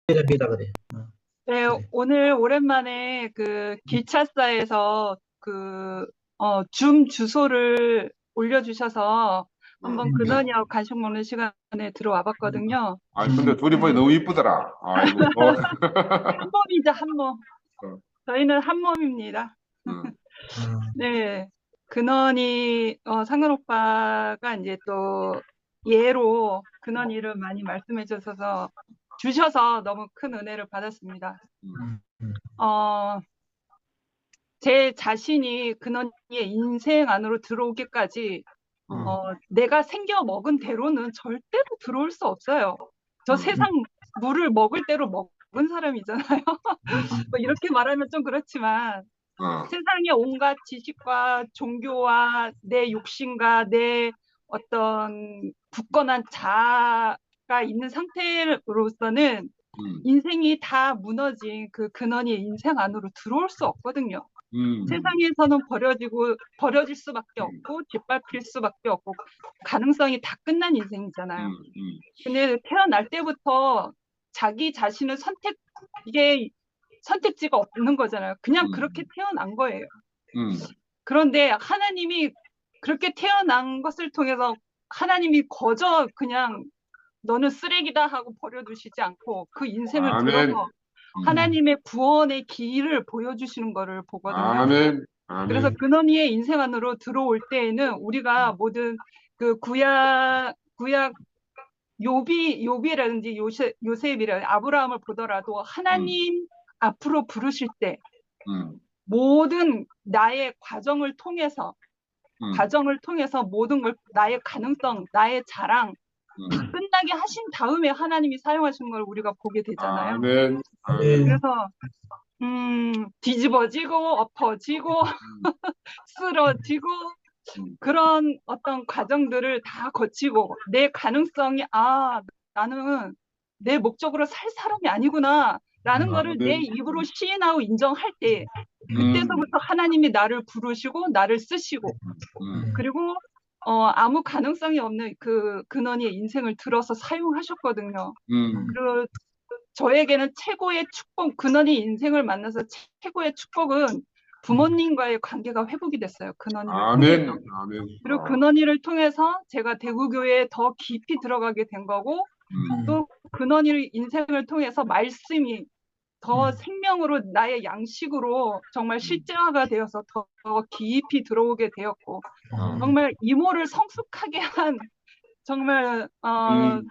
미다 그래. 네, 그래. 오늘 오랜만에 그 기차사에서 줌 주소를 올려주셔서 한번 어. 근원이하고 간식 먹는 시간에 들어와 봤거든요. 아, 근데 둘이 보니 너무 이쁘더라. 아이고, 한 몸이죠, 한 몸. 어, 저희는 한 몸입니다. 어, 네, 근원이, 상근 오빠가 이제 또 예로 근원이를 많이 말씀해 주셔서 너무 큰 은혜를 받았습니다. 음, 어, 제 자신이 근원이의 인생 안으로 들어오기까지 음, 내가 생겨 먹은 대로는 절대로 들어올 수 없어요. 저 음, 세상 물을 먹을 대로 먹은 사람이잖아요. 뭐 이렇게 말하면 좀 그렇지만 어, 세상의 온갖 지식과 종교와 내 욕심과 내 어떤 굳건한 자아가 있는 상태로서는 음, 인생이 다 무너진 그 근원이 인생 안으로 들어올 수 없거든요. 음, 세상에서는 버려질 수밖에 음, 없고, 짓밟힐 수밖에 없고, 가능성이 다 끝난 인생이잖아요. 음, 근데 태어날 때부터 자기 자신을 이게 선택지가 없는 거잖아요. 그냥 그렇게 음, 태어난 거예요. 음, 그런데 하나님이 그렇게 태어난 것을 통해서 하나님이 그냥 너는 쓰레기다 하고 버려두시지 않고 그 인생을 아멘, 들어서 하나님의 구원의 길을 보여주시는 거를 보거든요. 아멘, 그래서 아멘, 근원이의 인생 안으로 들어올 때에는 우리가 모든 그 구약 요비라든지 요셉이라든지 아브라함을 보더라도 음, 하나님 앞으로 부르실 때 음, 모든 나의 과정을 통해서 모든 걸 나의 가능성, 나의 자랑 다 음, 끝나게 하신 다음에 하나님이 사용하신 걸 우리가 보게 되잖아요. 아멘, 아멘, 아멘. 그래서 뒤집어지고 엎어지고 음, 쓰러지고 음, 그런 어떤 과정들을 다 거치고 내 가능성이 나는 내 목적으로 살 사람이 아니구나 라는 거를 내 아멘, 입으로 시인하고 인정할 때 음, 그때서부터 하나님이 나를 부르시고 나를 쓰시고 음, 그리고 아무 가능성이 없는 그 근원이의 인생을 들어서 사용하셨거든요. 음, 그리고 저에게는 최고의 축복, 근원이 인생을 만나서 최고의 축복은 부모님과의 관계가 회복이 됐어요. 근원이를 통해서. 아멘, 아멘, 그리고 근원이를 통해서 제가 대구교회에 더 깊이 들어가게 된 거고, 또 근원이를 인생을 통해서 말씀이 더 생명으로 나의 양식으로 정말 실제화가 되어서 더 깊이 들어오게 되었고, 어, 정말 이모를 성숙하게 한 정말 음,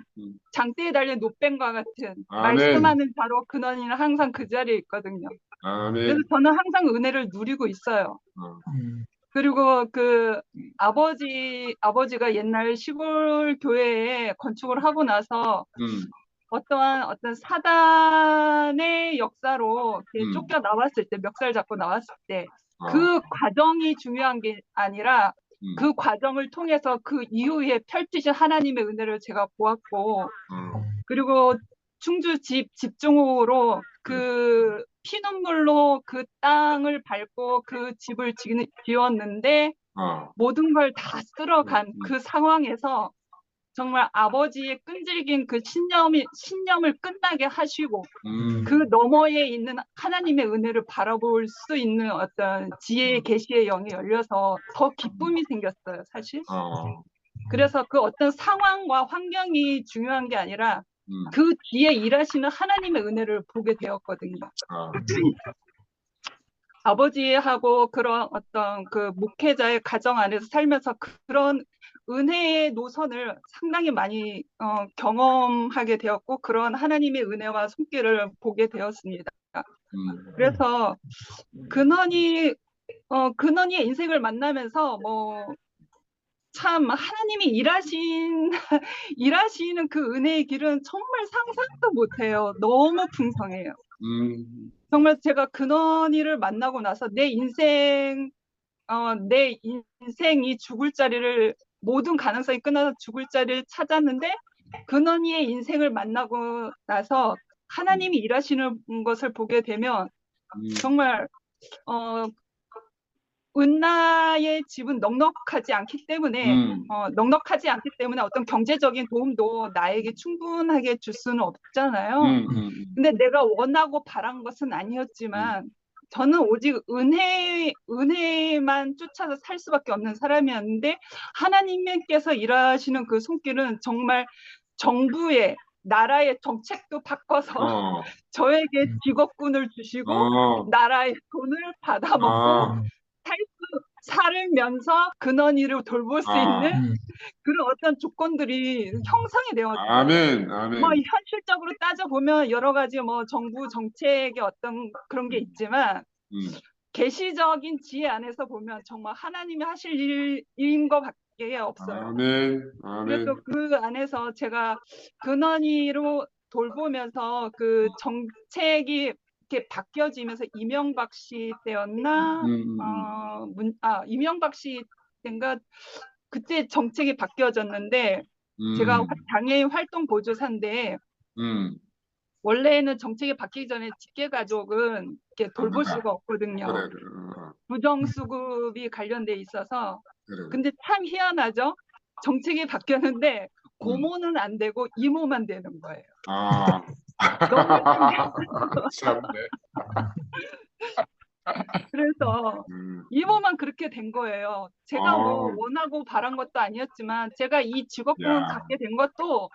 장대에 달린 노뱀과 같은 아멘, 말씀하는 자로 근원이는 항상 그 자리에 있거든요. 그래서 아멘, 저는 항상 은혜를 누리고 있어요. 어, 그리고 그 아버지가 옛날 시골 교회에 건축을 하고 나서 음, 어떤 사단의 역사로 이렇게 음, 쫓겨 나왔을 때, 멱살 잡고 나왔을 때, 어, 그 과정이 중요한 게 아니라 음, 그 과정을 통해서 그 이후에 펼치신 하나님의 은혜를 제가 보았고, 어, 그리고 충주 집중호우로 음, 그 피눈물로 그 땅을 밟고 그 집을 지었는데 어, 모든 걸 다 음, 쓸어간 음, 그 상황에서 정말 아버지의 끈질긴 그 신념을 끝나게 하시고 그 너머에 있는 하나님의 은혜를 바라볼 수 있는 어떤 지혜의 음, 계시의 영이 열려서 더 기쁨이 생겼어요, 사실. 어, 그래서 그 어떤 상황과 환경이 중요한 게 아니라 음, 그 뒤에 일하시는 하나님의 은혜를 보게 되었거든요. 어, 아버지하고 그런 어떤 그 목회자의 가정 안에서 살면서 그런 은혜의 노선을 상당히 많이 경험하게 되었고 그런 하나님의 은혜와 손길을 보게 되었습니다. 음, 그래서 근원이의 인생을 만나면서 참 하나님이 일하시는 그 은혜의 길은 정말 상상도 못해요. 너무 풍성해요. 음, 정말 제가 근원이를 만나고 나서 내 인생이 모든 가능성이 끝나서 죽을 자리를 찾았는데 근원이의 인생을 만나고 나서 하나님이 일하시는 것을 보게 되면 음, 정말 어, 은나의 집은 넉넉하지 않기 때문에 넉넉하지 않기 때문에 어떤 경제적인 도움도 나에게 충분하게 줄 수는 없잖아요. 근데 내가 원하고 바란 것은 아니었지만 저는 오직 은혜만 쫓아서 살 수밖에 없는 사람이었는데 하나님께서 일하시는 그 손길은 정말 정부의 나라의 정책도 바꿔서 저에게 직업군을 주시고 나라의 돈을 받아먹고 살면서 근원이를 돌볼 수 있는 그런 어떤 조건들이 형성이 되었어요. 아멘, 뭐 아멘. 현실적으로 따져보면 여러 가지 뭐 정부 정책의 어떤 그런 게 있지만 계시적인 지혜 안에서 보면 정말 하나님이 하실 일인 것밖에 없어요. 아멘, 아멘. 그래서 그 안에서 제가 근원이로 돌보면서 그 정책이 이렇게 바뀌어지면서 이명박 씨 때였나? 이명박 씨 때인가? 그때 정책이 바뀌어졌는데 제가 장애인 활동 보조사인데 원래는 정책이 바뀌기 전에 직계가족은 이렇게 돌볼 수가 없거든요. 그래. 부정수급이 관련돼 있어서. 그래. 근데 참 희한하죠? 정책이 바뀌었는데 고모는 안 되고 이모만 되는 거예요. 너무 참네. 그래서 이모만 그렇게 된 거예요. 제가 뭐 원하고 바란 것도 아니었지만 제가 이 직업군 갖게 된 것도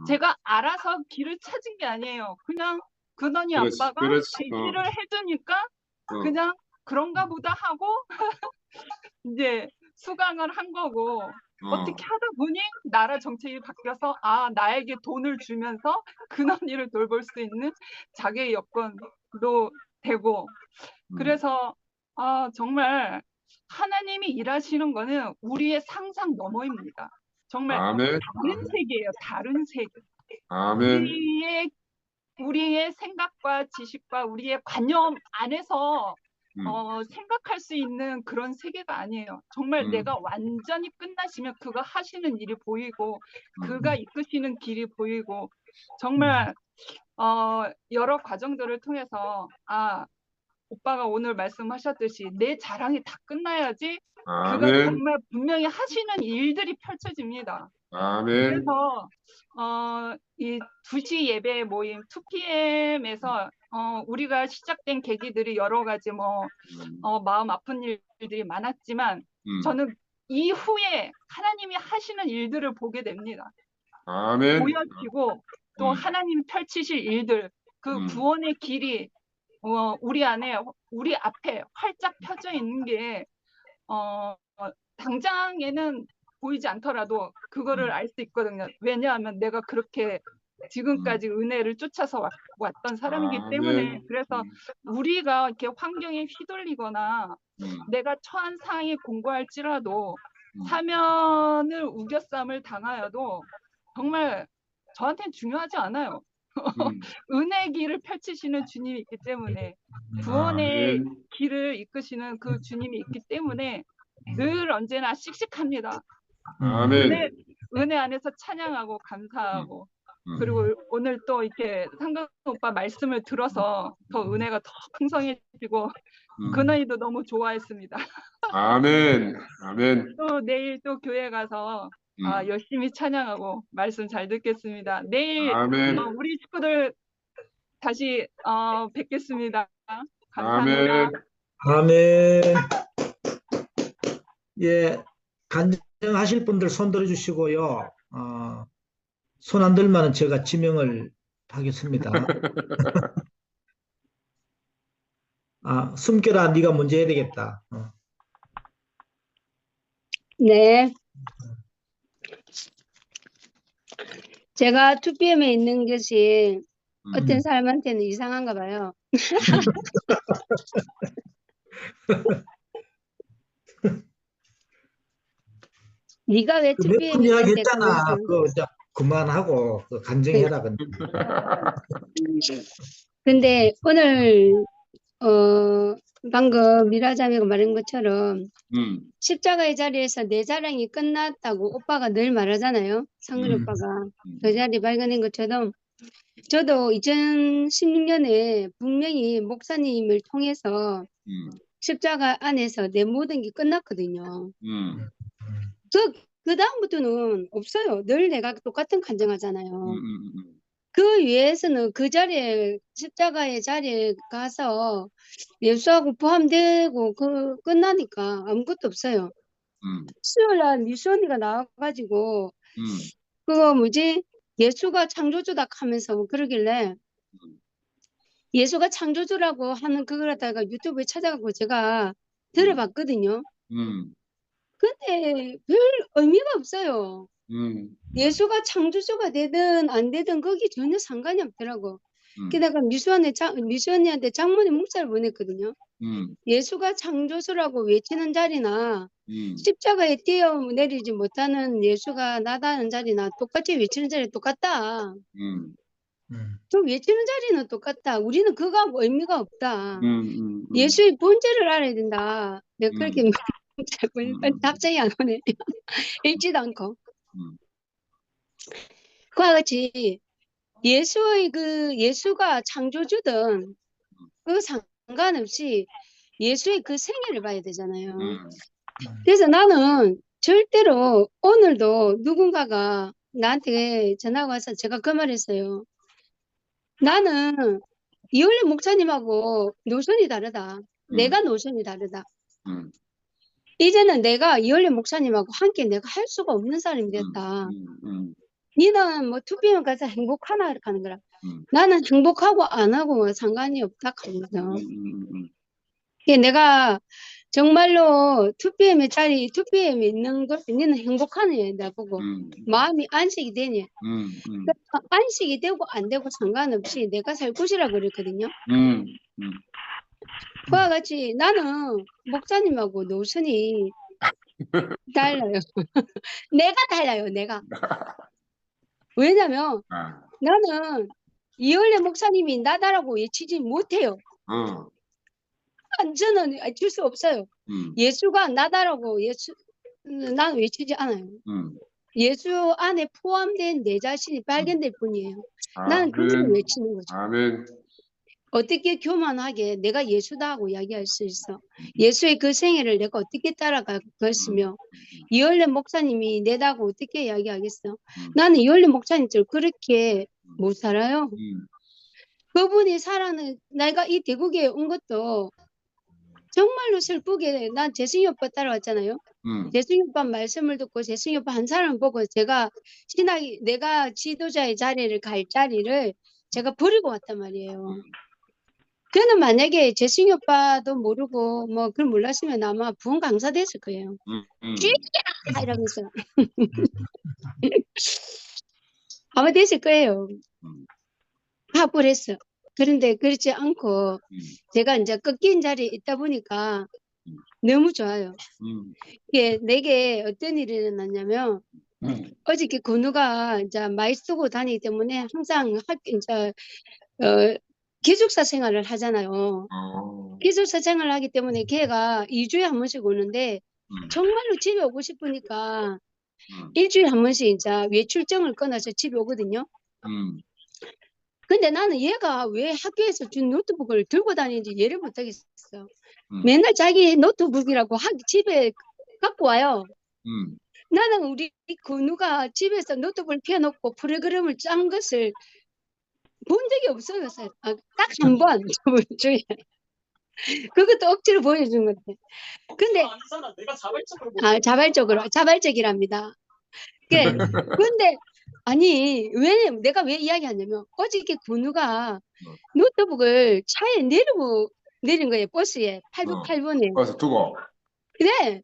제가 알아서 길을 찾은 게 아니에요. 그냥 근원이 아빠가 제시를 해주니까 그냥 그런가 보다 하고 이제 수강을 한 거고 어떻게 하다 보니 나라 정책이 바뀌어서 나에게 돈을 주면서 근원이를 돌볼 수 있는 자기의 여건도 되고 그래서 정말 하나님이 일하시는 거는 우리의 상상 너머입니다. 정말 아멘. 다른 세계예요. 다른 세계. 아멘. 우리의 생각과 지식과 우리의 관념 안에서 생각할 수 있는 그런 세계가 아니에요. 정말 내가 완전히 끝나시면 그가 하시는 일이 보이고 그가 이끄시는 길이 보이고 정말 여러 과정들을 통해서 오빠가 오늘 말씀하셨듯이 내 자랑이 다 끝나야지 그가 정말 분명히 하시는 일들이 펼쳐집니다. 그래서 이 2시 예배 모임 2PM에서 우리가 시작된 계기들이 여러 가지 마음 아픈 일들이 많았지만 저는 이후에 하나님이 하시는 일들을 보게 됩니다. 보여지고 또 하나님이 펼치실 일들 그 구원의 길이 우리 앞에 활짝 펴져 있는 게 당장에는 보이지 않더라도 그거를 알 수 있거든요. 왜냐하면 내가 그렇게 지금까지 은혜를 쫓아서 왔던 사람이기 때문에 그래서 우리가 이렇게 환경에 휘둘리거나 내가 처한 상황이 공고할지라도 사면을 우겨쌈을 당하여도 정말 저한테는 중요하지 않아요. 은혜 길을 펼치시는 주님이 있기 때문에 구원의 길을 이끄시는 그 주님이 있기 때문에 늘 언제나 씩씩합니다. 은혜 안에서 찬양하고 감사하고 그리고 오늘 또 이렇게 상근 오빠 말씀을 들어서 더 은혜가 더 풍성해지고 근원이도 너무 좋아했습니다. 아멘. 아멘. 또 내일 또 교회 가서 열심히 찬양하고 말씀 잘 듣겠습니다. 내일 우리 식구들 다시 뵙겠습니다. 감사합니다. 아멘. 예, 간증하실 분들 손 들어주시고요. 손 안 들면은 제가 지명을 하겠습니다. 숨결아, 네가 먼저 해야 되겠다. 네. 제가 2PM에 있는 것이 어떤 사람한테는 이상한가 봐요. 네가 왜 2PM에 이야기 있는데 했잖아. 그만하고 간증해라. 근데 오늘 방금 미라자매가 말한 것처럼 십자가의 자리에서 내 자랑이 끝났다고 오빠가 늘 말하잖아요. 상근 오빠가 그 자리 발견한 것처럼 저도 2016년에 분명히 목사님을 통해서 십자가 안에서 내 모든 게 끝났거든요. 음, 그 다음부터는 없어요. 늘 내가 똑같은 간증하잖아요. 음. 그 위에서는 그 자리에 십자가의 자리에 가서 예수하고 포함되고 끝나니까 아무것도 없어요. 수요일 날 미수 언니가 나와가지고 그거 뭐지? 예수가 창조주다 하면서 그러길래 예수가 창조주라고 하는 그걸 갖다가 유튜브에 찾아가고 제가 들어봤거든요. 근데 별 의미가 없어요. 예수가 창조주가 되든 안 되든 거기 전혀 상관이 없더라고. 게다가 미수 언니한테 장모님 문자를 보냈거든요. 예수가 창조주라고 외치는 자리나 십자가에 뛰어내리지 못하는 예수가 나다는 자리나 똑같이 외치는 자리 똑같다. 저 외치는 자리는 똑같다. 우리는 그거 의미가 없다. 예수의 본질을 알아야 된다. 내가 그렇게 답장이 안 오네. 읽지도 않고. 그와 같이 예수가 창조주든 그 상관없이 예수의 그 생애를 봐야 되잖아요. 그래서 나는 절대로 오늘도 누군가가 나한테 전화가 와서 제가 그 말했어요. 나는 이올리 목사님하고 노선이 다르다. 내가 노선이 다르다. 이제는 내가 이올리 목사님하고 함께 내가 할 수가 없는 사람이 됐다. 니는 뭐 투표만 가서 행복하나 이렇게 하는 거라. 나는 행복하고 안 하고 상관이 없다 하면서. 내가 정말로 투표함에 있는 걸 니는 행복하네 나보고 마음이 안식이 되니 안식이 되고 안 되고 상관없이 내가 살 곳이라 그랬거든요. 그와 같이 나는 목사님하고 노선이 달라요. 내가 달라요. 내가. 왜냐면 나는 이을래 목사님이 나다라고 외치지 못해요. 저는 줄 수 없어요. 예수가 나다라고 난 외치지 않아요. 예수 안에 포함된 내 자신이 발견될 뿐이에요. 나는 그걸 외치는 거죠. 아멘. 어떻게 교만하게 내가 예수다 하고 이야기할 수 있어. 예수의 그 생애를 내가 어떻게 따라가겠으며 이을래 목사님이 내다고 어떻게 이야기하겠어. 나는 이을래 목사님처럼 그렇게 못 살아요. 그분이 내가 이 대국에 온 것도 정말로 슬프게 난 재승이 오빠 따라왔잖아요. 재승이 오빠 말씀을 듣고 재승이 오빠 한 사람을 보고 제가 내가 지도자의 자리를 갈 자리를 제가 버리고 왔단 말이에요. 저는 만약에 재승이 오빠도 모르고 뭐 그걸 몰랐으면 아마 부흥 강사 됐을 거예요. 쥐야! 이러면서 아마 됐을 거예요. 합을 했어. 그런데 그렇지 않고 제가 이제 꺾인 자리에 있다 보니까 너무 좋아요. 이게 내게 어떤 일이 일어났냐면 어저께 건우가 이제 많이 쓰고 다니기 때문에 항상 기숙사 생활을 하잖아요. 기숙사 생활을 하기 때문에 걔가 2주에 한 번씩 오는데 정말로 집에 오고 싶으니까 일주일에 한 번씩 이제 외출증을 끊어서 집에 오거든요. 근데 나는 얘가 왜 학교에서 준 노트북을 들고 다니는지 이해를 못하겠어. 맨날 자기 노트북이라고 집에 갖고 와요. 나는 우리 건우가 집에서 노트북을 펴놓고 프로그램을 짠 것을 본 적이 없어요. 딱 한 번 저번 주에. 그것도 억지로 보여준 건데. 근데 자발적이랍니다. 근데 아니 내가 왜 이야기하냐면 어저께 건우가 노트북을 차에 내린 거예요. 버스에 808번에. 버스 두고. 그래.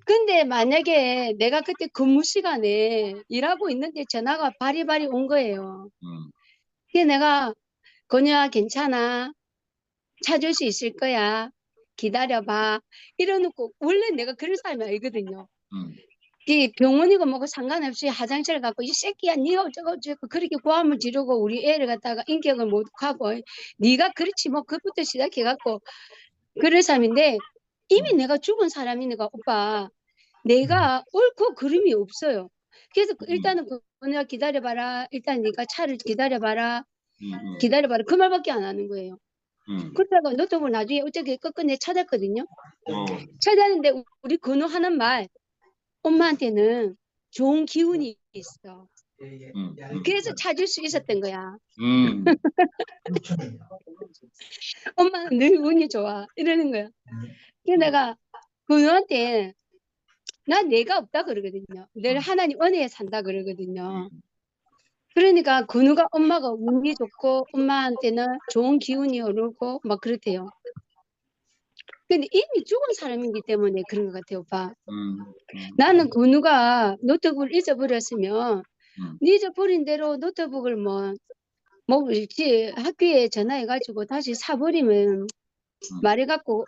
근데 만약에 내가 그때 근무 시간에 일하고 있는데 전화가 바리바리 온 거예요. 그래서 내가 건우야 괜찮아. 찾을 수 있을 거야. 기다려봐. 이러놓고 원래 내가 그런 사람이 아니거든요. 이 병원이고 뭐고 상관없이 화장실을 갖고 이 새끼야 니 어쩌고 그렇게 고함을 지르고 우리 애를 갖다가 인격을 모독하고 네가 그렇지 뭐 그부터 시작해갖고 그런 사람인데 이미 내가 죽은 사람이니까 오빠 내가 옳고 그름이 없어요. 그래서 일단은 건우야 기다려봐라. 일단 네가 차를 기다려봐라. 그 말밖에 안 하는 거예요. 그러다가 노트북을 나중에 어떻게 끝끝내 찾았거든요. 어, 찾았는데 우리 건우 하는 말, 엄마한테는 좋은 기운이 있어. 그래서 찾을 수 있었던 거야. 엄마는 늘 운이 좋아. 이러는 거야. 그래서 내가 건우한테 난 내가 없다 그러거든요. 늘 하나님 은혜에 산다 그러거든요. 그러니까 건우가 엄마가 운이 좋고 엄마한테는 좋은 기운이 오르고 막 그렇대요. 근데 이미 죽은 사람이기 때문에 그런 것 같아요, 오빠. 나는 건우가 노트북을 잊어버렸으면 잊어버린 대로 노트북을 뭐 이렇게 학교에 전화해가지고 다시 사버리면 말해갖고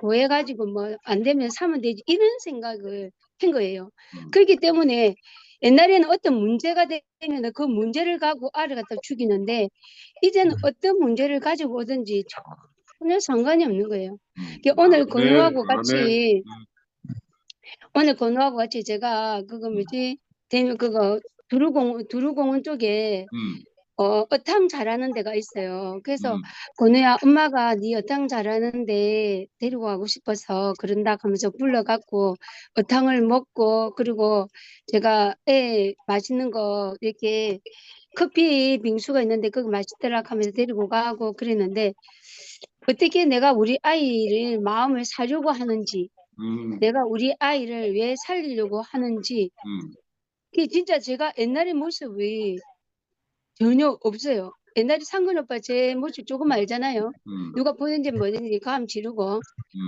구해가지고 뭐 안 되면 사면 되지 이런 생각을 한 거예요. 그렇기 때문에 옛날에는 어떤 문제가 되면 그 문제를 가지고 알을 갖다 죽이는데 이제는 어떤 문제를 가지고 오든지 전혀 상관이 없는 거예요. 오늘 건우하고 같이 오늘 건우하고 같이 제가 그거 뭐지 되면 그거 두루공원 쪽에 어탕 잘하는 데가 있어요. 그래서 건우야 엄마가 네 어탕 잘하는데 데리고 가고 싶어서 그런다 하면서 불러갖고 어탕을 먹고 그리고 제가 맛있는 거 이렇게 커피 빙수가 있는데 그거 맛있더라 하면서 데리고 가고 그랬는데 어떻게 내가 우리 아이를 마음을 사려고 하는지 내가 우리 아이를 왜 살리려고 하는지 그게 진짜 제가 옛날의 모습이 전혀 없어요. 옛날에 상근 오빠 제 모습 조금 알잖아요. 누가 보는지 뭐든지 감 지르고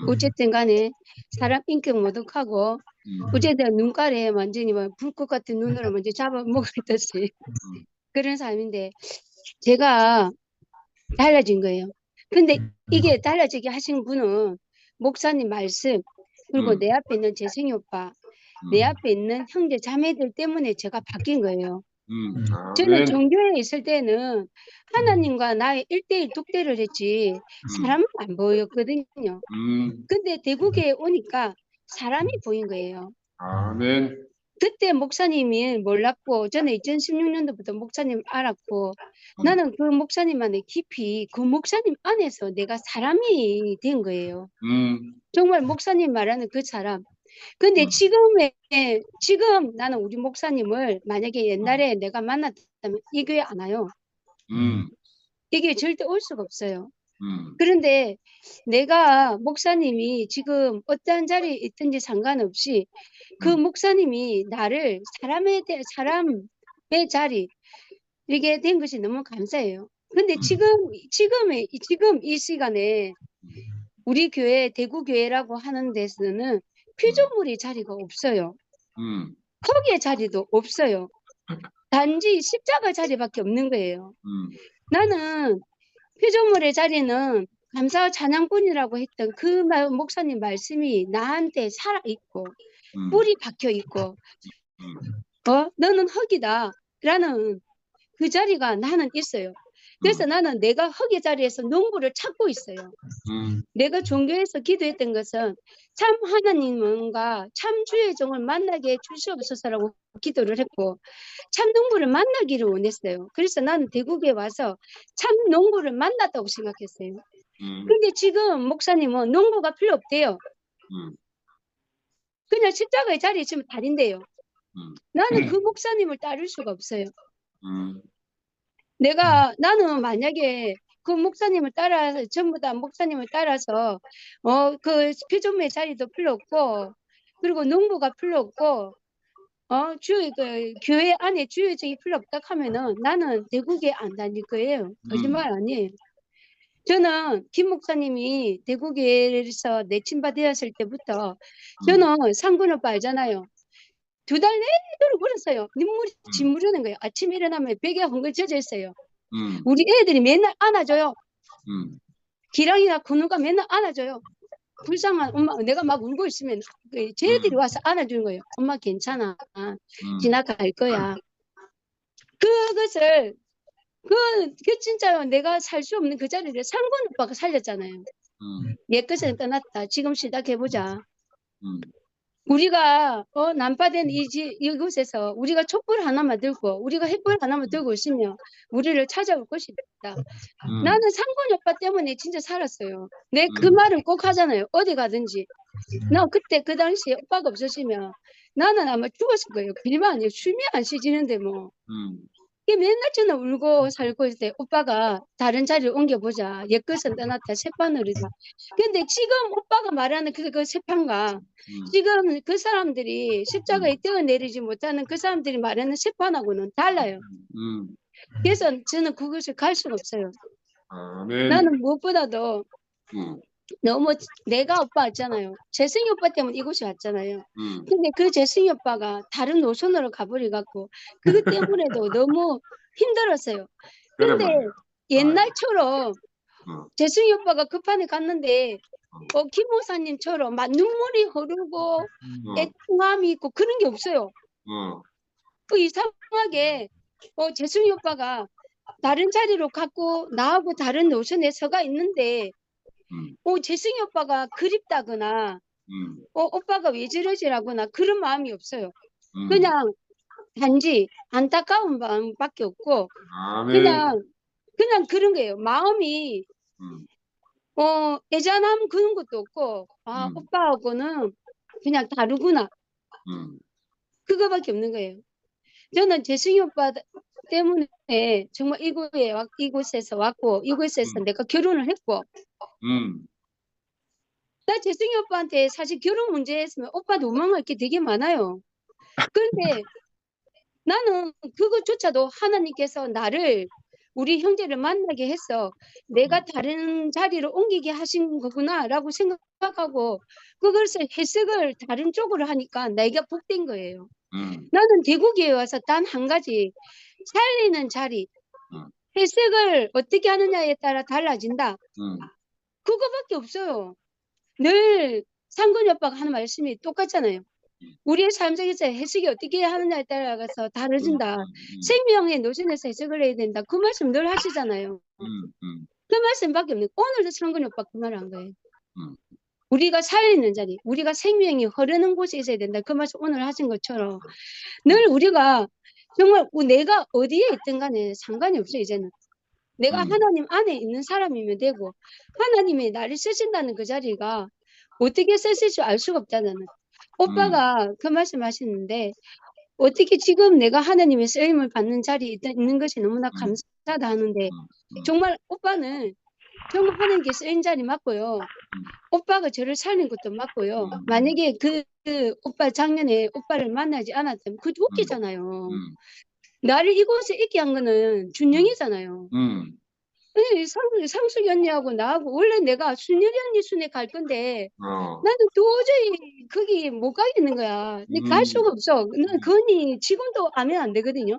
어쨌든 간에 사람 인격 모독하고 어쨌든 눈가에 완전히 막 불꽃 같은 눈으로 먼저 잡아먹었듯이 그런 사람인데 제가 달라진 거예요. 근데 이게 달라지게 하신 분은 목사님 말씀 그리고 내 앞에 있는 재승이 오빠 내 앞에 있는 형제 자매들 때문에 제가 바뀐 거예요. 저는 아멘. 종교에 있을 때는 하나님과 나의 1대1 독대를 했지 사람은 안 보였거든요. 근데 대구교에 오니까 사람이 보인 거예요. 아멘. 그때 목사님이 몰랐고 저는 2016년도부터 목사님 알았고 나는 그 목사님만의 깊이 그 목사님 안에서 내가 사람이 된 거예요. 정말 목사님 말하는 그 사람. 근데 지금 나는 우리 목사님을 만약에 옛날에 내가 만났다면 이 교회 안 와요. 이 교회 절대 올 수가 없어요. 그런데 내가 목사님이 지금 어떠한 자리에 있든지 상관없이 그 목사님이 나를 사람의 자리 이게 된 것이 너무 감사해요. 근데 지금 이 시간에 우리 교회 대구교회라고 하는 데서는 피조물의 자리가 없어요. 거기에 자리도 없어요. 단지 십자가 자리밖에 없는 거예요. 나는 피조물의 자리는 감사와 찬양뿐이라고 했던 그 목사님 말씀이 나한테 살아있고 뿔이 박혀있고 너는 흙이다 라는 그 자리가 나는 있어요. 그래서 나는 내가 흙의 자리에서 농부를 찾고 있어요. 내가 종교에서 기도했던 것은 참 하나님과 참 주의 종을 만나게 해주시옵소서라고 기도를 했고 참 농부를 만나기를 원했어요. 그래서 나는 대구에 와서 참 농부를 만났다고 생각했어요. 근데 지금 목사님은 농부가 필요 없대요. 그냥 십자가의 자리에 있으면 달인데요. 나는 그 목사님을 따를 수가 없어요. 나는 만약에 그 목사님을 따라서 전부 다 목사님을 따라서 그 피조물의 자리도 필요 없고 그리고 농부가 필요 없고 그 교회 안에 주요적이 필요 없다 하면은 나는 대구에 안 다닐 거예요. 거짓말 아니에요. 저는 김 목사님이 대구교회에서 내친바 되었을 때부터 저는 상군 오빠 알잖아요. 2달 내도록 울었어요. 눈물이 짓무르는 거예요. 아침에 일어나면 베개가 헝글 젖어 있어요. 우리 애들이 맨날 안아줘요. 기랑이나 건우가 맨날 안아줘요. 불쌍한 엄마, 내가 막 울고 있으면 쟤들이 와서 안아주는 거예요. 엄마 괜찮아. 지나갈 거야. 그것을 그 진짜 내가 살 수 없는 그 자리를 상군 오빠가 살렸잖아요. 옛 것은 떠났다. 지금 시작해보자. 우리가 난파된 이곳에서 우리가 촛불 하나만 들고 우리가 횃불 하나만 들고 있으면 우리를 찾아올 것이다. 나는 상권 오빠 때문에 진짜 살았어요. 내 그 말을 꼭 하잖아요. 어디 가든지. 나 그때 그 당시에 오빠가 없었으면 나는 아마 죽었을 거예요. 빌만 아니에요. 숨이 안 쉬지는데 뭐. 이게 맨날 저는 울고 살고 있을 때 오빠가 다른 자리를 옮겨보자. 옛것은 떠났다. 새판으로다. 근데 지금 오빠가 말하는 그 새판과 지금 그 사람들이 십자가에 떼어내리지 못하는 그 사람들이 말하는 새판하고는 달라요. 그래서 저는 그것을 갈 수가 없어요. 아멘. 나는 무엇보다도 음, 너무 내가 오빠 왔잖아요. 재승이 오빠 때문에 이곳에 왔잖아요. 음, 근데 그 재승이 오빠가 다른 노선으로 가버려갖고 그것 때문에도 너무 힘들었어요. 그래 근데 말이야. 옛날처럼 음. 재승이 오빠가 급한에 갔는데 김 목사님처럼 막 눈물이 흐르고 애통함이 있고 그런 게 없어요. 그 이상하게 재승이 오빠가 다른 자리로 갔고 나하고 다른 노선에 서가 있는데 재승이 오빠가 그립다거나 오빠가 왜 저러지라거나 그런 마음이 없어요. 그냥 단지 안타까운 마음밖에 없고 아멘. 그냥 그런 거예요. 마음이 애잔함 그런 것도 없고 오빠하고는 그냥 다르구나 그거밖에 없는 거예요. 저는 재승이 오빠 때문에 정말 이곳에서 왔고 이곳에서 내가 결혼을 했고 나 재승이 오빠한테 사실 결혼 문제에 있으면 오빠도 원망할 게 되게 많아요. 그런데 나는 그것조차도 하나님께서 나를 우리 형제를 만나게 해서 내가 다른 자리로 옮기게 하신 거구나라고 생각하고 그것을 해석을 다른 쪽으로 하니까 내가 복된 거예요. 나는 대구교회 와서 단 한 가지 살리는 자리 해석을 어떻게 하느냐에 따라 달라진다. 그거밖에 없어요. 늘 상근이 오빠가 하는 말씀이 똑같잖아요. 우리의 삶 속에서 해석이 어떻게 하느냐에 따라서 다르진다. 생명의 노선에서 해석을 해야 된다. 그 말씀 늘 하시잖아요. 그 말씀밖에 없는 오늘도 상근이 오빠 그 말 한 거예요. 우리가 살리는 자리, 우리가 생명이 흐르는 곳에 있어야 된다. 그 말씀 오늘 하신 것처럼 늘 우리가 정말 내가 어디에 있든 간에 상관이 없어요. 이제는. 내가 하나님 안에 있는 사람이면 되고 하나님이 나를 쓰신다는 그 자리가 어떻게 쓰실 줄 알 수가 없잖아요. 오빠가 그 말씀 하시는데 어떻게 지금 내가 하나님의 쓰임을 받는 자리에 있는 것이 너무나 감사하다 하는데 정말 오빠는 정말 하나님께 쓰인 자리 맞고요. 오빠가 저를 살린 것도 맞고요. 만약에 그 오빠 작년에 오빠를 만나지 않았다면 그거 웃기잖아요. 나를 이곳에 있게 한 거는 준영이잖아요. 상숙이 언니하고 나하고 원래 내가 순열이 언니 순에 갈 건데 나는 도저히 거기 못 가겠는 거야. 근데 갈 수가 없어. 나는 그 언니 지금도 아면 안 되거든요.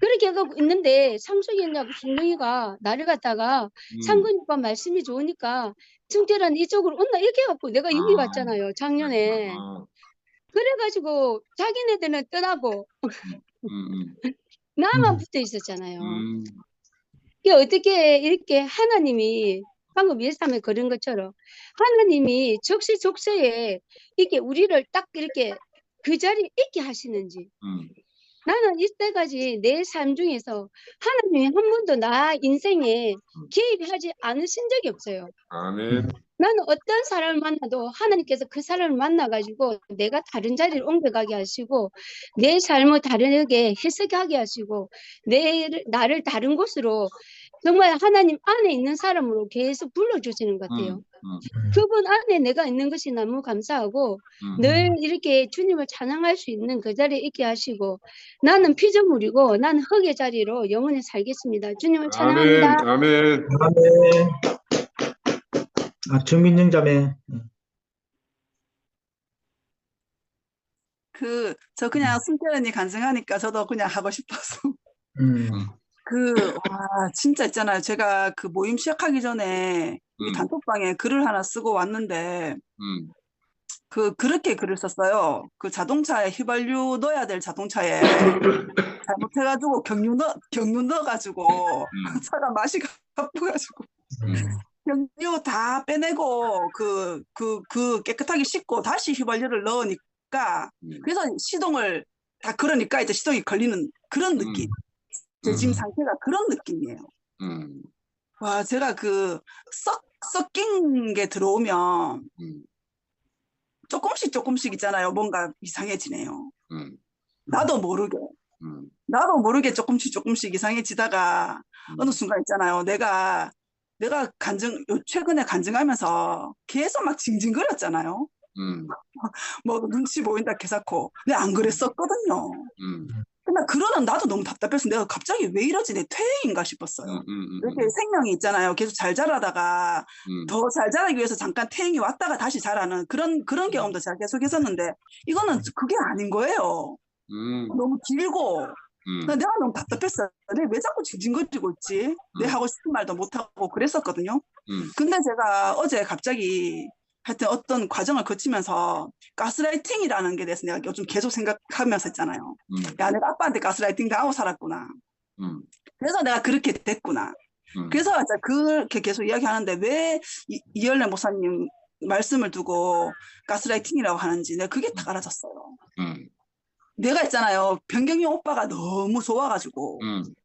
그렇게 해가고 있는데 상숙이 언니하고 순영이가 나를 갖다가 상근 오빠 말씀이 좋으니까 승태란 이쪽으로 온나 이렇게 해갖고 내가 여기 왔잖아요. 작년에. 그래가지고 자기네들은 떠나고 나만 붙어 있었잖아요. 이게 어떻게 이렇게 하나님이 방금 예삼에 그런 것처럼 하나님이 적시적소에 이게 우리를 딱 이렇게 그 자리에 있게 하시는지 나는 이때까지 내 삶 중에서 하나님이 한 번도 나 인생에 개입하지 않으신 적이 없어요. 아멘. 나는 어떤 사람을 만나도 하나님께서 그 사람을 만나가지고 내가 다른 자리를 옮겨가게 하시고 내 삶을 다르게 해석하게 하시고 나를 다른 곳으로 정말 하나님 안에 있는 사람으로 계속 불러주시는 것 같아요. 그분 안에 내가 있는 것이 너무 감사하고 늘 이렇게 주님을 찬양할 수 있는 그 자리에 있게 하시고 나는 피조물이고 나는 흙의 자리로 영원히 살겠습니다. 주님을 찬양합니다. 아멘. 아멘. 정민영 자매. 저 그냥 승태언니 간증하니까 저도 그냥 하고 싶어서. 와, 진짜 있잖아요. 제가 그 모임 시작하기 전에 이 단톡방에 글을 하나 쓰고 왔는데, 그렇게 글을 썼어요. 그 자동차에 휘발유 넣어야 될 자동차에 잘못해가지고 경유 넣어가지고 차가 맛이 가쁘가지고 경유 다 빼내고 그 깨끗하게 씻고 다시 휘발유를 넣으니까 그래서 시동을 다 그러니까 이제 시동이 걸리는 그런 느낌. 제 지금 상태가 그런 느낌이에요. 와, 제가 섞인 게 들어오면 조금씩 있잖아요. 뭔가 이상해지네요. 나도 모르게 조금씩 이상해지다가 어느 순간 있잖아요. 내가 최근에 간증하면서 계속 막 징징거렸잖아요. 뭐 눈치 보인다 개사코. 근데 안 그랬었거든요. 근데 그러는 나도 너무 답답해서 내가 갑자기 왜 이러지? 내 퇴행인가 싶었어요. 이렇게 생명이 있잖아요. 계속 잘 자라다가 더 잘 자라기 위해서 잠깐 퇴행이 왔다가 다시 자라는 그런 경험도 제가 계속 했었는데 이거는 그게 아닌 거예요. 너무 길고 내가 너무 답답했어요. 내가 왜 자꾸 징징거리고 있지? 내 하고 싶은 말도 못하고 그랬었거든요. 근데 제가 어제 갑자기 하여튼 어떤 과정을 거치면서 가스라이팅이라는 게 대해서 내가 요즘 계속 생각하면서 있잖아요. 야, 내가 아빠한테 가스라이팅 당하고 살았구나. 그래서 내가 그렇게 됐구나. 그래서 그렇게 계속 이야기하는데 왜 이열래 목사님 말씀을 두고 가스라이팅이라고 하는지 내가 그게 딱 알아졌어요. 내가 있잖아요. 변경희 오빠가 너무 좋아가지고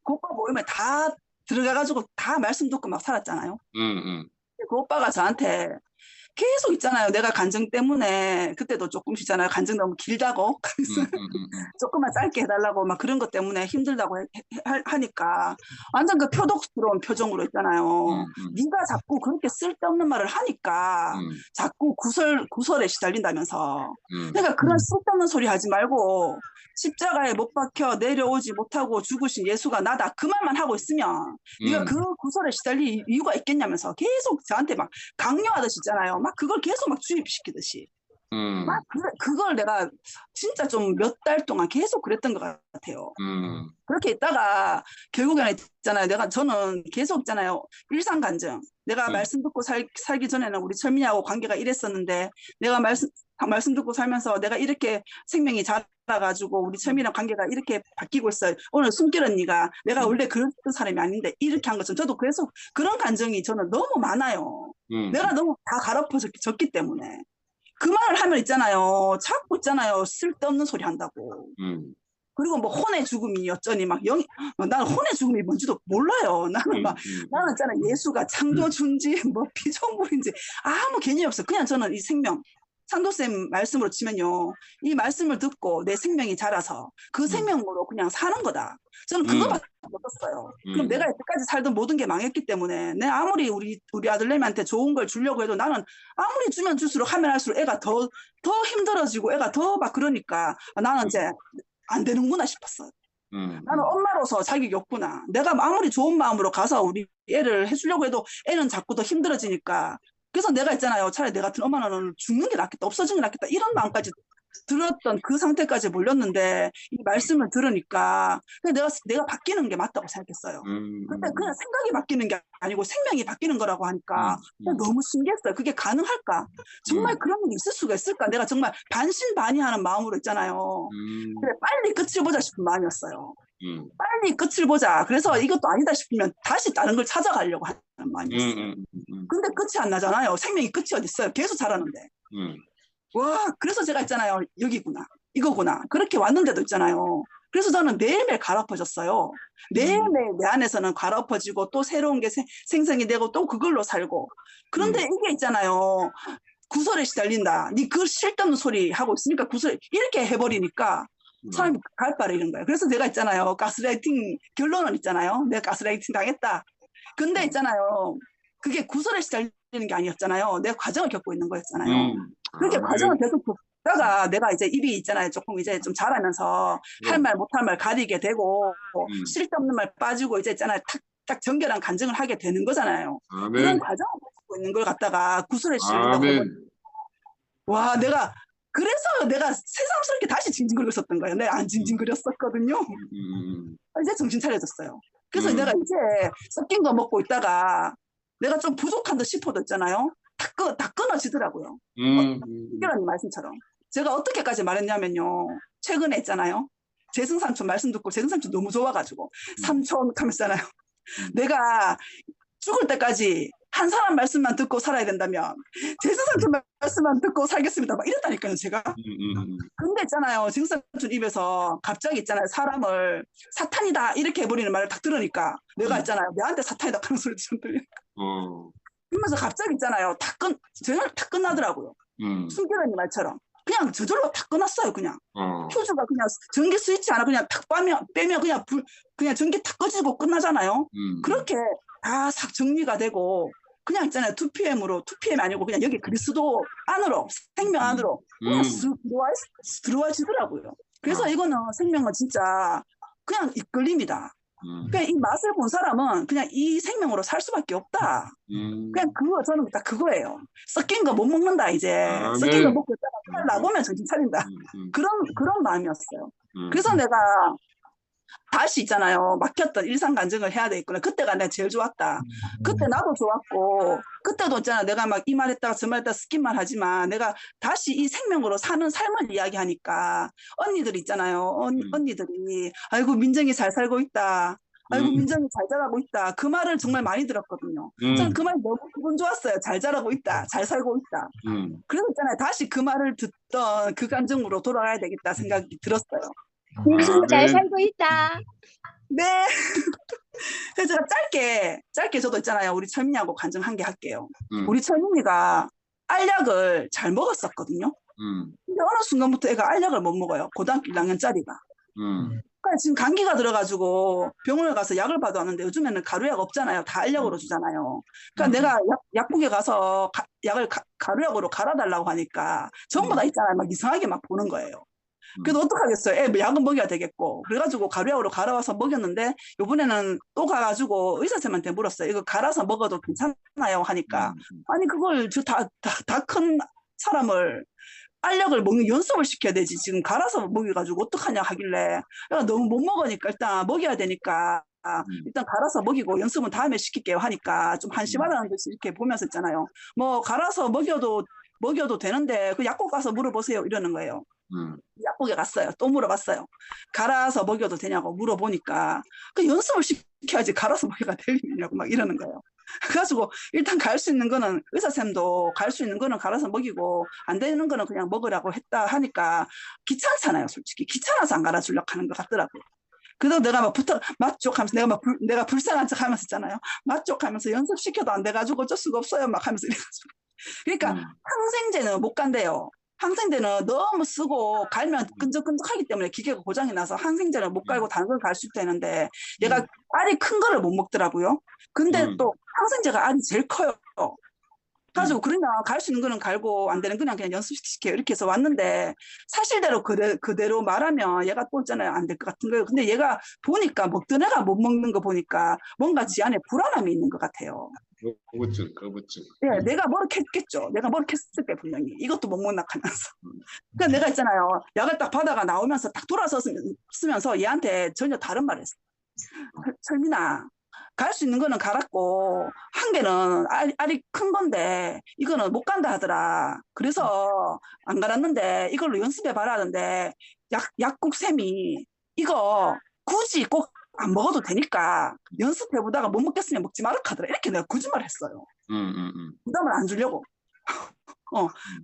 그 오빠 모임에 다 들어가가지고 다 말씀 듣고 막 살았잖아요. 그 오빠가 저한테 계속 있잖아요. 내가 간증 때문에 그때도 조금씩 있잖아요. 간증 너무 길다고 그래서 조금만 짧게 해달라고 막 그런 것 때문에 힘들다고 하니까 완전 그 표독스러운 표정으로 있잖아요. 네가 자꾸 그렇게 쓸데없는 말을 하니까 자꾸 구설에 시달린다면서. 그러니까 그런 쓸데없는 소리 하지 말고 십자가에 못 박혀 내려오지 못하고 죽으신 예수가 나다. 그 말만 하고 있으면 네가 그 구설에 시달릴 이유가 있겠냐면서 계속 저한테 막 강요하듯이 있잖아요. 막 그걸 계속 막 주입시키듯이. 막 그걸 내가 진짜 좀 몇 달 동안 계속 그랬던 것 같아요. 그렇게 있다가 결국에는 있잖아요. 저는 계속 있잖아요. 일상 간증. 내가 말씀 듣고 살기 전에는 우리 철민이하고 관계가 이랬었는데 내가 말씀 듣고 살면서 내가 이렇게 생명이 자라가지고 우리 철민이랑 관계가 이렇게 바뀌고 있어요. 오늘 숨길 언니가 내가 원래 그런 사람이 아닌데 이렇게 한 것처럼 저도 계속 그런 감정이 저는 너무 많아요. 내가 너무 다 갈아엎어졌기 때문에. 그 말을 하면 있잖아요. 자꾸 있잖아요. 쓸데없는 소리 한다고. 그리고 뭐 혼의 죽음이 어쩌니 나는 혼의 죽음이 뭔지도 몰라요. 나는 있잖아요. 예수가 창조주인지 뭐 피조물인지 아무 개념이 없어. 그냥 저는 이 생명 상도쌤 말씀으로 치면요. 이 말씀을 듣고 내 생명이 자라서 그 생명으로 그냥 사는 거다. 저는 그거밖에 없었어요. 그럼 내가 여태까지 살던 모든 게 망했기 때문에 내 아무리 우리 아들내미한테 좋은 걸 주려고 해도 나는 아무리 주면 줄수록 하면 할수록 애가 더 힘들어지고 애가 더 막 그러니까 나는 이제 안 되는구나 싶었어요. 나는 엄마로서 자격이 없구나. 내가 아무리 좋은 마음으로 가서 우리 애를 해주려고 해도 애는 자꾸 더 힘들어지니까. 그래서 내가 있잖아요. 차라리 내 같은 엄마는 죽는 게 낫겠다. 없어지는 게 낫겠다. 이런 마음까지 들었던 그 상태까지 몰렸는데 이 말씀을 들으니까 내가 바뀌는 게 맞다고 생각했어요. 근데 그냥 생각이 바뀌는 게 아니고 생명이 바뀌는 거라고 하니까 너무 신기했어요. 그게 가능할까? 정말 그런 일이 있을 수가 있을까? 내가 정말 반신반의하는 마음으로 있잖아요. 그래, 빨리 끝을 보자 싶은 마음이었어요. 빨리 끝을 보자. 그래서 이것도 아니다 싶으면 다시 다른 걸 찾아가려고 하는 마음이었어요. 근데 끝이 안 나잖아요. 생명이 끝이 어디 있어요? 계속 자라는데. 와, 그래서 제가 있잖아요. 여기구나. 이거구나. 그렇게 왔는데도 있잖아요. 그래서 저는 매일매일 갈아엎어졌어요. 매일매일 내 안에서는 갈아엎어지고 또 새로운 게 생성이 되고 또 그걸로 살고. 그런데 이게 있잖아요. 구설에 시달린다. 니 그 쓸데없는 소리 하고 있으니까 구설 이렇게 해버리니까 사람이 갈 바를 잃은 거예요. 그래서 내가 있잖아요. 가스라이팅 결론은 있잖아요. 내가 가스라이팅 당했다. 근데 있잖아요. 그게 구설에 시달리는 게 아니었잖아요. 내가 과정을 겪고 있는 거였잖아요. 그렇게 과정을 계속 겪다가 내가 이제 입이 있잖아요. 조금 이제 좀 자라면서 할 말 못할 말 가리게 되고 쓸데없는 말 빠지고 이제 있잖아요. 딱 정결한 간증을 하게 되는 거잖아요. 그런 과정을 겪고 있는 걸 갖다가 구설에 시달린다고 와, 그래서 내가 새삼스럽게 다시 징징거렸었던 거예요. 내가 안 징징거렸었거든요. 이제 정신 차려졌어요. 그래서 내가 이제 섞인 거 먹고 있다가 내가 좀 부족한 듯 싶어도 있잖아요. 다 끊어지더라고요. 이런 말씀처럼. 제가 어떻게까지 말했냐면요. 최근에 있잖아요. 재승삼촌 말씀 듣고 재승삼촌 너무 좋아가지고 삼촌 하면서 있잖아요. 내가 죽을 때까지 한 사람 말씀만 듣고 살아야 된다면 제수삼촌 말씀만 듣고 살겠습니다. 막 이랬다니까요, 제가. 근데 있잖아요, 제수삼촌 입에서 갑자기 있잖아요, 사람을 사탄이다 이렇게 해버리는 말을 딱 들으니까 내가 있잖아요, 내한테 사탄이다 하는 소리 좀 들리니까. 그러면서 갑자기 있잖아요, 저녁 다 끝나더라고요. 숨기는 말처럼. 그냥 저절로 다 끊었어요, 그냥. 퓨즈가 그냥 전기 스위치 하나 그냥 탁 빼면 그냥 전기 탁 꺼지고 끝나잖아요. 그렇게 다 싹 정리가 되고, 그냥 있잖아요, 2PM 아니고 그냥 여기 그리스도 안으로, 생명 안으로 그냥 쓱 들어와지더라고요. 그래서 이거는 생명은 진짜 그냥 이끌림이다. 그냥 이 맛을 본 사람은 그냥 이 생명으로 살 수밖에 없다. 그냥 저는 딱 그거예요. 섞인 거 못 먹는다, 이제. 섞인 거 먹고 있다가 나보면 정신 차린다. 그런 마음이었어요. 그래서 내가 다시 있잖아요, 막혔던 일상 간증을 해야 되겠구나. 그때가 내가 제일 좋았다. 그때 나도 좋았고, 그때도 있잖아, 내가 막 이 말 했다가 저 말 했다가 스킵만 하지만 내가 다시 이 생명으로 사는 삶을 이야기하니까 언니들 있잖아요, 언니들이 아이고 민정이 잘 살고 있다, 아이고 민정이 잘 자라고 있다, 그 말을 정말 많이 들었거든요. 저는 그 말이 너무 기분 좋았어요. 잘 자라고 있다, 잘 살고 있다. 그래서 있잖아요, 다시 그 말을 듣던 그 감정으로 돌아가야 되겠다 생각이 들었어요. 민정이 잘 살고 있다. 네. 그래서 제가 짧게 저도 있잖아요, 우리 철민이하고 간증 한 개 할게요. 우리 철민이가 알약을 잘 먹었었거든요. 근데 어느 순간부터 애가 알약을 못 먹어요. 고등학교 1학년짜리가. 그러니까 지금 감기가 들어가지고 병원에 가서 약을 받아왔는데 요즘에는 가루약 없잖아요. 다 알약으로 주잖아요. 그러니까 내가 약국에 가서 약을 가루약으로 갈아달라고 하니까 전부 다 있잖아요, 막 이상하게 막 보는 거예요. 그래도 어떡하겠어요. 애 약은 먹여야 되겠고. 그래가지고 가루약으로 갈아와서 먹였는데 요번에는 또 가가지고 의사쌤한테 물었어요. 이거 갈아서 먹어도 괜찮나요? 하니까 아니 그걸 다 큰 사람을 알약을 먹는 연습을 시켜야 되지. 지금 갈아서 먹여가지고 어떡하냐 하길래 너무 못 먹으니까 일단 먹여야 되니까 일단 갈아서 먹이고 연습은 다음에 시킬게요 하니까 좀 한심하다는 듯이 이렇게 보면서 있잖아요. 뭐 갈아서 먹여도 되는데 그 약국 가서 물어보세요 이러는 거예요. 약국에 갔어요. 또 물어봤어요. 갈아서 먹여도 되냐고 물어보니까 그 연습을 시켜야지 갈아서 먹여가 될 일이냐고 막 이러는 거예요. 그래가지고 일단 갈 수 있는 거는 의사쌤도 갈 수 있는 거는 갈아서 먹이고 안 되는 거는 그냥 먹으라고 했다 하니까 귀찮잖아요, 솔직히. 귀찮아서 안 갈아주려고 하는 것 같더라고요. 그래서 내가 막 맛쪽 하면서 내가 불쌍한 척 하면서 있잖아요. 맛쪽 하면서 연습시켜도 안 돼가지고 어쩔 수가 없어요. 막 하면서 이래가지고. 그러니까 항생제는 못 간대요. 항생제는 너무 쓰고 갈면 끈적끈적하기 때문에 기계가 고장이 나서 항생제를 못 갈고 다른 걸 갈 수 있다는데 얘가 알이 큰 거를 못 먹더라고요. 근데 또 항생제가 알이 제일 커요. 가지고 그러면 갈 수 있는 거는 갈고 안 되는 그냥 연습시켜요. 이렇게 해서 왔는데 사실대로 그대로 말하면 얘가 또 있잖아요, 안 될 것 같은 거예요. 근데 얘가 보니까 먹던 애가 못 먹는 거 보니까 뭔가 지 안에 불안함이 있는 것 같아요. 거부증. 예, 내가 모르겠겠죠. 내가 모르겠을 때 분명히 이것도 못 먹나 하면서. 그러니까 내가 있잖아요, 약을 딱 받아가 나오면서 딱 돌아서면서 얘한테 전혀 다른 말을 했어. 철민아, 갈 수 있는 거는 갈았고 한 개는 알이 큰 건데 이거는 못 간다 하더라. 그래서 안 갈았는데 이걸로 연습해봐라 하던데 약국 쌤이 이거 굳이 꼭 안 먹어도 되니까 연습해보다가 못 먹겠으면 먹지 말라 하더라. 이렇게 내가 거짓말을 했어요. 부담을 안 주려고.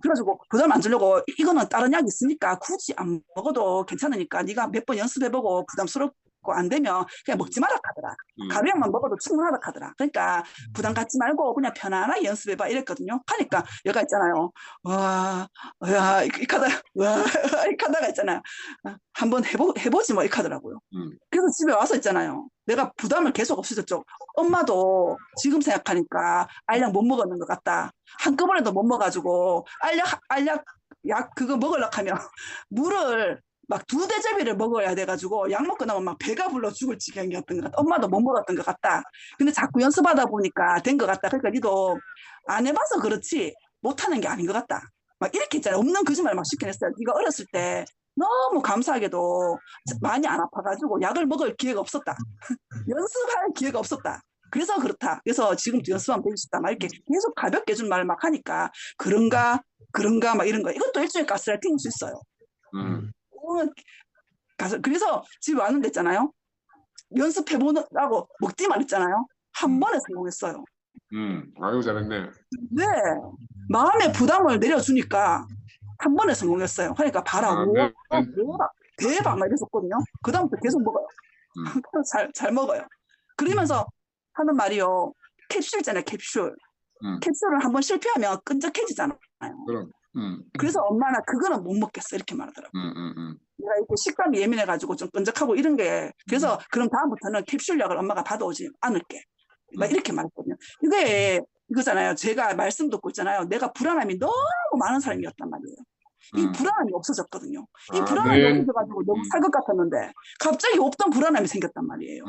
그래가지고 부담 안 주려고 이거는 다른 약이 있으니까 굳이 안 먹어도 괜찮으니까 네가 몇 번 연습해보고 부담스럽고 안 되면 그냥 먹지 마라 하더라. 가루약만 먹어도 충분하다 하더라. 그러니까 부담 갖지 말고 그냥 편안하게 연습해봐 이랬거든요. 하니까 얘가 있잖아요, 와 이렇게 하다가 있잖아요, 한번 해보지 뭐 이렇게 하더라고요. 그래서 집에 와서 있잖아요, 내가 부담을 계속 없애줬죠. 엄마도 지금 생각하니까 알약 못 먹었는 것 같다. 한꺼번에도 못 먹어가지고 알약 약 그거 먹으려고 하면 물을 막 2대접이를 먹어야 돼가지고 약 먹고 나면 막 배가 불러 죽을 지경이었던 것 같다. 엄마도 못 먹었던 것 같다. 근데 자꾸 연습하다 보니까 된 것 같다. 그러니까 니도 안 해봐서 그렇지 못하는 게 아닌 것 같다. 막 이렇게 있잖아요. 없는 거짓말 막 시켜냈어요. 네가 어렸을 때 너무 감사하게도 많이 안 아파가지고 약을 먹을 기회가 없었다. 연습할 기회가 없었다. 그래서 그렇다. 그래서 지금도 연습하면 되고 싶다. 막 이렇게 계속 가볍게 해준 말을 막 하니까 그런가 막 이런 거. 이것도 일종의 가스라이팅일 수 있어요. 그래서 집에 왔는데 있잖아요, 연습해보라고 먹지 말했잖아요. 한 번에 성공했어요. 아유, 잘했네. 왜 마음의 부담을 내려주니까 한 번에 성공했어요. 그러니까 봐라, 우와, 아멘. 대박, 대박 막 이랬었거든요. 그다음부터 계속 먹어요. 잘 먹어요. 그러면서 하는 말이요. 캡슐 있잖아요, 캡슐. 캡슐을 한번 실패하면 끈적해지잖아요. 그럼. 그래서 엄마나 그거는 못 먹겠어 이렇게 말하더라고요. 내가 이렇게 식감이 예민해가지고 좀 끈적하고 이런 게 그래서 그럼 다음부터는 캡슐약을 엄마가 받아오지 않을게. 막 이렇게 말했거든요. 이게 이거잖아요. 제가 말씀 듣고 있잖아요. 내가 불안함이 너무 많은 사람이었단 말이에요. 이 불안함이 없어졌거든요. 이 불안함이 아멘. 없어져가지고 너무 살 것 같았는데 갑자기 없던 불안함이 생겼단 말이에요.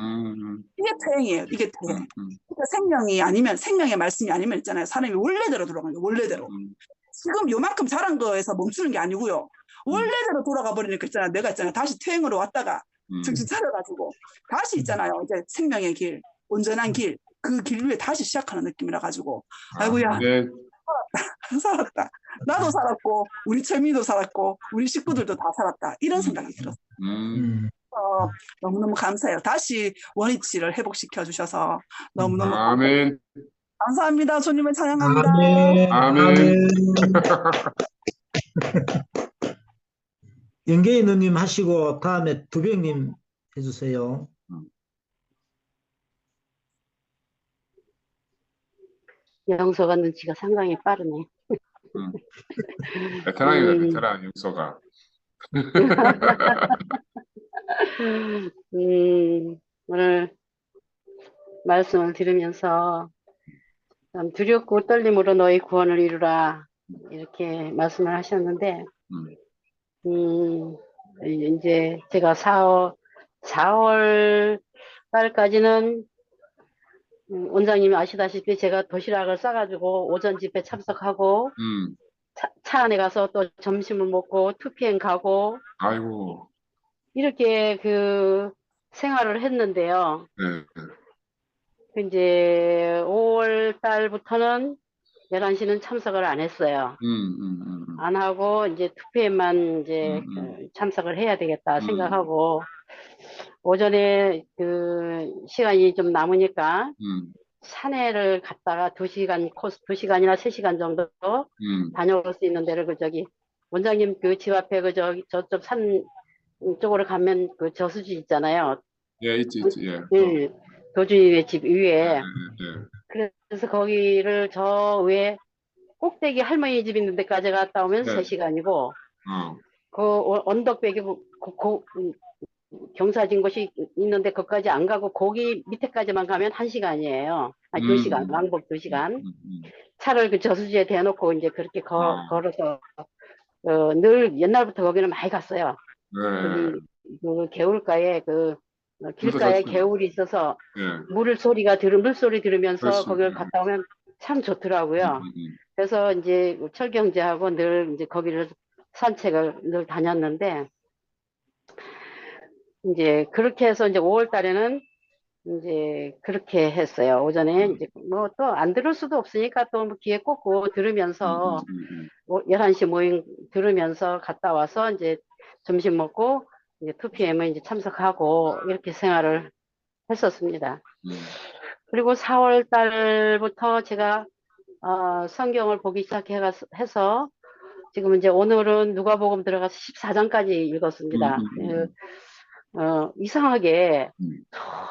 이게 퇴행이에요. 이게 퇴행. 그러니까 생명이 아니면 생명의 말씀이 아니면 있잖아요. 사람이 원래대로 돌아가요. 원래대로. 지금 요만큼 자란 거에서 멈추는 게 아니고요. 원래대로 돌아가 버리니까 있잖아요. 내가 있잖아요. 다시 퇴행으로 왔다가 정신 차려가지고 다시 있잖아요. 이제 생명의 길, 온전한 길, 그 길 위에 다시 시작하는 느낌이라 가지고 아이고야 아멘. 살았다. 나도 살았고 우리 철민이도 살았고 우리 식구들도 다 살았다. 이런 생각이 들었어요. 너무너무 감사해요. 다시 원위치를 회복시켜 주셔서 너무너무 아멘. 감사합니다. 주님을 찬양합니다. 아멘. 아멘. 아멘. 영계인 누님 하시고 다음에 두병님 해주세요. 영서가 눈치가 상당히 빠르네. 베테랑이다, 베테랑, 영서가. 오늘 말씀을 들으면서 참 두렵고 떨림으로 너희 구원을 이루라 이렇게 말씀을 하셨는데 이제 제가 4월 달까지는 원장님이 아시다시피 제가 도시락을 싸가지고 오전 집회 참석하고 차 안에 가서 또 점심을 먹고 2PM 가고 아이고. 이렇게 그 생활을 했는데요. 이제 5월 달부터는 11시는 참석을 안 했어요. 안 하고 이제 2PM만 이제 참석을 해야 되겠다 생각하고 오전에 그 시간이 좀 남으니까 산에를 갔다가 2시간 코스 2시간이나 3시간 정도 다녀올 수 있는 데를 그 저기 원장님 그 집 앞에 그 저기 저쪽 산 쪽으로 가면 그 저수지 있잖아요. 예, 있지. 예. 네, 도주님의 집 위에. 예. 그래서 거기를 저 위에 꼭대기 할머니 집 있는 데까지 갔다 오면 3시간이고 그 언덕배기 경사진 곳이 있는데 거기까지 안 가고 거기 밑에까지만 가면 1시간이에요. 아니 2시간, 왕복 2시간. 차를 그 저수지에 대놓고 이제 그렇게 걸어서 늘 옛날부터 거기는 많이 갔어요. 그 개울가에 그 길가에 개울이 있어서 물소리 들으면서 그렇지. 거기를 갔다 오면 참 좋더라고요. 그래서 이제 철경제하고 늘 이제 거기를 산책을 늘 다녔는데 이제 그렇게 해서 이제 5월 달에는 이제 그렇게 했어요. 오전에 이제 뭐 또 안 들을 수도 없으니까 또 뭐 귀에 꽂고 들으면서 11시 모임 들으면서 갔다 와서 이제 점심 먹고 이제 2PM을 이제 참석하고 이렇게 생활을 했었습니다. 그리고 4월 달부터 제가 성경을 보기 시작해서 지금 이제 오늘은 누가복음 들어가서 14장까지 읽었습니다. 이상하게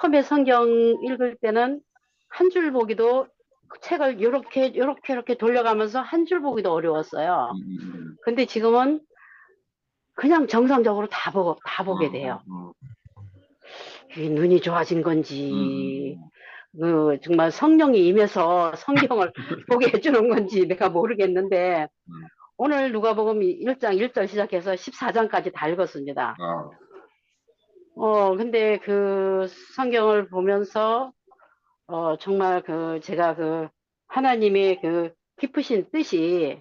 처음에 성경 읽을 때는 한 줄 보기도 그 책을 이렇게 돌려가면서 한 줄 보기도 어려웠어요. 근데 지금은 그냥 정상적으로 다 보게 돼요. 이 눈이 좋아진 건지 정말 성령이 임해서 성경을 보게 해주는 건지 내가 모르겠는데 오늘 누가복음 1장 1절 시작해서 14장까지 다 읽었습니다. 근데 그 성경을 보면서 정말 그 제가 그 하나님의 그 깊으신 뜻이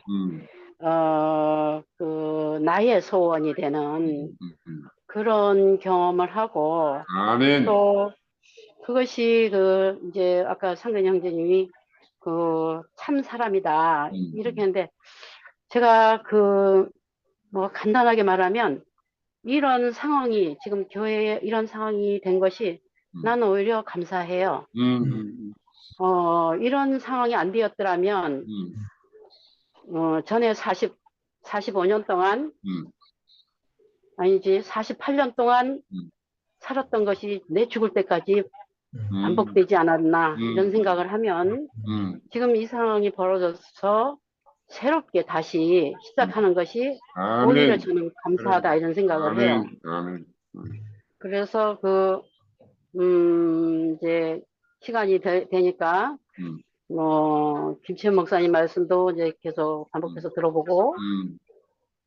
그 나의 소원이 되는 그런 경험을 하고 아멘. 또 그것이 그 이제 아까 상근 형제님이 그 참 사람이다 이렇게 했는데 제가 그 뭐 간단하게 말하면 이런 상황이 지금 교회에 이런 상황이 된 것이 나는 오히려 감사해요. 이런 상황이 안 되었더라면, 전에 45년 동안, 아니지, 48년 동안 살았던 것이 내 죽을 때까지 반복되지 않았나, 이런 생각을 하면, 지금 이 상황이 벌어져서 새롭게 다시 시작하는 것이 오히려 아멘. 저는 감사하다, 이런 생각을 해요. 아멘. 그래서 이제 시간이 되니까, 김치현 목사님 말씀도 이제 계속 반복해서 들어보고,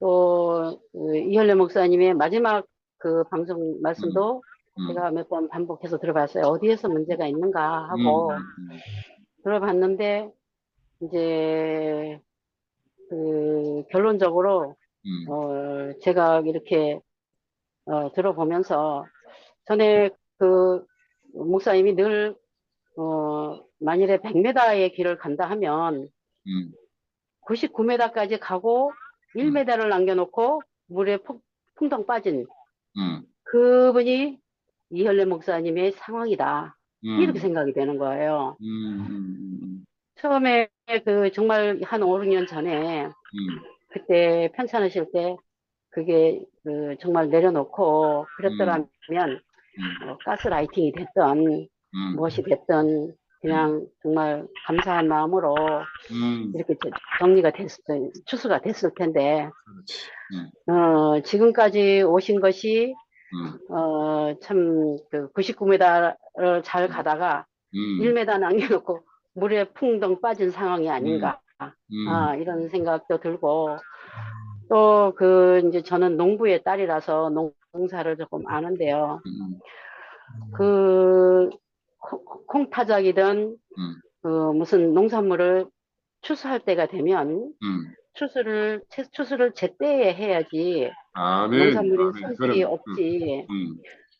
또, 이현래 목사님의 마지막 그 방송 말씀도 제가 몇 번 반복해서 들어봤어요. 어디에서 문제가 있는가 하고 들어봤는데, 이제, 결론적으로, 제가 이렇게, 들어보면서, 전에 목사님이 늘, 만일에 100m의 길을 간다 하면, 99m까지 가고 1m를 남겨놓고 물에 풍덩 빠진 그분이 이현래 목사님의 상황이다. 이렇게 생각이 되는 거예요. 처음에 정말 한 5, 6년 전에 그때 편찮으실 때 그게 정말 내려놓고 그랬더라면 가스라이팅이 됐던 무엇이 됐던 그냥 정말 감사한 마음으로 이렇게 정리가 추수가 됐을 텐데 지금까지 오신 것이 참 99m를 잘 가다가 1m 남겨놓고 물에 풍덩 빠진 상황이 아닌가 이런 생각도 들고 또 이제 저는 농부의 딸이라서 농사를 조금 아는데요. 콩타작이든 무슨 농산물을 추수할 때가 되면 추수를 제때에 해야지 농산물이 손실이 없지.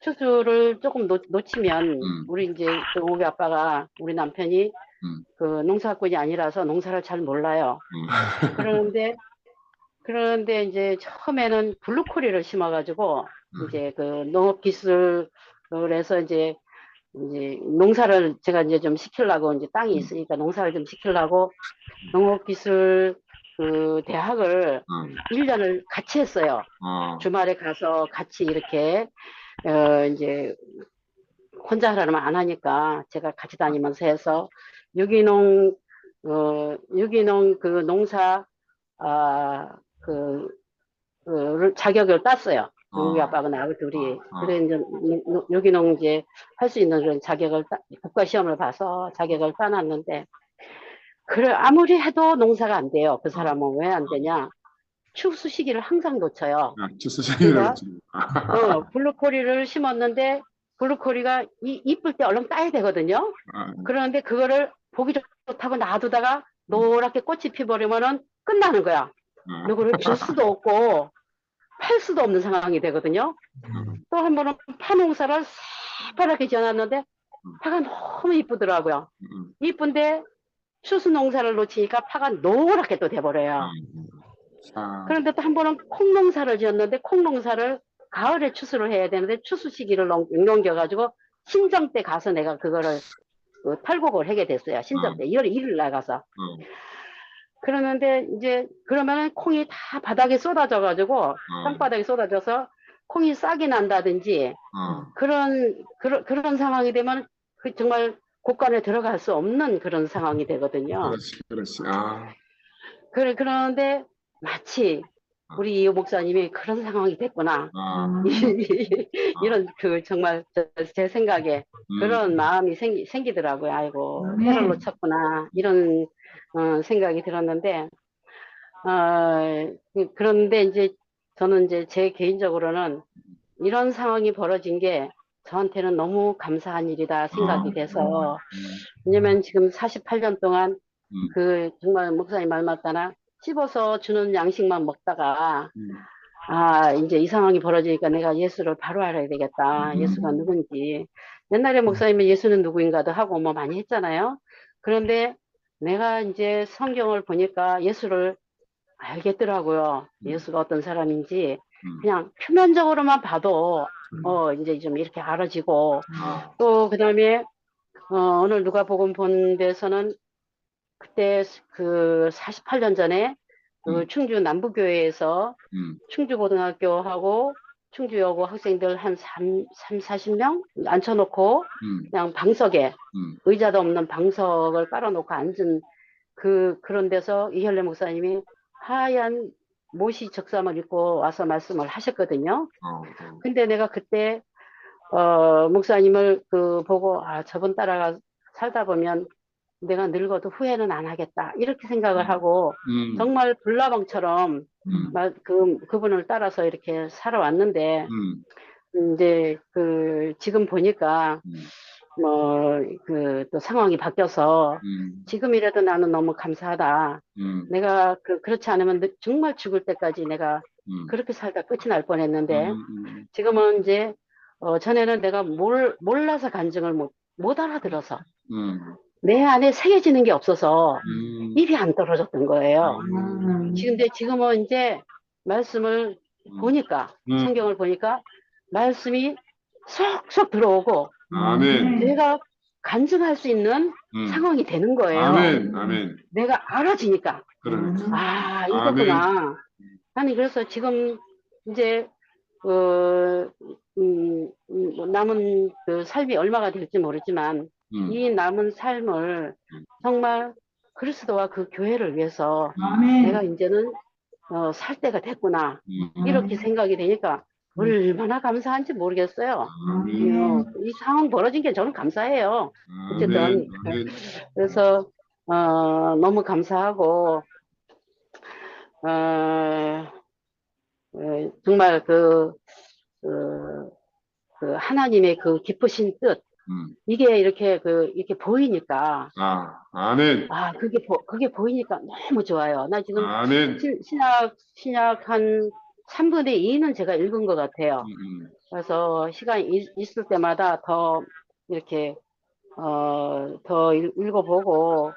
추수를 조금 놓치면 우리 이제 우리 아빠가 우리 남편이 농사꾼이 아니라서 농사를 잘 몰라요. 그런데 이제 처음에는 블루코리를 심어가지고 이제 농업기술에서 이제 농사를 제가 이제 좀 시키려고 이제 땅이 있으니까 농사를 좀 시키려고 농업기술 대학을 1년을 같이 했어요. 주말에 가서 같이 이렇게 이제 혼자 하려면 안 하니까 제가 같이 다니면서 해서 유기농 농사 자격을 땄어요. 우리 아빠가 나하고 둘이. 그래, 이제, 유기농 이제 할 수 있는 그런 자격을, 국가시험을 봐서 자격을 따놨는데, 그래, 아무리 해도 농사가 안 돼요. 그 사람은 왜 안 되냐? 추수 시기를 항상 놓쳐요. 추수 시기를 블루코리를 심었는데, 블루코리가 이쁠 때 얼른 따야 되거든요. 그런데 그거를 보기 좋다고 놔두다가 노랗게 꽃이 피버리면은 끝나는 거야. 누구를 줄 수도 없고 팔 수도 없는 상황이 되거든요. 또 한 번은 파 농사를 새파랗게 지어놨는데 파가 너무 이쁘더라고요. 이쁜데 추수 농사를 놓치니까 파가 노랗게 또 돼버려요. 그런데 또 한 번은 콩 농사를 지었는데 콩 농사를 가을에 추수를 해야 되는데 추수 시기를 넘겨가지고 신정 때 가서 내가 그거를 탈곡을 하게 됐어요. 신정 때 2월 1일 나가서. 그러는데 이제 그러면은 콩이 다 바닥에 쏟아져가지고 땅바닥에 쏟아져서 콩이 싹이 난다든지 그런 상황이 되면 정말 곡간에 들어갈 수 없는 그런 상황이 되거든요. 그렇지. 그러는데 마치 우리 이호 목사님이 그런 상황이 됐구나. 이런 정말 제 생각에 그런 마음이 생기더라고요. 아이고 해를 놓쳤구나. 이런 생각이 들었는데 그런데 이제 저는 이제 제 개인적으로는 이런 상황이 벌어진 게 저한테는 너무 감사한 일이다 생각이 돼서 왜냐면 지금 48년 동안 정말 목사님 말 맞다나 씹어서 주는 양식만 먹다가 이제 이 상황이 벌어지니까 내가 예수를 바로 알아야 되겠다. 예수가 누군지. 옛날에 목사님은 예수는 누구인가도 하고 뭐 많이 했잖아요. 그런데 내가 이제 성경을 보니까 예수를 알겠더라고요. 예수가 어떤 사람인지 그냥 표면적으로만 봐도 이제 좀 이렇게 알아지고 또 그다음에 오늘 누가복음 본 데서는 그때 그 48년 전에 그 충주 남부교회에서 충주고등학교하고 충주여고 학생들 한 40명 앉혀놓고 그냥 방석에 의자도 없는 방석을 깔아놓고 앉은 그런 데서 이현래 목사님이 하얀 모시 적삼을 입고 와서 말씀을 하셨거든요. 근데 내가 그때 목사님을 보고 저분 따라가 살다 보면 내가 늙어도 후회는 안 하겠다 이렇게 생각을 하고 정말 불나방처럼 그분을 따라서 이렇게 살아왔는데 이제 지금 보니까 또 상황이 바뀌어서 지금이라도 나는 너무 감사하다. 내가 그렇지 않으면 정말 죽을 때까지 내가 그렇게 살다 끝이 날 뻔했는데 지금은 이제 전에는 내가 몰라서 간증을 못 알아들어서 내 안에 새겨지는 게 없어서 입이 안 떨어졌던 거예요. 근데 지금은 이제 말씀을 보니까 성경을 보니까 말씀이 쏙쏙 들어오고 아멘. 내가 간증할 수 있는 상황이 되는 거예요. 아멘. 아멘. 내가 알아지니까 그러니까. 이거구나. 아니 그래서 지금 이제 남은 그 삶이 얼마가 될지 모르지만 이 남은 삶을 정말 그리스도와 그 교회를 위해서 내가 이제는 살 때가 됐구나 이렇게 생각이 되니까 얼마나 감사한지 모르겠어요. 이 상황 벌어진 게 저는 감사해요. 어쨌든 그래서 너무 감사하고 정말 하나님의 그 기쁘신 뜻 이게 이렇게 보이니까 아멘. 그게 보이니까 너무 좋아요. 나 지금 아멘. 신약 한 3분의 2는 제가 읽은 것 같아요. 그래서 시간이 있을 때마다 더 이렇게 더 읽어보고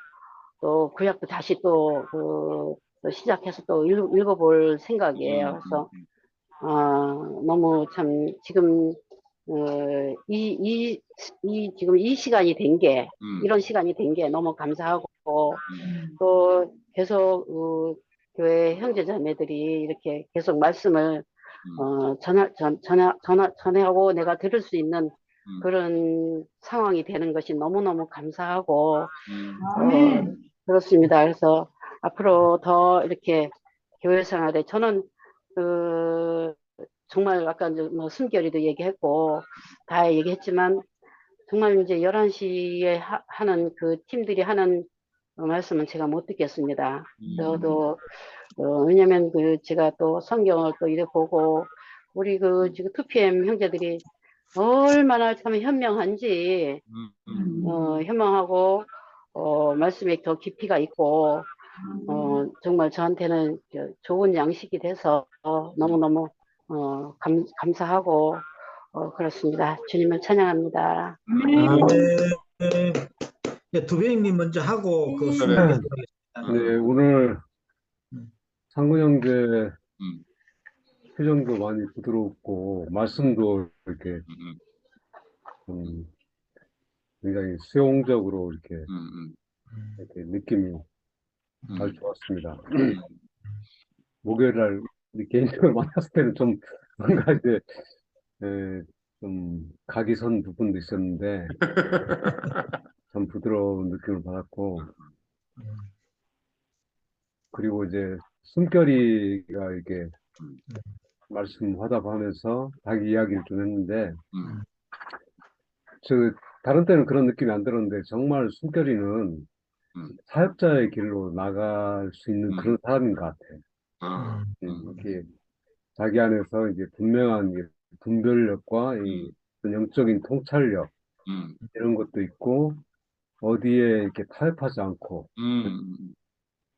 또 구약도 다시 또 시작해서 또 읽어볼 생각이에요. 그래서 너무 참 지금 지금 이 시간이 된 게 이런 시간이 된 게 너무 감사하고 또 계속 교회 형제자매들이 이렇게 계속 말씀을 전하고 내가 들을 수 있는 그런 상황이 되는 것이 너무너무 감사하고 그렇습니다. 그래서 앞으로 더 이렇게 교회 생활에 저는 정말 아까 뭐 숨결이도 얘기했고 다 얘기했지만 정말 이제 11시에 하는 그 팀들이 하는 말씀은 제가 못 듣겠습니다. 저도 왜냐면 제가 또 성경을 또 이래 보고 우리 지금 2PM 형제들이 얼마나 참 현명한지 현명하고 말씀에 더 깊이가 있고 정말 저한테는 좋은 양식이 돼서 너무너무 감사하고 그렇습니다. 주님을 찬양합니다. 아멘. 네, 두배님 먼저 하고 그 그래. 순서대로 네, 오늘 상근 형제 표정도 많이 부드럽고 말씀도 이렇게 굉장히 수용적으로 이렇게 느낌이 아주 좋았습니다. 목요일날 개인적으로 만났을 때는 좀 뭔가 이제 좀 각이 선 부분도 있었는데 참 부드러운 느낌을 받았고 그리고 이제 숨결이가 이렇게 말씀 화답하면서 자기 이야기를 좀 했는데 다른 때는 그런 느낌이 안 들었는데 정말 숨결이는 사역자의 길로 나갈 수 있는 그런 사람인 것 같아요. 이렇게 자기 안에서 이제 분명한 분별력과 이 영적인 통찰력 이런 것도 있고 어디에 이렇게 타협하지 않고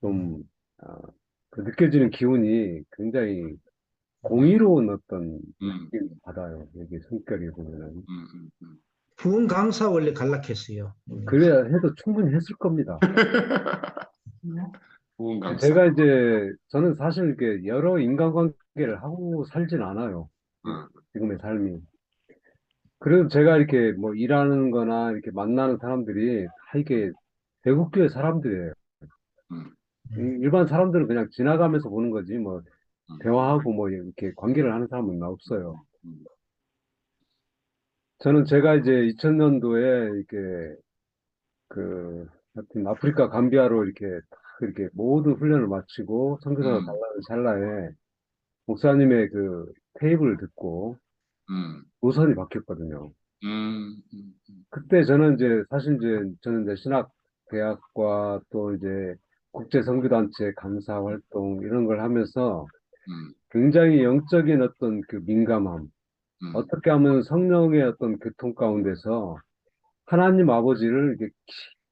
좀 느껴지는 기운이 굉장히 공의로운 어떤 느낌을 받아요. 여기 숨결이 보면은 부흥 강사 원래 간락했어요. 그래야 해도 충분히 했을 겁니다. 부흥 강사. 제가 이제 저는 사실 이렇게 여러 인간관계를 하고 살진 않아요. 지금의 삶이 그래도 제가 이렇게 뭐 일하는 거나 이렇게 만나는 사람들이 다 이게 대국교회 사람들이에요. 음, 일반 사람들은 그냥 지나가면서 보는 거지, 뭐, 음, 대화하고 뭐 이렇게 관계를 하는 사람은 없어요. 음, 저는 제가 이제 2000년도에 이렇게 그, 하여튼 아프리카 감비아로 이렇게 모든 훈련을 마치고 선교사가 음, 달라는 찰나에 목사님의 그 테이블을 듣고 음, 노선이 바뀌었거든요. 음, 그때 저는 이제 사실 이제 저는 이제 신학대학과 또 이제 국제선교단체 감사 활동 이런 걸 하면서 음, 굉장히 영적인 어떤 그 민감함, 음, 어떻게 하면 성령의 어떤 교통 가운데서 하나님 아버지를 이렇게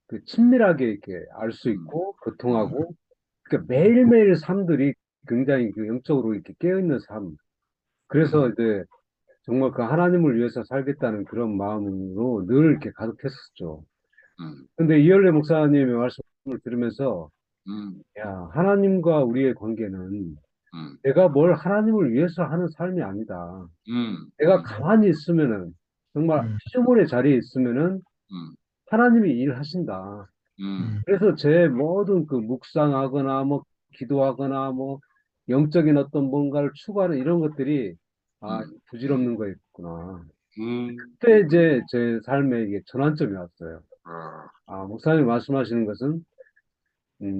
그 친밀하게 이렇게 알 수 음, 있고 교통하고 그러니까 매일매일 삶들이 굉장히 그 영적으로 이렇게 깨어있는 삶. 그래서 이제 정말 그 하나님을 위해서 살겠다는 그런 마음으로 늘 이렇게 가득했었죠. 음, 근데 이열래 목사님의 말씀을 들으면서 음, 야, 하나님과 우리의 관계는 음, 내가 뭘 하나님을 위해서 하는 삶이 아니다. 내가 가만히 있으면은 정말 피조물의 자리에 있으면은 음, 하나님이 일하신다. 음, 그래서 제 모든 그 묵상하거나 뭐 기도하거나 뭐 영적인 어떤 뭔가를 추구하는 이런 것들이 아, 음, 부질없는 거였구나. 음, 그때 이제 제 삶에 이게 전환점이 왔어요. 아, 아, 목사님 말씀하시는 것은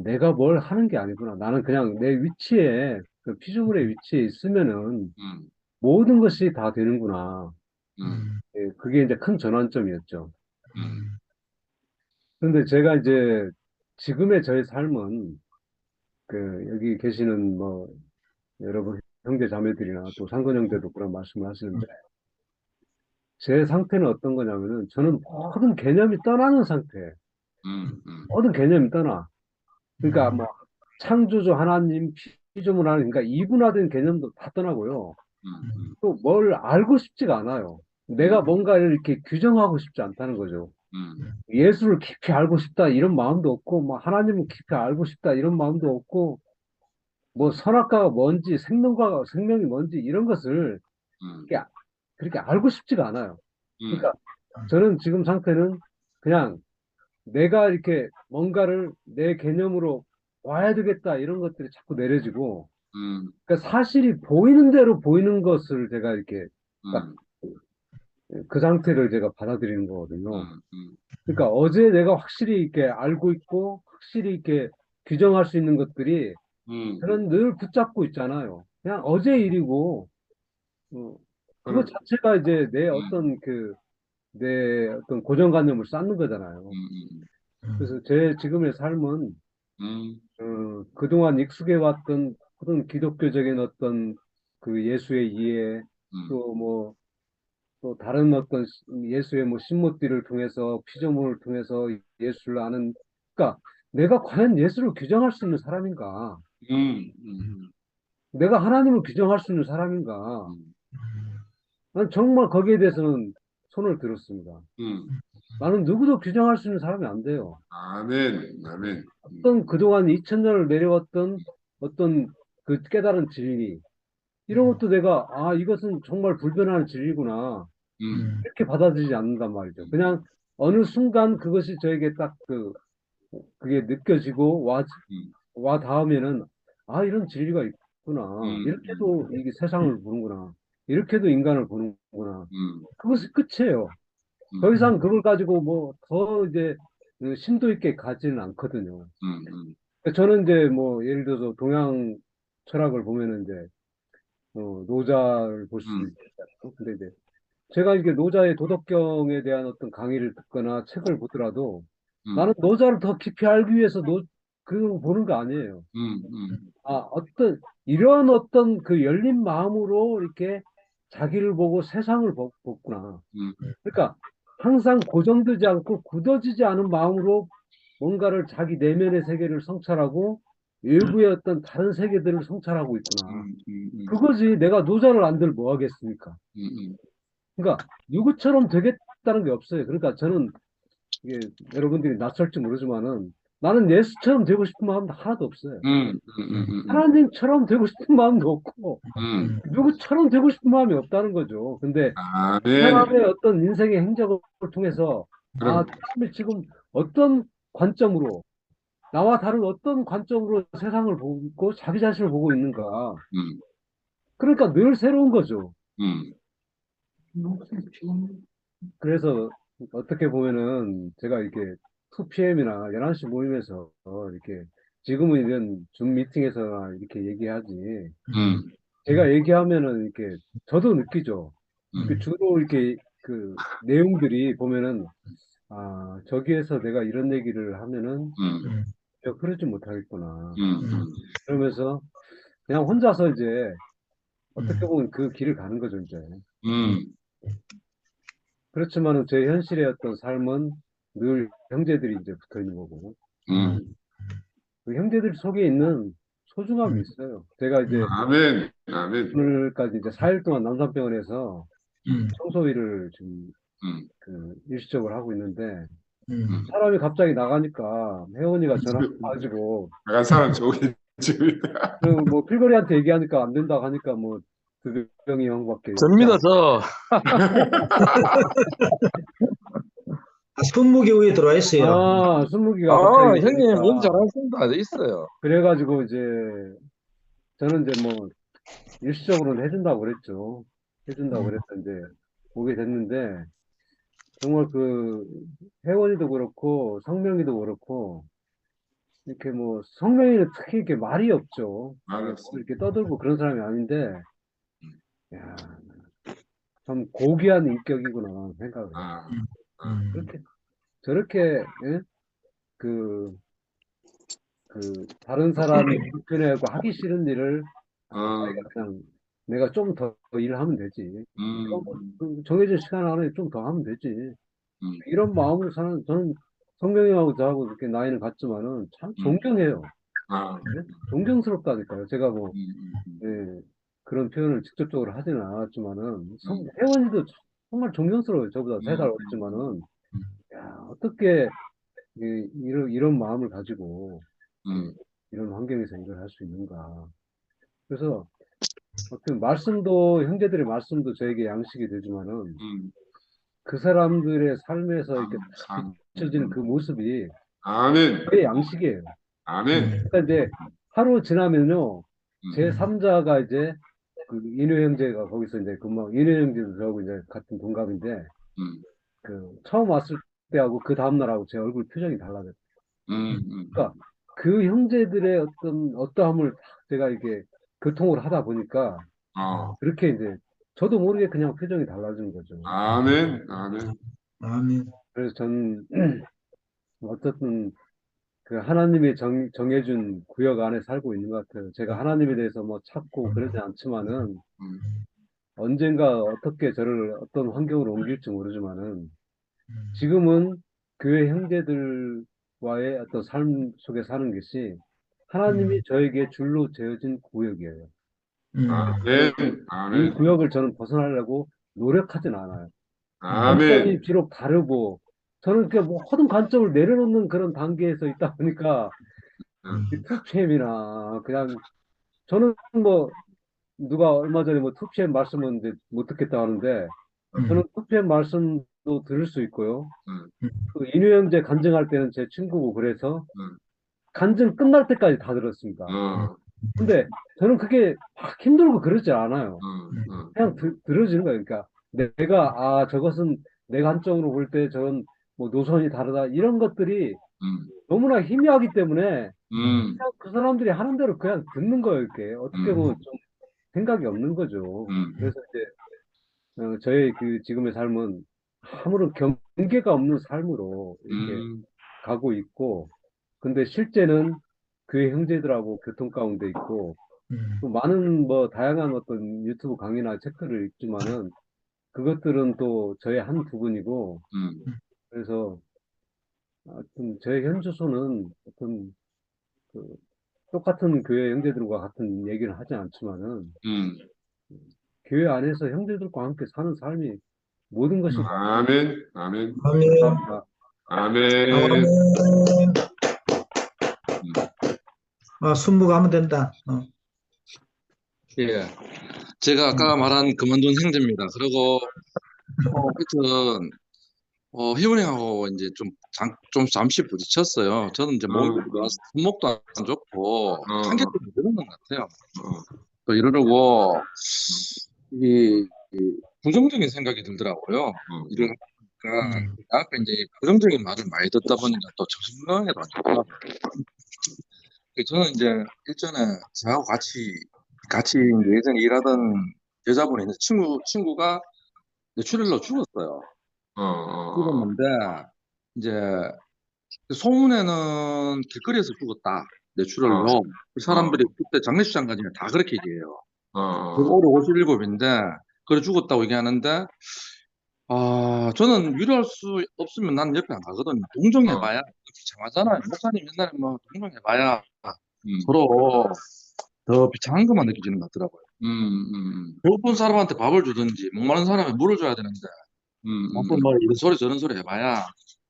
내가 뭘 하는 게 아니구나. 나는 그냥 내 위치에 그 피조물의 위치에 있으면은 음, 모든 것이 다 되는구나. 음, 예, 그게 이제 큰 전환점이었죠. 음, 그런데 제가 이제 지금의 저의 삶은 그 여기 계시는 뭐 여러분 형제 자매들이나 또 상근 형제도 그런 말씀을 하시는데 제 상태는 어떤 거냐면은 저는 모든 개념이 떠나는 상태예요. 음, 모든 개념이 떠나. 그러니까 뭐 창조주 하나님, 피조물 하나님, 그러니까 이분화된 개념도 다 떠나고요. 음, 또 뭘 알고 싶지가 않아요. 내가 뭔가를 이렇게 규정하고 싶지 않다는 거죠. 음, 예수를 깊이 알고 싶다 이런 마음도 없고, 뭐 하나님을 깊이 알고 싶다 이런 마음도 없고, 뭐 선악과가 뭔지, 생명이 뭔지 이런 것을 음, 그렇게, 그렇게 알고 싶지가 않아요. 음, 그러니까 저는 지금 상태는 그냥 내가 이렇게 뭔가를 내 개념으로 와야 되겠다 이런 것들이 자꾸 내려지고, 음, 그러니까 사실이 보이는 대로 보이는 것을 제가 이렇게 딱 음, 그 상태를 제가 받아들이는 거거든요. 음, 음, 그러니까 어제 내가 확실히 이렇게 알고 있고 확실히 이렇게 규정할 수 있는 것들이 음, 저는 늘 붙잡고 있잖아요. 그냥 어제 일이고 그것 그렇- 자체가 이제 음, 내 어떤 고정관념을 쌓는 거잖아요. 음, 그래서 제 지금의 삶은 음, 그동안 익숙해왔던 어떤 기독교적인 어떤 그 예수의 이해 음, 또 뭐 또 다른 어떤 예수의 뭐 신모띠를 통해서 피조물을 통해서 예수를 아는 그러니까 내가 과연 예수를 규정할 수 있는 사람인가? 음, 내가 하나님을 규정할 수 있는 사람인가? 음, 난 정말 거기에 대해서는 손을 들었습니다. 음. 나는 누구도 규정할 수 있는 사람이 안 돼요. 아멘, 아멘. 어떤 그동안 2000년을 내려왔던 어떤 그 깨달은 진리 이런 것도 내가 아 이것은 정말 불변하는 진리구나 음, 이렇게 받아들이지 않는단 말이죠. 음, 그냥 어느 순간 그것이 저에게 딱 그게 느껴지고 음, 와 닿으면은 아 이런 진리가 있구나 음, 이렇게도 이게 세상을 보는구나 이렇게도 인간을 보는구나 음, 그것이 끝이에요. 더 음, 이상 그걸 가지고 뭐 더 이제 그 심도 있게 가지는 않거든요. 음, 저는 이제 뭐 예를 들어서 동양 철학을 보면은 이제 노자를 볼 수 음, 있잖아요. 근데 이제 제가 이게 노자의 도덕경에 대한 어떤 강의를 듣거나 책을 보더라도 나는 음, 노자를 더 깊이 알기 위해서 그걸 보는 거 아니에요. 음, 아, 이런 어떤 그 열린 마음으로 이렇게 자기를 보고 세상을 보구나. 음, 그러니까 항상 고정되지 않고 굳어지지 않은 마음으로 뭔가를 자기 내면의 세계를 성찰하고 외부의 어떤 다른 세계들을 성찰하고 있구나. 그거지. 내가 노자를 안들 뭐 하겠습니까? 음, 그러니까 누구처럼 되겠다는 게 없어요. 그러니까 저는 이게 여러분들이 낯설지 모르지만은 나는 예수처럼 되고 싶은 마음도 하나도 없어요. 음, 하나님처럼 되고 싶은 마음도 없고, 음. 누구처럼 되고 싶은 마음이 없다는 거죠. 근데 아멘. 사람의 어떤 인생의 행적을 통해서, 아, 그럼, 사람이 지금 어떤 관점으로, 나와 다른 어떤 관점으로 세상을 보고 있고, 자기 자신을 보고 있는가. 음, 그러니까 늘 새로운 거죠. 음, 그래서 어떻게 보면은 제가 이렇게 2PM이나 11시 모임에서 이렇게 지금은 이런 줌 미팅에서나 이렇게 얘기하지. 제가 얘기하면은 이렇게 저도 느끼죠. 그 주로 이렇게 그 내용들이 보면은 아, 저기에서 내가 이런 얘기를 하면은 내가 그러지 못하겠구나. 그러면서 그냥 혼자서 이제 어떻게 보면 그 길을 가는 거죠, 이제. 그렇지만은 제 현실의 어떤 삶은 늘 형제들이 이제 붙어 있는 거고, 그 형제들 속에 있는 소중함이 있어요. 제가 이제 아멘, 아멘. 오늘까지 이제 4일 동안 남산병원에서 음, 청소 일을 지금 음, 그 일시적으로 하고 있는데, 음. 사람이 갑자기 나가니까 혜원이가 전화가지고, 나간 사람 좋겠습니다. 그 뭐 필거리한테 얘기하니까 안 된다고 하니까 뭐 두병이 형밖에 접니다, 저. 손무게에 들어와 있어요. 아, 순무기가 아, 갑자기 형님, 오니까 너무 잘하신다. 있어요. 그래가지고 이제 저는 이제 뭐 일시적으로는 해준다고 그랬죠. 해준다고 그래서 이제 오게 됐는데 정말 그 혜원이도 그렇고 성명이도 그렇고 이렇게 뭐 성명이는 특히 이렇게 말이 없죠. 알았어. 이렇게 떠들고 그런 사람이 아닌데 야, 참 고귀한 인격이구나 생각을 해요. 아, 그렇게 저렇게 예? 그 다른 사람이 불편해하고 하기 싫은 일을 그냥 내가 좀 더 일을 하면 되지. 그 정해진 시간 안에 좀 더 하면 되지. 이런 마음으로 사는, 저는 성명이하고 저하고 이렇게 나이는 같지만은 참 존경해요. 아, 네? 존경스럽다니까요. 제가 뭐, 예, 그런 표현을 직접적으로 하지는 않았지만은, 혜원이도 정말 존경스러워요. 저보다 3살 어리지만은, 야, 어떻게, 이런 마음을 가지고, 이런 환경에서 일을 할 수 있는가. 그래서, 어떤 말씀도, 형제들의 말씀도 저에게 양식이 되지만은, 그 사람들의 삶에서 이렇게 비춰지는 그 모습이 아멘, 저의 양식이에요. 아멘. 그러니까 이제 하루 지나면요, 제 3자가 이제 그 인효 형제가 거기서 이제 금방 인효 형제도 저하고 이제 같은 동갑인데 그 처음 왔을 때하고 그 다음날하고 제 얼굴 표정이 달라져요. 그러니까 그 형제들의 어떠함을 제가 이렇게 교통을 하다 보니까 그렇게 이제 저도 모르게 그냥 표정이 달라지는 거죠. 아멘, 아멘. 아멘. 그래서 저는 어쨌든 그 하나님이 정해준 구역 안에 살고 있는 것 같아요. 제가 하나님에 대해서 뭐 찾고 그러지 않지만은 언젠가 어떻게 저를 어떤 환경으로 옮길지 모르지만은 지금은 교회 형제들과의 어떤 삶 속에 사는 것이 하나님이 저에게 줄로 재어진 구역이에요. 아멘, 이 아멘, 구역을 저는 벗어나려고 노력하진 않아요. 관점이 아멘. 비록 다르고 저는 그냥 뭐 모든 관점을 내려놓는 그런 단계에서 있다 보니까 투피엠이나 그냥 저는 뭐 누가 얼마 전에 뭐 투피엠 말씀은 이제 못 듣겠다 하는데 저는 투피엠 말씀도 들을 수 있고요. 그 인효 형제 간증할 때는 제 친구고 그래서 간증 끝날 때까지 다 들었습니다. 근데 저는 그게 막 힘들고 그러지 않아요. 그냥 들어지는 거예요. 그러니까 내가 저것은 내 관점으로 볼 때 저런 뭐 노선이 다르다 이런 것들이 너무나 희미하기 때문에 그냥 그 사람들이 하는 대로 그냥 듣는 거예요. 이렇게 어떻게 보면 좀 생각이 없는 거죠. 그래서 이제 저의 그 지금의 삶은 아무런 경계가 없는 삶으로 이렇게 가고 있고, 근데 실제는 그 형제들하고 교통 가운데 있고 또 많은 뭐 다양한 어떤 유튜브 강의나 책들을 읽지만은 그것들은 또 저의 한 부분이고, 그래서 하여튼 저의 현 주소는 어떤 그 똑같은 교회 형제들과 같은 얘기를 하지 않지만은 교회 안에서 형제들과 함께 사는 삶이 모든 것인 것 같아요. 아멘, 아멘, 아멘. 감사합니다. 아멘. 아멘. 순무가하면 된다. 예. 제가 아까 말한 그만둔 형제입니다. 그리고, 하여튼, 희원이하고 이제 좀 잠시 부딪혔어요. 저는 이제 몸이 좋아서 손목도 안 좋고, 한계점이 늘어난 것 같아요. 또 이러고, 이 부정적인 생각이 들더라고요. 일을 하니까. 앞에 이제 부정적인 말을 많이 듣다 보니까 또 정신건강에도 안 좋더라고요. 저는 이제 일전에 저하고 같이 이제 예전에 일하던 여자분이 있는데 친구가 뇌출혈로 죽었어요. 죽었는데, 이제 소문에는 길거리에서 죽었다. 뇌출혈로. 사람들이 그때 장례식장 가지면 다 그렇게 얘기해요. 올해 57인데, 그래 죽었다고 얘기하는데, 저는 위로할 수 없으면 난 옆에 안 가거든요. 동정해봐야 비참하잖아요. 목사님 옛날에 뭐 동정해봐야 서로 더 비참한 것만 느껴지는 것 같더라고요. 배고픈 사람한테 밥을 주든지 목마른 사람에 물을 줘야 되는데 자꾸 뭐 이런 소리 저런 소리 해봐야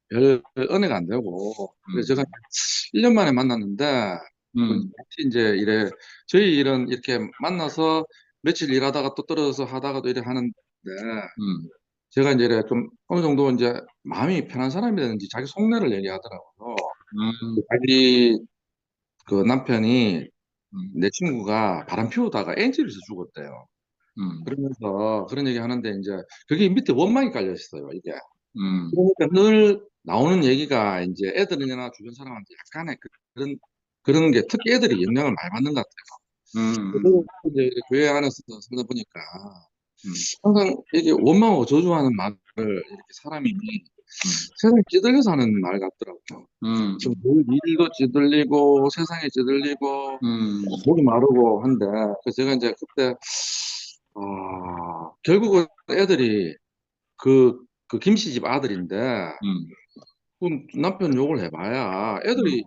별 은혜가 안 되고. 그래서 제가 1년 만에 만났는데 같이 이제 저희 일은 이렇게 만나서 며칠 일하다가 또 떨어져서 하다가도 이래 하는데 제가 이제 좀 어느 정도 이제 마음이 편한 사람이 되는지 자기 속내를 얘기하더라고요. 자기 그 남편이 내 친구가 바람 피우다가 엔진에서 죽었대요. 그러면서 그런 얘기 하는데 이제 그게 밑에 원망이 깔려 있어요, 이게. 그러니까 늘 나오는 얘기가 이제 애들이나 주변 사람한테 약간의 그런 게 특히 애들이 영향을 많이 받는 것 같아요. 그리고 이제 교회 안에서 살다 보니까 항상 이게 원망하고 저주하는 말을 이렇게 사람이 세상에 찌들려서 하는 말 같더라고요. 지금 늘 일도 찌들리고 세상에 찌들리고 목이 마르고 한데 그래서 제가 이제 그때 결국은 애들이 그 김씨 집 아들인데 그 남편 욕을 해봐야 애들이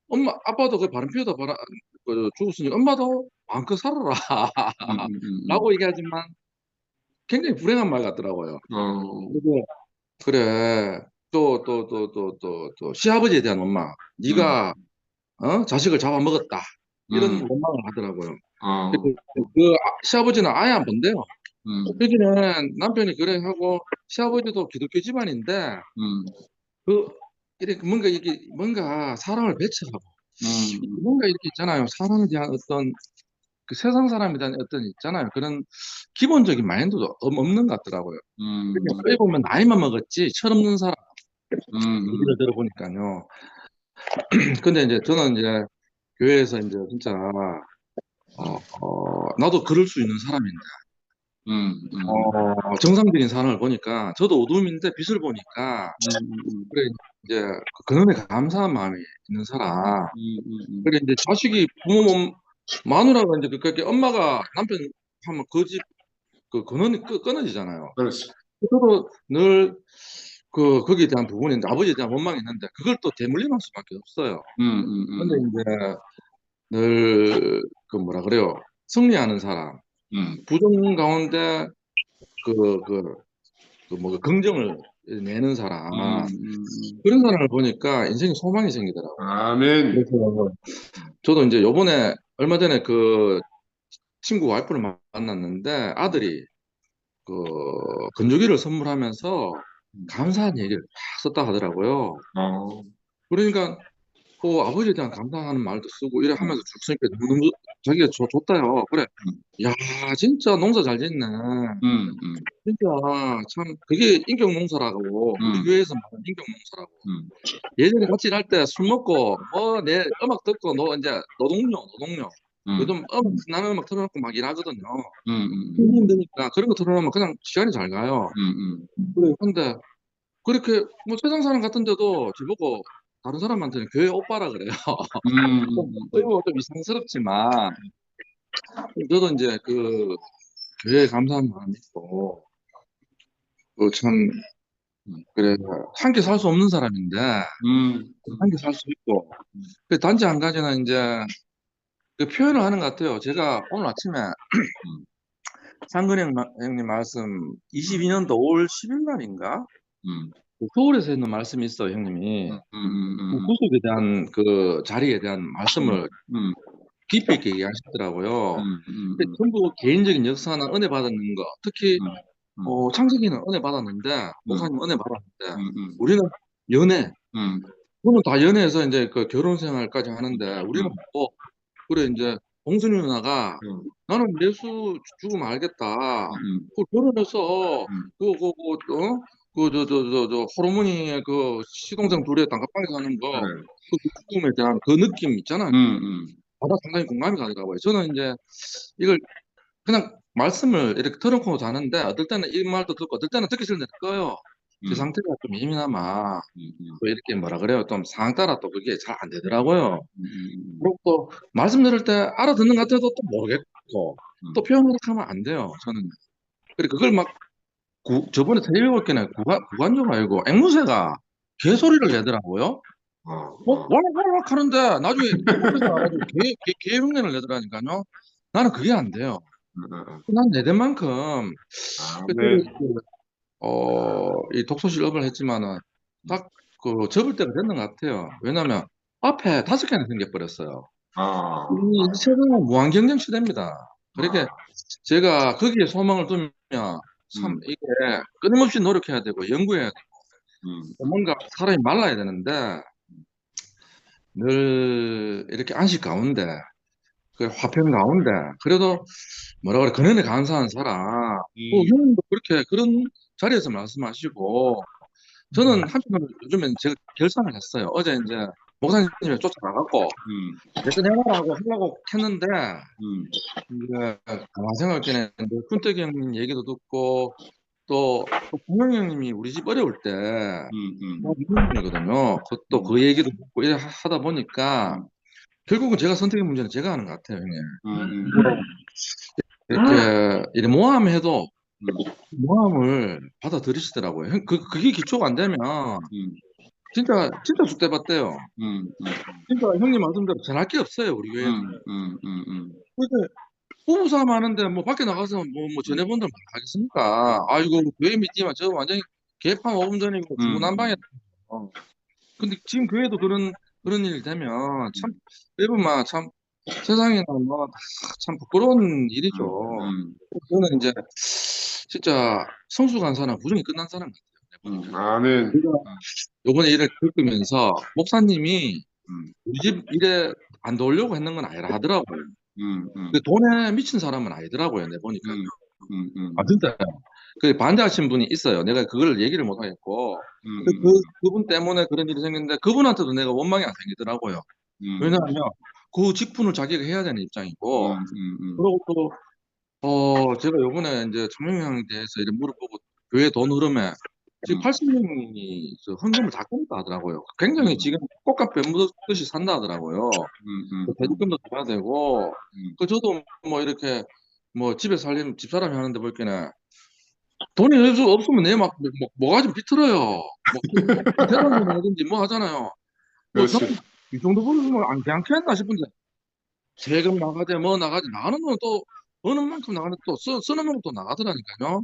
엄마 아빠도 그 바람 피우다 죽었으니 엄마도 마음껏 살아라 라고 얘기하지만 굉장히 불행한 말 같더라고요. 그리고 그래 또 시아버지에 대한 원망 네가 자식을 잡아먹었다 이런 원망을 하더라고요. 시아버지는 아예 안 본대요. 여기는 남편이 그래 하고 시아버지도 기독교 집안인데 이렇게 뭔가 사람을 배척하고 뭔가 이렇게 있잖아요. 사람에 대한 어떤 그 세상 사람에 대한 어떤 있잖아요. 그런 기본적인 마인드도 없는 것 같더라고요. 여기 보면 나이만 먹었지 철없는 사람 얘기를 들어보니까요. 근데 이제 저는 이제 교회에서 이제 진짜 나도 그럴 수 있는 사람인데 정상적인 사람을 보니까 저도 어둠인데 빛을 보니까 그래 이제 그놈에 감사한 마음이 있는 사람. 그래 이제 자식이 부모 마누라가 이제 그렇게 엄마가 남편 하면 그 집 그 근원이 끊어지잖아요. 그렇지. 저도 늘 거기에 대한 부분이 있는데 아버지에 대한 원망이 있는데 그걸 또 대물림할 수밖에 없어요. 근데 이제 늘 그 뭐라 그래요? 승리하는 사람, 부정 가운데 긍정을 내는 사람 그런 사람을 보니까 인생에 소망이 생기더라고요. 아멘. 그래서 저도 이제 요번에 얼마 전에 그 친구 와이프를 만났는데 아들이 그 건조기를 선물하면서 감사한 얘기를 딱 썼다 하더라고요. 그러니까 아버지에 대한 감사하는 말도 쓰고 이래 하면서 쭉 쓰니까 너무 자기가 좋다요. 그래. 야, 진짜 농사 잘 짓네. 진짜 참 그게 인격 농사라고 우리 교회에서 말하는 인격 농사라고. 예전에 같이 일할 때 술 먹고 내 음악 듣고 너 이제 노동요. 요즘 나는 음악 틀어놓고 막 일하거든요. 힘드니까 그런 거 틀어놓으면 그냥 시간이 잘 가요. 그래, 근데 그렇게 뭐 세상 사람 같은데도 저보고 다른 사람한테는 교회 오빠라 그래요. 좀 이상스럽지만 저도 이제 그 교회에 감사한 마음이 있고 참 그래 함께 살 수 없는 사람인데 함께 살 수 있고 단지 한 가지는 이제 그 표현을 하는 것 같아요. 제가 오늘 아침에 상근 형님 말씀 22년도 5월 10일 날인가 그 서울에서 했는 말씀이 있어요, 형님이. 그 구속에 대한 그 자리에 대한 말씀을 깊이 있게 얘기하시더라고요. 근데 전부 개인적인 역사나 은혜 받았는 거, 특히 창세기는 은혜 받았는데, 목사님 은혜 받았는데, 우리는 연애, 저는 다 연애해서 이제 그 결혼 생활까지 하는데, 우리는 뭐, 그래, 이제, 봉순이 누나가, 나는 예수 죽으면 알겠다. 그 결혼해서, 호르몬이 그 시동생 둘이 단칸방에 사는 거, 그 죽음에 대한 그 느낌 있잖아요. 바다 상당히 공감이 가더라고요. 저는 이제 이걸 그냥 말씀을 이렇게 틀어놓고 자는데, 어떨 때는 이 말도 듣고, 어떨 때는 듣기 싫은데 꺼요. 제 상태가 좀 예민하마, 또 이렇게 뭐라 그래요. 좀 상황 따라 또 그게 잘 안 되더라고요. 그리고 또 말씀 들을 때 알아듣는 것 같아도 또 모르겠고, 또 표현을 하면 안 돼요. 저는. 그리고 그걸 막 저번에 텔레비볼 때는 구간조가 아니고 앵무새가 개소리를 내더라고요. 왈왈왈 하는데 나중에 옆에서 알아도 개 흉내를 내더라니까요. 나는 그게 안 돼요. 난 내된 만큼 이 독서실업을 했지만은 딱 그 접을 때가 됐는 것 같아요. 왜냐면 앞에 5개나 생겨버렸어요. 이 세상은 무한경쟁 시대입니다. 그렇게 제가 거기에 소망을 두면 참 이게 끊임없이 노력해야 되고 연구해야 되고 뭔가 사람이 말라야 되는데 늘 이렇게 안식 가운데 그 화평 가운데 그래도 뭐라 그래 근현에 감사한 사람 형님도 그렇게 그런 자리에서 말씀하시고 저는 한편으로 요즘엔 제가 결산을 했어요. 어제 이제 목사님이 쫓아나갔고 내꺼내라고 하려고 했는데 이제 가만 생각해 보니 쿤택이 형님 얘기도 듣고 또 동영 형님이 우리 집 어려울 때 이거든요. 또 그 얘기도 듣고 이래 하다 보니까 결국은 제가 선택의 문제는 제가 하는 것 같아요, 형님. 이렇게 모함해도 모함을 받아들이시더라고요. 그게 기초가 안 되면 진짜 쑥대밭대요. 진짜 형님 말씀대로 전할 게 없어요, 우리 교회는. 그래서 부부싸움 하는데 뭐 밖에 나가서 뭐 전해본들 하겠습니까? 아이고 교회 믿지만 저 완전히 개판 5분 전이고 중구난방에. 근데 지금 교회도 그런 일이 되면 참 여러분만 참 세상에는 뭐 참 부끄러운 일이죠. 저는 이제 진짜 성숙한 사람 부정이 끝난 사람 같아요. 아멘. 요번에 일을 겪으면서 목사님이 우리 집 일에 안 도우려고 했는 건 아니라 하더라고요. 그 돈에 미친 사람은 아니더라고요. 내 보니까. 아 진짜요. 그 반대하신 분이 있어요. 내가 그걸 얘기를 못 하겠고 그분 때문에 그런 일이 생겼는데 그분한테도 내가 원망이 안 생기더라고요. 왜냐하면 그 직분을 자기가 해야 되는 입장이고 그리고 또 제가 요번에 이제 청명회에 대해서 이렇게 물어보고 교회 돈 흐름에 지금 80명이 헌금을 다 끊었다 하더라고요. 굉장히 지금 꽃값 뱀묻듯이 산다 하더라고요. 대주금도 줘야 되고 저도 뭐 이렇게 뭐 집에 살림 집사람이 하는데 볼 때는 돈이 없으면 내 막 뭐가 좀 비틀어요. 뭐 대단한 하든지 뭐 하잖아요. 뭐 저는 이 정도 벌으면 안 괜찮겠나 싶은데 세금 나가대 뭐 나가지 나가는 건 또 어느 만큼 나가는데 또 쓰는 만큼 또 나가더라니까요.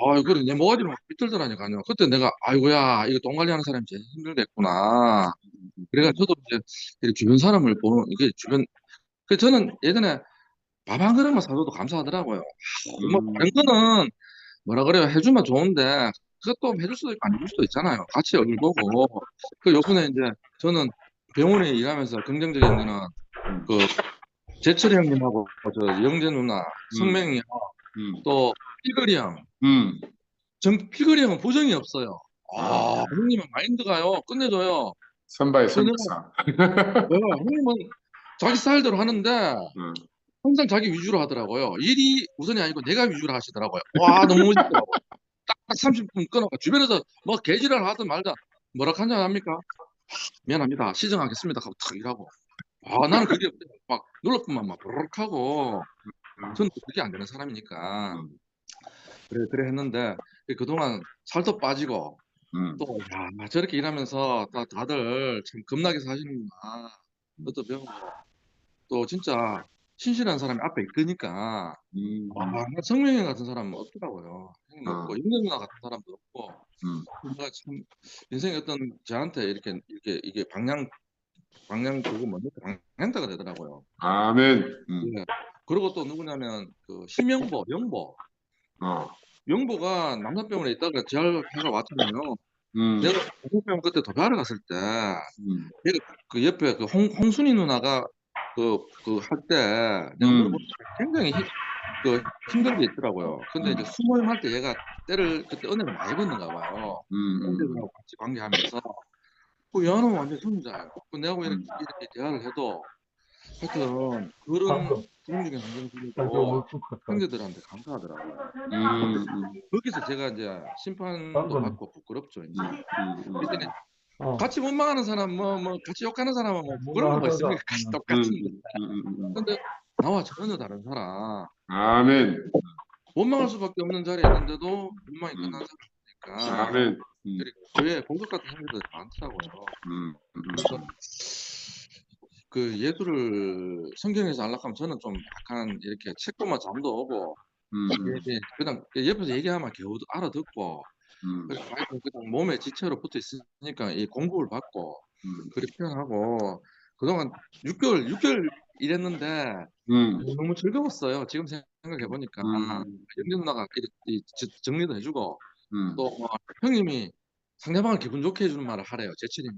아유 그래 내 모가지를 막 비틀더라니까요. 그때 내가 아이고야 이거 돈 관리하는 사람이 제일 힘들겠구나. 그래가 저도 이제 이렇게 주변 사람을 보는 이게 주변 그 저는 예전에 밥 한 그릇만 사줘도 감사하더라고요. 뭐 다른 거는 뭐라 그래요 해주면 좋은데 그것도 해줄 수도 있고 안 해줄 수도 있잖아요. 같이 얼굴 보고 그 요번에 이제 저는 병원에 일하면서 긍정적인 거는 그 재철이 형님하고 저 영재 누나, 성명이 형, 또 필거리 형, 필거리 형은 부정이 없어요. 아 형님은 마인드가요 끝내줘요. 선바의 그래서 선사. 형님은 자기 스타일대로 하는데 항상 자기 위주로 하더라고요. 일이 우선이 아니고 내가 위주로 하시더라고요. 와 너무 멋있더라고요. 딱 30분 끊어가 주변에서 뭐 개지랄 하든 말든 뭐라 한잔 합니까? 미안합니다. 시정하겠습니다. 하고 탁 일하고. 아 나는 그게 막 눌러뿐만 막 부르륵 하고 저는 그게 안 되는 사람이니까 그래 했는데 그동안 살도 빠지고 또 야, 저렇게 일하면서 다들 참 겁나게 사시는구나. 그것도 배우고 또 진짜 신실한 사람이 앞에 있으니까 나 성명이 같은 사람은 없더라고요. 형님 없고 윤경 누나 같은 사람도 없고 내가 참 인생에 어떤 저한테 이게 방향 그거 뭐지 방향타가 되더라고요. 아멘. 예. 그리고 또 누구냐면 그 심영보 영보가 남산병원에 있다가 제가 왔잖아요. 내가 남산병원 그때 도배하러 갔을 때 얘가 그 옆에 그 홍순이 누나가 그 할 때 내가 물어보니까 굉장히 힘들게 있더라고요. 근데 이제 수모임 할 때 얘가 때를 그때 은혜를 많이 받는가 봐요. 형제들하고 같이 관계하면서 그 여는 완전 선자예요. 내가 이렇게 대화를 해도 하여튼 그런 중에 환경들이고 형제들한테 감사하더라고요. 거기서 제가 이제 심판도 받고 부끄럽죠. 이제 그랬더니 같이 원망하는 사람 같이 욕하는 사람은 부끄러운 거 있습니까? 같이 똑같은데. 근데 나와 전혀 다른 사람 아멘. 원망할 수밖에 없는 자리에 있는데도 원망이 끝난 사람이니까 아멘. 교회에 보석 같은 형제들 많더라고요. 그래서 그 예수를 성경에서 하려면 저는 좀 약간 이렇게 책 보면 잠도 오고 그냥 옆에서 얘기하면 겨우 알아듣고 그냥 몸에 지체로 붙어 있으니까 이 공급을 받고 그렇게 표현하고 그동안 6개월 일했는데 너무 즐거웠어요. 지금 생각해 보니까 영진 누나가 정리도 해주고 또 형님이 상대방을 기분 좋게 해주는 말을 하래요. 제치님이.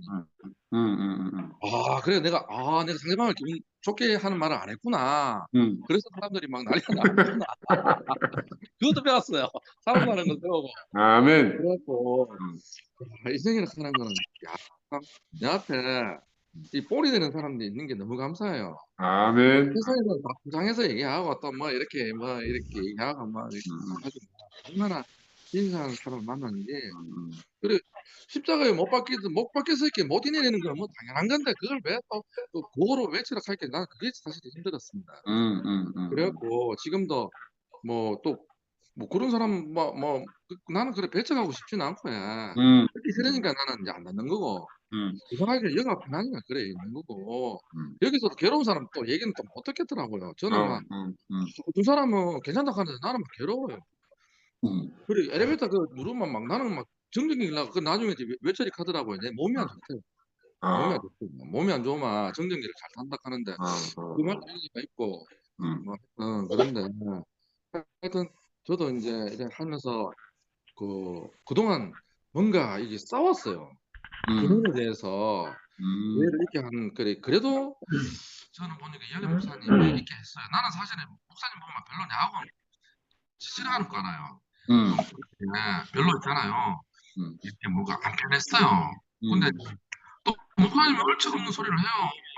그래 내가 상대방을 기분 좋게 하는 말을 안 했구나. 그래서 사람들이 막 난리가 나는구나. 그것도 배웠어요. 사람이라는 걸 배우고. 아멘. 그래갖고 인생이라는 거는 내 앞에 이 볼이 되는 사람들이 있는 게 너무 감사해요. 아멘. 세상에서 막 부장해서 얘기하고 또 이렇게 얘기하고 아주 얼마나 인사하는 사람을 만났는지 그래 십자가에 못 박혀서 이렇게 못 이내리는 건 뭐 당연한 건데 그걸 왜 또 그거로 외치라 할게 나는 그게 사실 힘들었습니다. 그래갖고 지금도 그런 사람 나는 그래 배척하고 싶지는 않고 그렇게 싫으니까 나는 이제 안 듣는 거고 이상하게 여가 편하니까 그래 있는 거고 여기서도 괴로운 사람 또 얘기는 또 못 듣겠더라고요. 저는 두 사람은 괜찮다 하는데 나는 막 괴로워요. 그리고 엘리베이터 누르면 나는 막 정전기를 나중에 이제 외처리 하더라고요. 내 몸이 안 좋대요. 몸이 안 좋으면 정전기를 잘 탄다 하는데 그 말도 일리가 있고 그런데 하여튼 저도 이제 이렇게 하면서 그동안 뭔가 이게 싸웠어요. 그분에 대해서 이해를 이렇게 그래도 저는 보니까 이현희 목사님이 이렇게 했어요. 나는 사실은 목사님 보면 별로 내하고는 싫어하는 거 알아요. 별로 있잖아요. 이렇게 뭐가 안 편했어요. 근데 또 목사님이 얼척 없는 소리를 해요.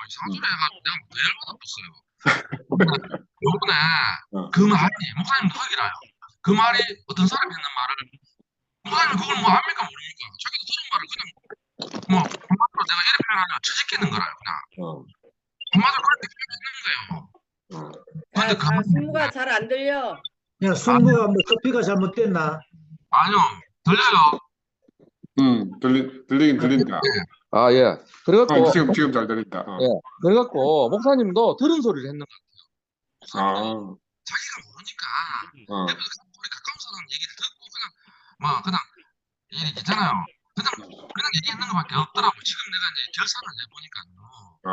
이상한 소리 해가지고 내가 더 열받아 봤어요. 요번에 그 말이 목사님도 흑이라요. 그 말이 어떤 사람이 했는 말을 목사님 그걸 압니까 모릅니까? 자기도 들은 말을 그냥 한마디로 내가 이렇게 표현하면 처지끼는 거라요. 그냥 한마디로 그렇게 표현했는 거예요. 근데 승무가 잘 안 들려. 야, 승부가 커피가 잘못됐나? 아니요, 들려요. 들리긴 들린다. 예. 그래갖고 지금 잘 들린다. 예. 그래갖고 목사님도 들은 소리를 했는 것 같아요. 자기가 모르니까 옆에서 우리 가까운 사람 얘기를 듣고 그냥 일 있잖아요. 그냥 얘기했는 것밖에 없더라고. 지금 내가 이제 결산을 해보니까요.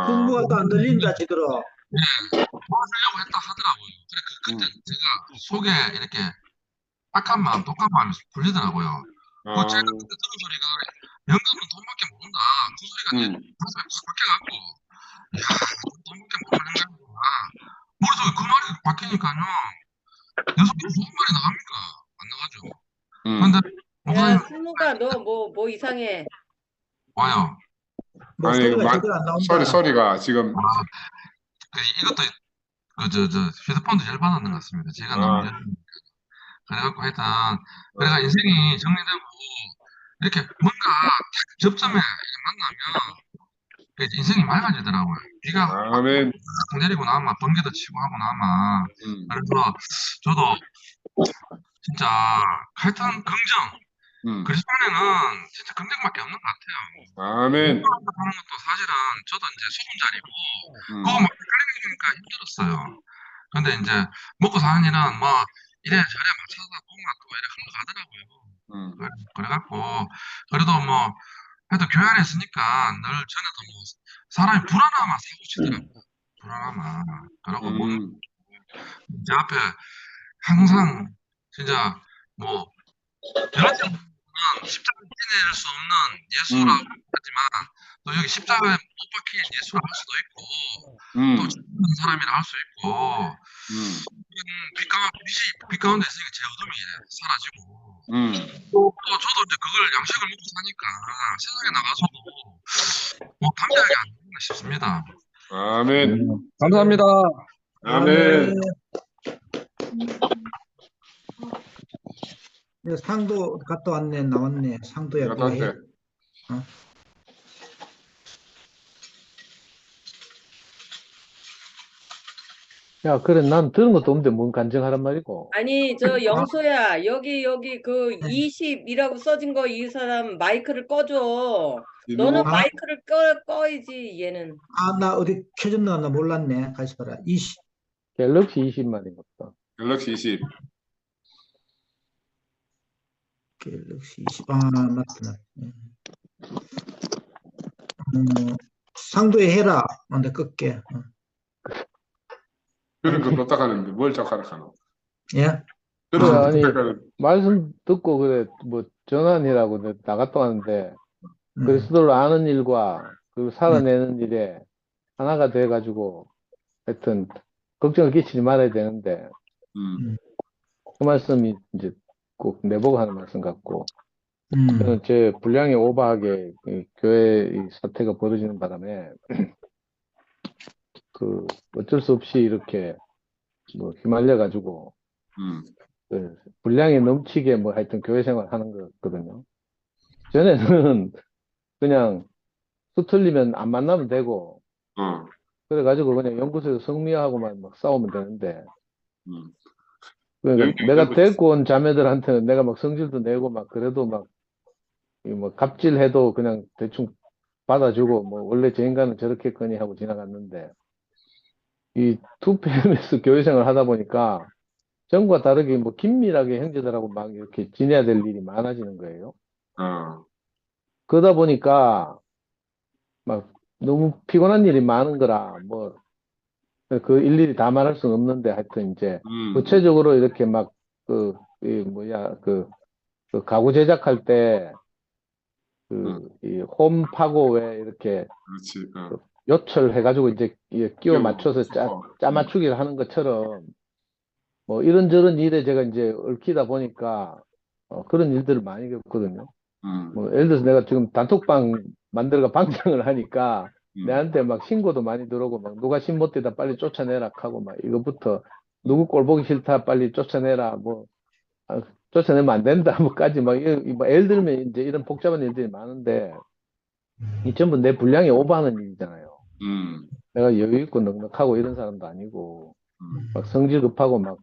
승부가 또 안 들린다 지들어. 도와주려고 했다 하더라고요. 그래 그때 제가 속에 이렇게 악한 마음, 독한 마음이 풀리더라고요. 제가 그때 들은 소리가 영감은 돈밖에 모른다. 그 소리가 이제 가슴에 팍 박혀갖고 이야 돈밖에 모르는 거구나. 머릿속에 그 말이 박히니까요. 여기서 무슨 말이 나갑니까? 안 나가죠. 근데 야, 승무가 너 뭐 이상해. 와요. 소리가 제대로 안 나온다. 소리가 지금 이것도 휴대폰도 열받았는 것 같습니다. 제가 너무 그래갖고 하여튼 그래가 인생이 정리되고 이렇게 뭔가 접점에 만나면 인생이 맑아지더라고요. 비가 아멘. 내리고 나면 번개도 치고 하고 나면 그래서 저도 진짜 하여튼 긍정 그리스도인은 진짜 긍정밖에 없는 것 같아요. 아멘. 하는 것도 사실은 저도 이제 소금자리고 그거 막 헷갈리니까 힘들었어요. 근데 이제 먹고 사는 일은 뭐 이래저래 맞춰서 보면 또 이래 흘러가더라고요. 그래갖고 그래도 뭐 그래도 교회 안에 있으니까 늘 전에도 뭐 사람이 불안하면 사고 치더라고요. 불안하면. 그러고 제 앞에 항상 진짜 뭐 여러 사람은 십자가를 지낼 수 없는 예수라고 하지만 또 여기 십자가에 못 박힌 예수라 할 수도 있고 또 죽는 사람이라 할 수 있고 빛 가운데 있으니까 제 어둠이 사라지고 또 저도 이제 그걸 양식을 먹고 사니까 세상에 나가서도 뭐 담대하게 안 되나 싶습니다. 아멘. 감사합니다. 아멘. 상도 갔다 왔네, 나왔네. 상도야, 갔다 그거 해. 왔대. 야, 그래, 난 들은 것도 없는데 뭔 간증하란 말이고. 아니 저 영소야 여기 그 20이라고 써진 거 이 사람 마이크를 꺼줘. 너는 아. 마이크를 꺼야지 얘는. 나 어디 켜졌나 나 몰랐네. 가시 봐라. 20. 갤럭시 20만인 것다. 갤럭시 20. 갤럭시 20. 맞다. 상도에 해라. 내 끌게. 그런 거 쫓아가는데 뭘 쫓아가노? 예? 그래, 그런 거 아니, 쫓아가는. 말씀 듣고 그래, 뭐, 전환이라고 내가 나갔다 왔는데, 그리스도를 아는 일과 그 살아내는 일에 하나가 돼가지고, 하여튼, 걱정을 끼치지 말아야 되는데, 그 말씀이 이제 꼭 내보고 하는 말씀 같고, 저는 제 분량이 오버하게 이 교회 이 사태가 벌어지는 바람에, 그 어쩔 수 없이 이렇게 뭐 휘말려가지고 그 분량이 넘치게 뭐 하여튼 교회 생활 하는 거거든요. 전에는 그냥 수틀리면 안 만나면 되고 그래가지고 그냥 연구소에서 성미하고만 막 싸우면 되는데 그러니까 내가 데리고 온 자매들한테는 내가 막 성질도 내고 막 그래도 막 뭐 갑질해도 그냥 대충 받아주고 뭐 원래 저 인간은 저렇겠거니 하고 지나갔는데 이 2PM에서 교회 생활을 하다 보니까 전과 다르게 뭐 긴밀하게 형제들하고 막 이렇게 지내야 될 일이 많아지는 거예요. 그러다 보니까 막 너무 피곤한 일이 많은 거라 뭐 그 일일이 다 말할 수는 없는데 하여튼 이제 구체적으로 이렇게 막 그 가구 제작할 때 이 홈 파고 왜 이렇게 그렇지. 요철해가지고 이제 끼워 맞춰서 짜 맞추기를 하는 것처럼 뭐 이런저런 일에 제가 이제 얽히다 보니까 그런 일들을 많이 겪거든요. 뭐 예를 들어서 내가 지금 단톡방 만들어가 방장을 하니까 내한테 막 신고도 많이 들어오고 막 누가 신못되다 빨리 쫓아내라 하고 막 이거부터 누구 꼴 보기 싫다 빨리 쫓아내라 뭐 쫓아내면 안 된다 뭐까지 막 예를 들면 이제 이런 복잡한 일들이 많은데 이 전부 내 분량이 오버하는 일이잖아요. 내가 여유 있고 넉넉하고 이런 사람도 아니고 막 성질 급하고 막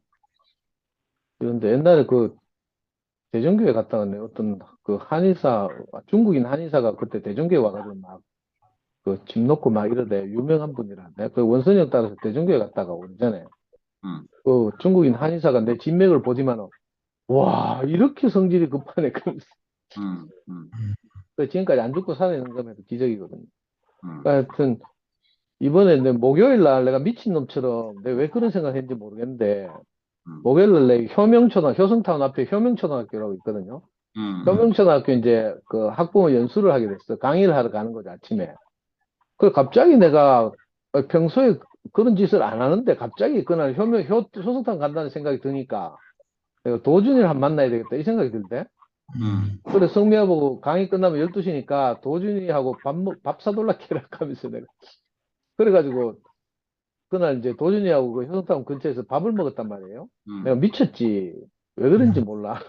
이런데 옛날에 그 대전교회 갔다 왔네. 어떤 그 한의사 중국인 한의사가 그때 대전교회 와가지고 막 그 집 놓고 막 이러대 유명한 분이라 내가 그 원선형 따라서 대전교회 갔다가 오전에 그 중국인 한의사가 내 진맥을 보지만 와 이렇게 성질이 급하네 그러면서 지금까지 안 죽고 살아있는 거면서 기적이거든요. 그러니까 하여튼 이번에 내 목요일 날 내가 미친놈처럼 내가 왜 그런 생각을 했는지 모르겠는데 목요일 날 내 효성타운 앞에 효명초등학교라고 있거든요. 효명초등학교 이제 그 학부모 연수를 하게 됐어. 강의를 하러 가는 거죠 아침에. 그래 갑자기 내가 평소에 그런 짓을 안 하는데 갑자기 그날 효성타운 간다는 생각이 드니까 내가 도준이를 한 만나야 되겠다 이 생각이 들대. 그래 성미하고 강의 끝나면 12시니까 도준이하고 밥 사돌라 캐라 하면서 내가 그래가지고 그날 이제 도준이하고 그 효성타운 근처에서 밥을 먹었단 말이에요. 내가 미쳤지. 왜 그런지 몰라.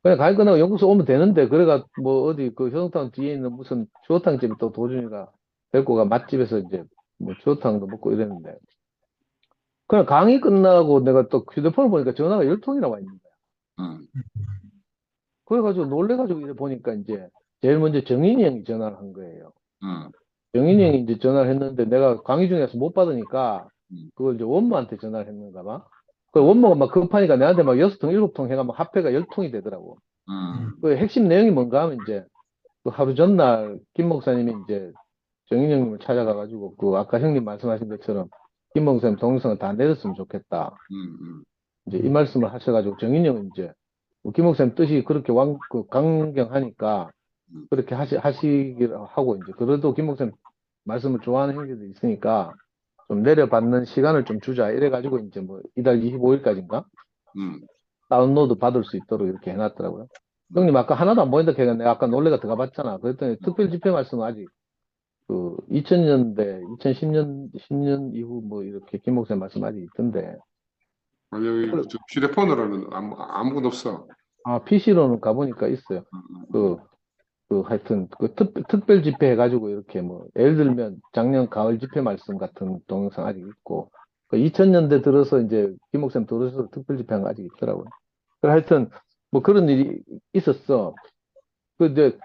그냥 강의 끝나고 연구소 오면 되는데 그래가 뭐 어디 그 효성타운 뒤에 있는 무슨 주어탕집에 또 도준이가 데리고 가 맛집에서 이제 뭐 주어탕도 먹고 이랬는데 그냥 강의 끝나고 내가 또 휴대폰을 보니까 전화가 10통이나 와 있는 거야. 그래가지고 놀래가지고 이래 보니까 이제 제일 먼저 정인이 형이 전화를 한 거예요. 정인이 형이 이제 전화를 했는데 내가 강의 중에서 못 받으니까 그걸 이제 원모한테 전화를 했는가 봐. 그 원모가 막 급하니까 내한테 막 6통, 7통 해가 막 합회가 10통이 되더라고. 그 핵심 내용이 뭔가 하면 이제 그 하루 전날 김 목사님이 이제 정인 형님을 찾아가가지고 그 아까 형님 말씀하신 것처럼 김 목사님 동영상을 다 내렸으면 좋겠다. 이제 이 말씀을 하셔가지고 정인 형은 이제 김 목사님 뜻이 그렇게 강경하니까 그렇게 하시기로 하고 이제 그래도 김 목사님 말씀을 좋아하는 형제들이 있으니까 좀 내려받는 시간을 좀 주자 이래가지고 이제 뭐 이달 25일까지인가 다운로드 받을 수 있도록 이렇게 해놨더라고요. 형님 아까 하나도 안 보인다 해가 내가 아까 놀래가 들어가 봤잖아. 그랬더니 특별 집회 말씀은 아직 그 2000년대, 10년 이후 뭐 이렇게 김 목사님 말씀 아직 있던데. 아니, 여기 저 휴대폰으로는 아무것도 없어. 아, PC로는 가보니까 있어요. 하여튼, 특별 집회 해가지고 이렇게 뭐, 예를 들면 작년 가을 집회 말씀 같은 동영상 아직 있고, 2000년대 들어서 이제 김 목사님 들어서 특별 집회 한 거 아직 있더라고요. 하여튼, 뭐 그런 일이 있었어. 이제,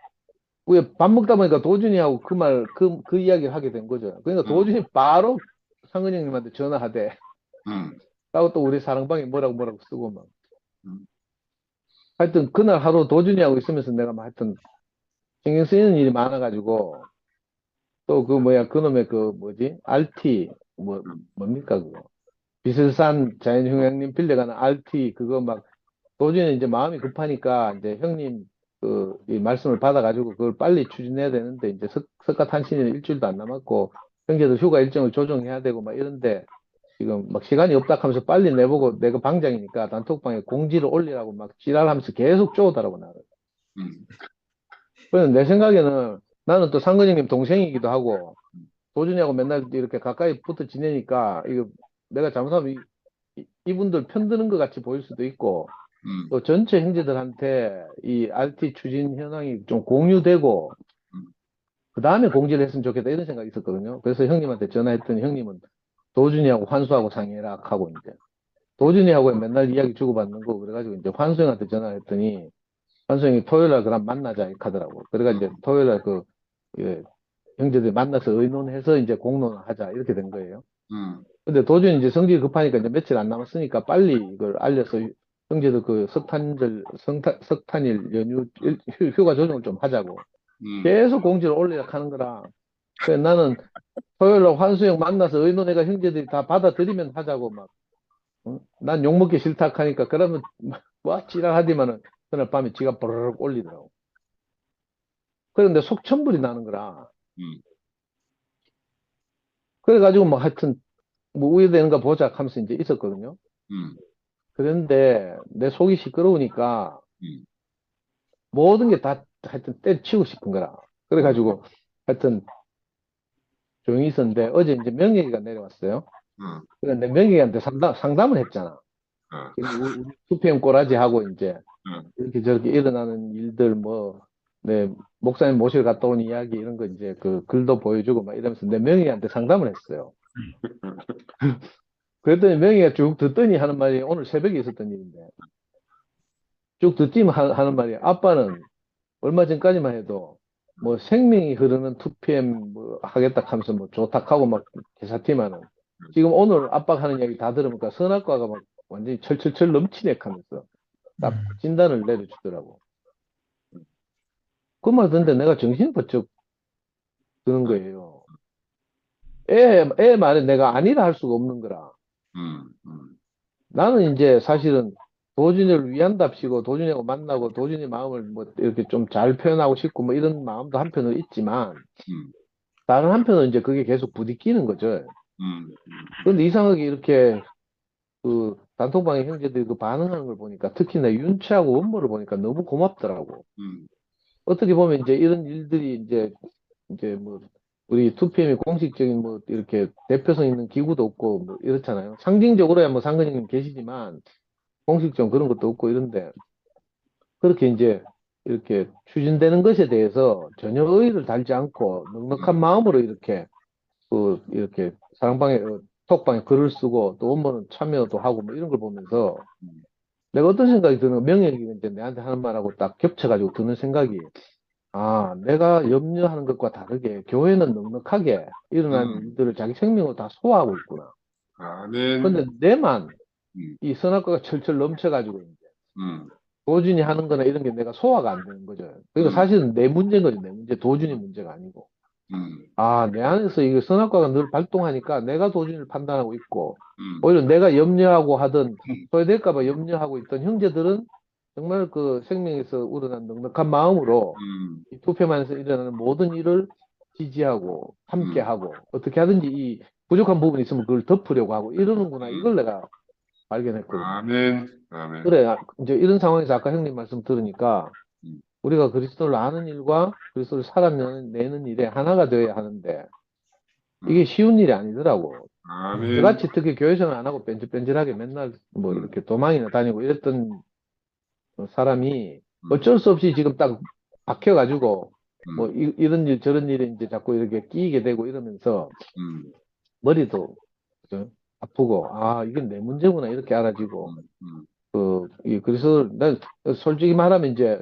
왜 밥 먹다 보니까 도준이하고 그 이야기를 하게 된 거죠. 그러니까 도준이 바로 상근 형님한테 전화하대. 하고 또 우리 사랑방에 뭐라고 쓰고 막. 하여튼 그날 하루 도준이하고 있으면서 내가 막 하여튼 신경 쓰이는 일이 많아가지고 또 그놈의 RT 뭡니까 그거 비슬산 자연휴양림 빌려가는 RT 그거 막 도준이 이제 마음이 급하니까 이제 형님 이 말씀을 받아가지고 그걸 빨리 추진해야 되는데 이제 석가탄신일은 일주일도 안 남았고 형제들 휴가 일정을 조정해야 되고 막 이런데 지금 막 시간이 없다 하면서 빨리 내보고 내가 방장이니까 단톡방에 공지를 올리라고 막 지랄하면서 계속 쪼우더라고 나를. 그래서 내 생각에는 나는 또 상근 형님 동생이기도 하고 도준이하고 맨날 이렇게 가까이 붙어 지내니까 이거 내가 잘못하면 이분들 편드는 것 같이 보일 수도 있고 또 전체 형제들한테 이 RT 추진 현황이 좀 공유되고 그 다음에 공지를 했으면 좋겠다 이런 생각이 있었거든요. 그래서 형님한테 전화했더니 형님은 도준이하고 환수하고 상의해라 하고 이제 도준이하고 맨날 이야기 주고받는 거 그래가지고 이제 환수 형한테 전화를 했더니 환수 형이 토요일날 그럼 만나자 이렇게 하더라고. 그래가지고 이제 토요일날 형제들이 만나서 의논해서 이제 공론을 하자 이렇게 된 거예요. 근데 도준이 이제 성질이 급하니까 이제 며칠 안 남았으니까 빨리 이걸 알려서 형제들 석탄일 연휴 휴가 조정을 좀 하자고 계속 공지를 올리라 하는 거라. 그래서 나는 토요일날 환수형 만나서 의논회가 형제들이 다 받아들이면 하자고 막. 난 욕먹기 싫다 하니까 그러면 뭐 지랄하디만은 그날 밤에 지가 버르륵 올리더라고. 그런데 속천불이 나는 거라. 그래가지고 뭐 하여튼 뭐 우회되는가 보자 하면서 이제 있었거든요. 그런데 내 속이 시끄러우니까 모든 게 다 하여튼 때려치우고 싶은 거라. 그래가지고 하여튼 조용히 있었는데 어제 이제 명예기가 내려왔어요. 그런데 명예기한테 상담을 했잖아. 우리 2PM 꼬라지 하고 이제 이렇게 저렇게 일어나는 일들 내 목사님 모시러 갔다 온 이야기 이런 거 이제 그 글도 보여주고 막 이러면서 내 명예한테 상담을 했어요. 그랬더니 명예가 쭉 듣더니 하는 말이 오늘 새벽에 있었던 일인데 쭉 듣더니 하는 말이 아빠는 얼마 전까지만 해도 뭐 생명이 흐르는 2PM 하겠다 하면서 좋다 하고 막 기사팀하는 지금 오늘 아빠가 하는 이야기 다 들으니까 선악과가 막 완전히 철철철 넘치네 하면서 딱 진단을 내려주더라고. 그 말 듣는데 내가 정신이 번쩍 드는 거예요. 애 말에 내가 아니라 할 수가 없는 거라. 나는 이제 사실은 도준이를 위한답시고 도준이하고 만나고 도준이 마음을 이렇게 좀 잘 표현하고 싶고 이런 마음도 한편으로 있지만 다른 한편으로 이제 그게 계속 부딪히는 거죠. 그런데 이상하게 이렇게 그 단톡방의 형제들이 그 반응하는 걸 보니까 특히나 윤치하고 원모를 보니까 너무 고맙더라고. 어떻게 보면 이제 이런 일들이 이제 우리 2PM이 공식적인 이렇게 대표성 있는 기구도 없고 이렇잖아요. 상징적으로야 상근 형님 계시지만 공식적인 그런 것도 없고 이런데 그렇게 이제 이렇게 추진되는 것에 대해서 전혀 의의를 달지 않고 넉넉한 마음으로 이렇게 이렇게 사랑방에 톡방에 글을 쓰고 또 원모는 참여도 하고 이런 걸 보면서 내가 어떤 생각이 드는 명예가 이제 내한테 하는 말하고 딱 겹쳐가지고 드는 생각이 내가 염려하는 것과 다르게 교회는 넉넉하게 일어나는 일들을 자기 생명으로 다 소화하고 있구나. 아멘. 근데 내만 음, 이 선악과가 철철 넘쳐가지고 이제 음, 도준이 하는 거나 이런 게 내가 소화가 안 되는 거죠. 그러니까 음, 사실은 내 문제인 거지, 내 문제. 도준이 문제가 아니고. 음, 아, 내 안에서 이거 선악과가 늘 발동하니까 내가 도준이를 판단하고 있고, 음, 오히려 내가 염려하고 하던, 소외될까 봐 염려하고 있던 형제들은 정말 그 생명에서 우러난 넉넉한 마음으로 이 투표만에서 일어나는 모든 일을 지지하고 함께하고 어떻게 하든지 이 부족한 부분이 있으면 그걸 덮으려고 하고 이러는구나. 이걸 내가 발견했거든요. 아멘. 아멘. 그래, 이제 이런 상황에서 아까 형님 말씀 들으니까 음, 우리가 그리스도를 아는 일과 그리스도를 살아내는 일에 하나가 되어야 하는데 이게 쉬운 일이 아니더라고. 아멘. 저같이 특히 교회 생활 안 하고 뺀질뺀질하게 맨날 뭐 이렇게 도망이나 다니고 이랬던 사람이 어쩔 수 없이 지금 딱 박혀가지고 뭐 이런 일 저런 일에 이제 자꾸 이렇게 끼이게 되고 이러면서 음, 머리도 그죠? 아프고 아 이게 내 문제구나 이렇게 알아지고 음, 그래서 난 솔직히 말하면 이제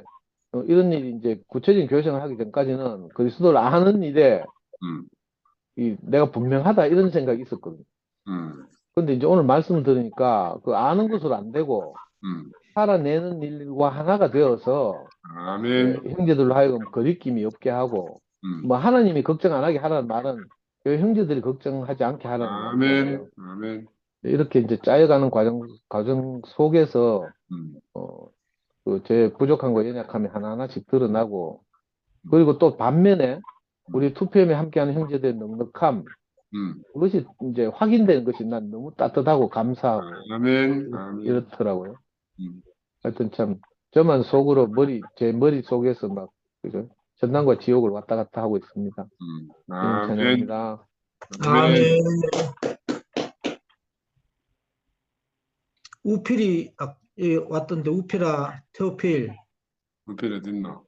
이런 일이 이제 구체적인 교회 생활 하기 전까지는 그리스도를 아는 일에 음, 내가 분명하다 이런 생각이 있었거든요. 음, 근데 이제 오늘 말씀을 들으니까 그 아는 것으로 안 되고 음. 살아내는 일과 하나가 되어서 아멘. 형제들로 하여금 거리낌이 없게 하고 뭐 하나님이 걱정 안 하게 하라는 말은 교회 형제들이 걱정하지 않게 하라는 말이잖아요. 아멘. 아멘. 이렇게 이제 짜여가는 과정 속에서 음, 제 부족한 거 연약함이 하나하나씩 드러나고 그리고 또 반면에 우리 투표에 함께하는 형제들의 넉넉함 그것이 이제 확인되는 것이 난 너무 따뜻하고 감사하고 아멘. 아멘. 이렇더라고요. 음, 하여튼 참 저만 속으로 제 머리 속에서 막 그죠? 전남과 지옥을 왔다 갔다 하고 있습니다. 주님 아멘. 찬양합니다. 아멘. 우필이 왔던데 우필아 테오필. 우필 어디 있나?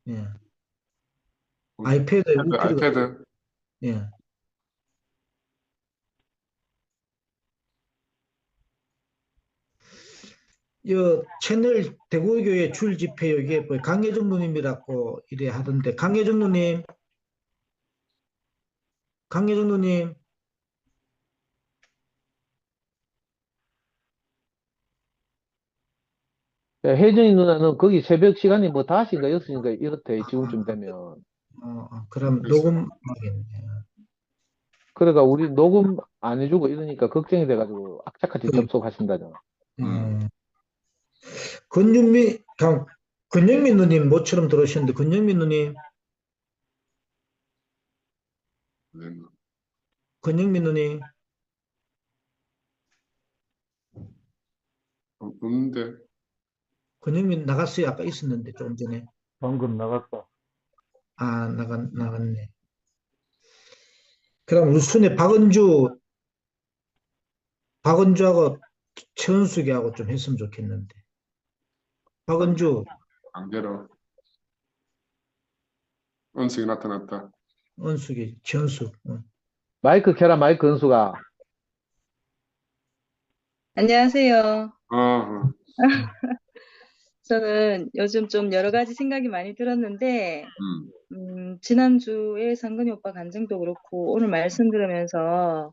예. 아이패드에 우필이 아이패드. 예. 여 채널 대구교회 줄 집회 여기에 뭐 강혜정 누님이라고 이래 하던데 강혜정 누님 혜정이 누나는 거기 새벽 시간이 뭐 5시인가 6시인가 이렇대 지금쯤 되면. 그럼 녹음하겠네. 그러니까 우리 녹음 안 해주고 이러니까 걱정이 돼가지고 악착같이 접속하신다잖아. 권영민 누님 모처럼 들어오셨는데 권영민 누님 없는데. 권영민 나갔어요. 아까 있었는데 조금 전에. 방금 나갔다. 나갔네. 그럼 우리 순에 박은주하고 최은숙이하고 좀 했으면 좋겠는데. 박은주. 강제로. 은숙이 나타났다. 은숙이, 최은숙. 마이크 켜라, 마이크 은수가. 안녕하세요. 어. 저는 요즘 좀 여러 가지 생각이 많이 들었는데, 지난주에 상근이 오빠 간증도 그렇고, 오늘 말씀 들으면서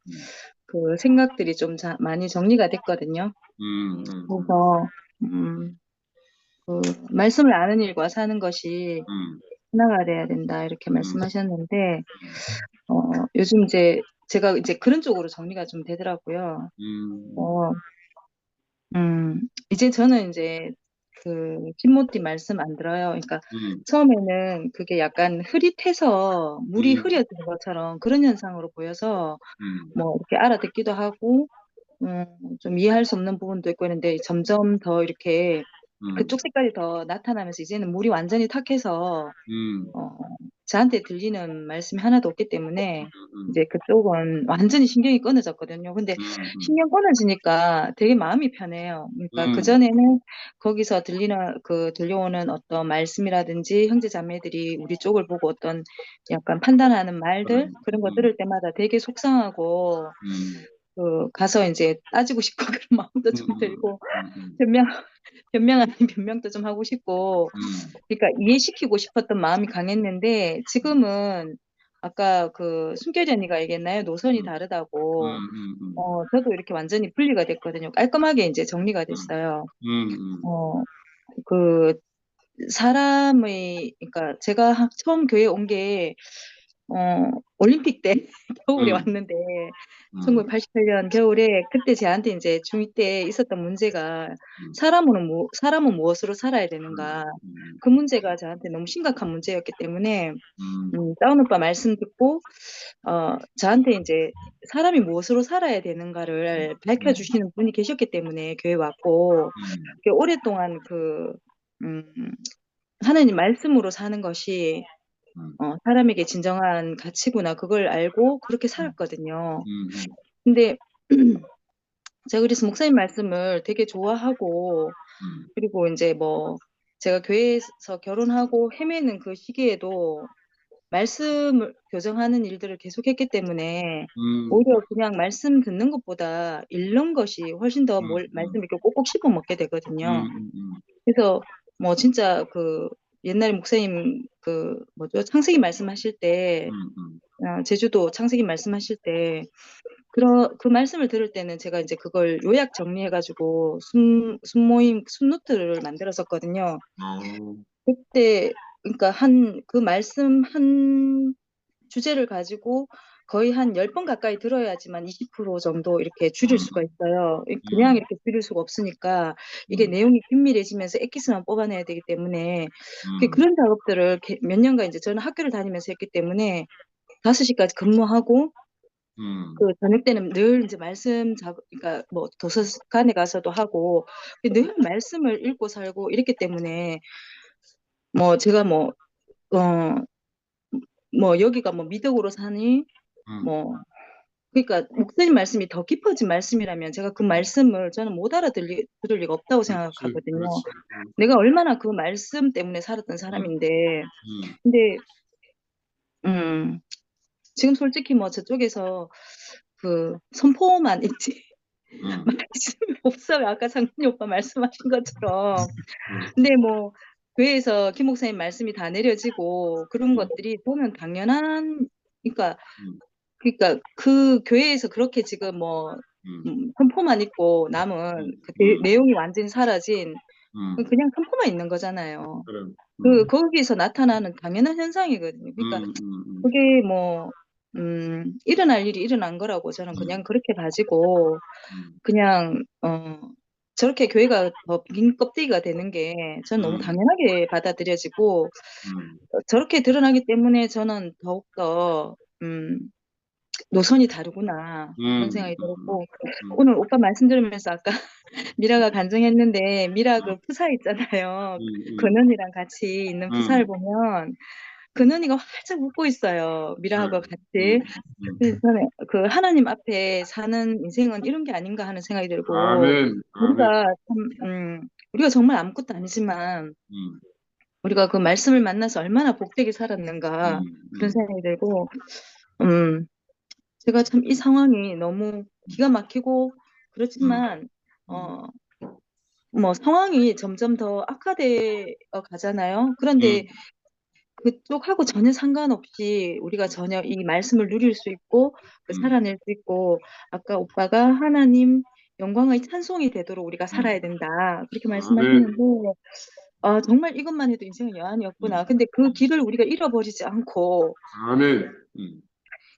그 생각들이 좀 많이 정리가 됐거든요. 그래서, 그 말씀을 아는 일과 사는 것이 하나가 돼야 된다, 이렇게 말씀하셨는데, 요즘 제가 그런 쪽으로 정리가 좀 되더라고요. 이제 저는 그 티모티 말씀 안 들어요. 그러니까 처음에는 그게 약간 흐릿해서 물이 흐려지는 것처럼 그런 현상으로 보여서 뭐 이렇게 알아듣기도 하고 좀 이해할 수 없는 부분도 있고 있는데 점점 더 이렇게 그쪽 색깔이 더 나타나면서 이제는 물이 완전히 탁해서 저한테 들리는 말씀이 하나도 없기 때문에 이제 그쪽은 완전히 신경이 끊어졌거든요. 근데 신경 끊어지니까 되게 마음이 편해요. 그러니까 그전에는 거기서 들려오는 어떤 말씀이라든지 형제 자매들이 우리 쪽을 보고 어떤 약간 판단하는 말들 그런 거 들을 때마다 되게 속상하고 가서 이제 따지고 싶고 그런 마음도 좀 들고 변명 아닌 변명도 좀 하고 싶고 그러니까 이해시키고 싶었던 마음이 강했는데 지금은 아까 그 숨결이 언니가 얘기했나요? 노선이 다르다고. 저도 이렇게 완전히 분리가 됐거든요. 깔끔하게 이제 정리가 됐어요. 그 사람의, 그러니까 제가 처음 교회 온 게, 올림픽 때 겨울에 왔는데, 1988년 겨울에 그때 저한테 이제 중2 때 있었던 문제가 사람은 무엇으로 살아야 되는가. 그 문제가 저한테 너무 심각한 문제였기 때문에, 다운 오빠 말씀 듣고, 저한테 이제 사람이 무엇으로 살아야 되는가를 밝혀주시는 분이 계셨기 때문에 교회 왔고, 오랫동안 하나님 말씀으로 사는 것이 사람에게 진정한 가치구나 그걸 알고 그렇게 살았거든요. 근데 제가 그래서 목사님 말씀을 되게 좋아하고 그리고 이제 뭐 제가 교회에서 결혼하고 헤매는 그 시기에도 말씀을 교정하는 일들을 계속했기 때문에 오히려 그냥 말씀 듣는 것보다 읽는 것이 훨씬 더 말씀 이렇게 꼭꼭 씹어 먹게 되거든요. 그래서 뭐 진짜 그 옛날 목사님 그 뭐죠 창세기 말씀하실 때 제주도 창세기 말씀하실 때 그 말씀을 들을 때는 제가 이제 그걸 요약 정리해가지고 순모임 순노트를 만들었었거든요. 그때 그러니까 그 말씀 한 주제를 가지고 거의 한 10번 가까이 들어야지만 20% 정도 이렇게 줄일 수가 있어요. 그냥 이렇게 줄일 수가 없으니까 이게 내용이 긴밀해지면서 엑기스만 뽑아내야 되기 때문에 그런 작업들을 몇 년간 이제 저는 학교를 다니면서 했기 때문에 5시까지 근무하고 그 저녁 때는 늘 이제 말씀 작업, 그러니까 뭐 도서관에 가서도 하고 늘 말씀을 읽고 살고 이랬기 때문에 뭐 제가 뭐 여기가 뭐 미덕으로 사니 뭐 그러니까 목사님 말씀이 더 깊어진 말씀이라면 제가 그 말씀을 저는 못 들을 리가 없다고 생각하거든요. 내가 얼마나 그 말씀 때문에 살았던 사람인데 근데 지금 솔직히 뭐 저쪽에서 그 선포만 있지 말씀이 없어요. 아까 장군이 오빠 말씀하신 것처럼. 근데 뭐 교회에서 김 목사님 말씀이 다 내려지고 그런 것들이 보면 당연한 그러니까 그 교회에서 그렇게 지금 뭐 선포만 있고 남은 그 내용이 완전히 사라진 그냥 선포만 있는 거잖아요. 거기서 나타나는 당연한 현상이거든요. 그러니까 그게 뭐 일어날 일이 일어난 거라고 저는 그냥 그렇게 가지고 그냥 저렇게 교회가 더 빈 껍데기가 되는 게 저는 너무 당연하게 받아들여지고 저렇게 드러나기 때문에 저는 더욱더 노선이 다르구나 그런 생각이 들었고 오늘 오빠 말씀 들으면서 아까 미라가 간증했는데 미라 그 프사 있잖아요. 근원이랑 같이 있는 프사를 보면 근원이가 활짝 웃고 있어요. 미라하고 같이. 그래서 저는 그 하나님 앞에 사는 인생은 이런 게 아닌가 하는 생각이 들고 우리가 참 우리가 정말 아무것도 아니지만 우리가 그 말씀을 만나서 얼마나 복되게 살았는가 그런 생각이 들고 제가 참 이 상황이 너무 기가 막히고 그렇지만 뭐 상황이 점점 더 악화되어 가잖아요. 그런데 그쪽하고 전혀 상관없이 우리가 전혀 이 말씀을 누릴 수 있고 살아낼 수 있고 아까 오빠가 하나님 영광의 찬송이 되도록 우리가 살아야 된다 그렇게 말씀하시는데 정말 이것만 해도 인생은 여한이었구나. 근데 그 길을 우리가 잃어버리지 않고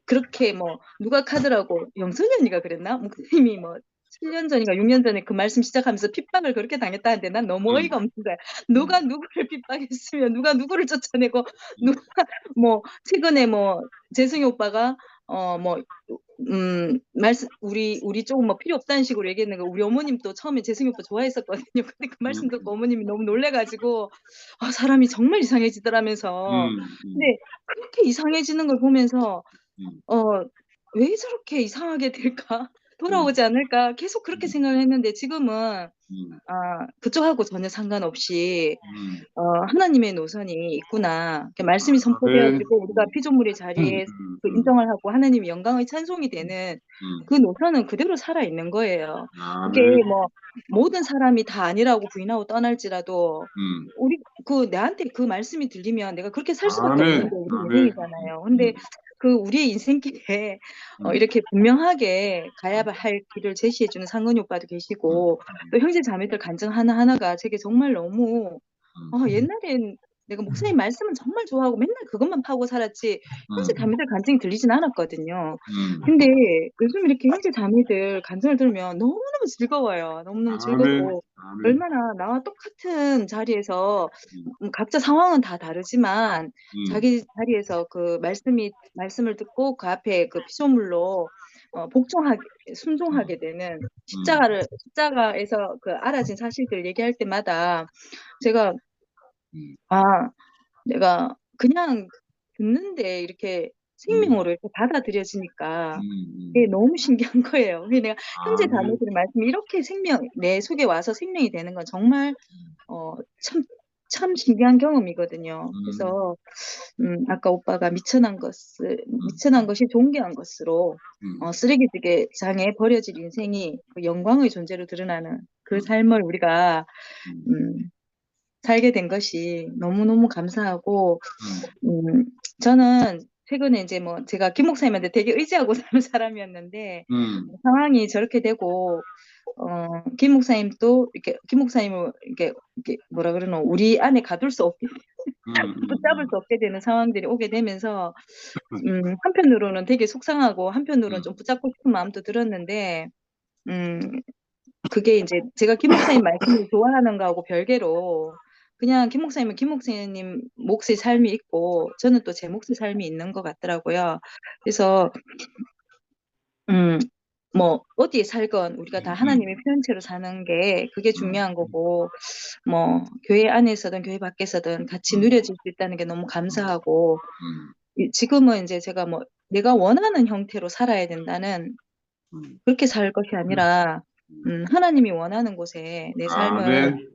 그렇게 뭐 누가 카더라고 영선이 언니가 그랬나? 목사님이 뭐 7년 전인가 6년 전에 그 말씀 시작하면서 핍박을 그렇게 당했다는데 난 너무 어이가 없는 거야. 누가 누구를 핍박했으면 누가 누구를 쫓아내고 누가 뭐 최근에 뭐 재승이 오빠가 말씀 우리 조금 뭐 필요 없다는 식으로 얘기했는 거 우리 어머님도 처음에 재승이 오빠 좋아했었거든요. 근데 그 말씀 듣고 어머님이 너무 놀래가지고 사람이 정말 이상해지더라면서 근데 그렇게 이상해지는 걸 보면서 왜 저렇게 이상하게 될까? 돌아오지 않을까? 계속 그렇게 생각을 했는데 지금은 그쪽하고 전혀 상관없이 하나님의 노선이 있구나. 이렇게 말씀이 선포되어지고 우리가 피조물의 자리에 그 인정을 하고 하나님의 영광의 찬송이 되는 그 노선은 그대로 살아 있는 거예요. 그게 뭐 모든 사람이 다 아니라고 부인하고 떠날지라도 우리 그 나한테 그 말씀이 들리면 내가 그렇게 살 수밖에 아멘. 없는 게 우리 아멘. 인생이잖아요. 근데 그 우리의 인생길에 이렇게 분명하게 가야 할 길을 제시해주는 상근이 오빠도 계시고 또 형제 자매들 간증 하나하나가 제게 정말 너무 옛날엔 내가 목사님 말씀은 정말 좋아하고 맨날 그것만 파고 살았지 형제 자매들 간증이 들리진 않았거든요. 근데 요즘 이렇게 형제 자매들 간증을 들으면 너무너무 즐거워요. 너무너무 아멘. 즐겁고 아멘. 얼마나 나와 똑같은 자리에서 각자 상황은 다 다르지만 자기 자리에서 그 말씀을 듣고 그 앞에 그 피조물로 복종하게 순종하게 되는 십자가에서 그 알아진 사실들 얘기할 때마다 제가 내가 그냥 듣는데 이렇게 생명으로 이렇게 받아들여지니까 그게 너무 신기한 거예요. 그래서 내가 형제 아멘. 자매들의 말씀이 이렇게 내 속에 와서 생명이 되는 건 정말 참 신기한 경험이거든요. 그래서 아까 오빠가 미천한 것이 존귀한 것으로 쓰레기장에 버려질 인생이 그 영광의 존재로 드러나는 그 삶을 우리가 살게 된 것이 너무너무 감사하고 저는 최근에 이제 뭐 제가 김 목사님한테 되게 의지하고 사는 사람이었는데 상황이 저렇게 되고 김 목사님도 이렇게 김 목사님을 이렇게 뭐라 그러노 우리 안에 가둘 수 없게 붙잡을 수 없게 되는 상황들이 오게 되면서 한편으로는 되게 속상하고 한편으로는 좀 붙잡고 싶은 마음도 들었는데 그게 이제 제가 김 목사님 말씀을 좋아하는 거하고 별개로 그냥 김 목사님은 김 목사님 몫의 삶이 있고 저는 또 제 몫의 삶이 있는 것 같더라고요. 그래서 뭐 어디에 살건 우리가 다 하나님의 표현체로 사는 게 그게 중요한 거고 뭐 교회 안에서든 교회 밖에서든 같이 누려질 수 있다는 게 너무 감사하고 지금은 이제 제가 뭐 내가 원하는 형태로 살아야 된다는 그렇게 살 것이 아니라 하나님이 원하는 곳에 내 삶을 아멘.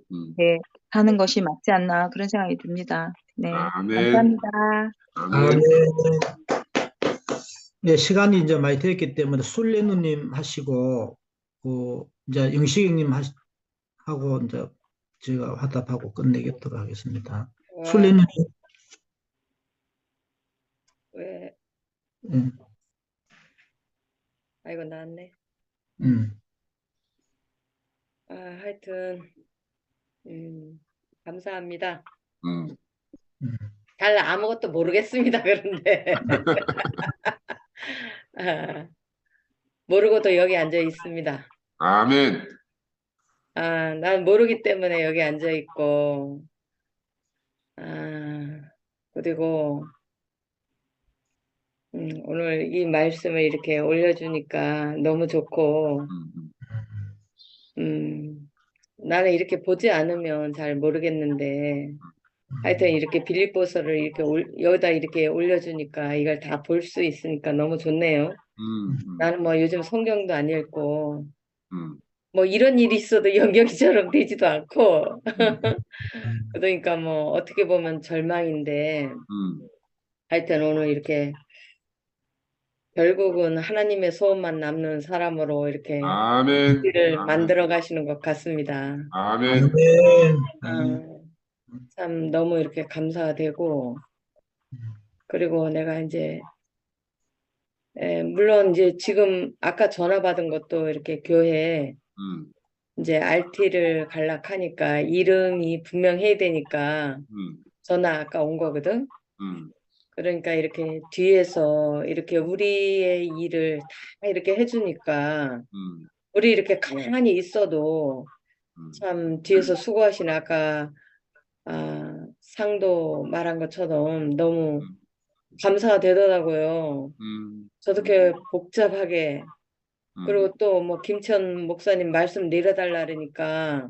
사는 것이 맞지 않나 그런 생각이 듭니다. 네, 아멘. 감사합니다. 아멘. 네, 시간이 이제 많이 됐기 때문에 술래누님 하시고 이제 영식님 하고 이제 제가 화답하고 끝내겠도록 하겠습니다. 술래누님. 왜? 네. 아이고 나왔네. 하여튼 감사합니다. 잘 아무것도 모르겠습니다. 그런데 모르고도 여기 앉아 있습니다. 아멘. 난 모르기 때문에 여기 앉아 있고 그리고 오늘 이 말씀을 이렇게 올려주니까 너무 좋고 나는 이렇게 보지 않으면 잘 모르겠는데 하여튼 이렇게 빌립보서를 이렇게 여기다 이렇게 올려주니까 이걸 다 볼 수 있으니까 너무 좋네요. 나는 뭐 요즘 성경도 안 읽고 뭐 이런 일이 있어도 연경이처럼 되지도 않고 그러니까 뭐 어떻게 보면 절망인데 하여튼 오늘 이렇게 결국은 하나님의 소원만 남는 사람으로 이렇게 아멘. 우리를 만들어 가시는 것 같습니다. 아멘. 참 너무 이렇게 감사가 되고 그리고 내가 이제 물론 이제 지금 아까 전화 받은 것도 이렇게 교회에 이제 RT를 갈락하니까 이름이 분명해야 되니까 전화 아까 온 거거든. 그러니까 이렇게 뒤에서 이렇게 우리의 일을 다 이렇게 해주니까 우리 이렇게 가만히 있어도 참 뒤에서 수고하신 아까 상도 말한 것처럼 너무 감사가 되더라고요. 저렇게 복잡하게 그리고 또 뭐 김천 목사님 말씀 내려달라 그러니까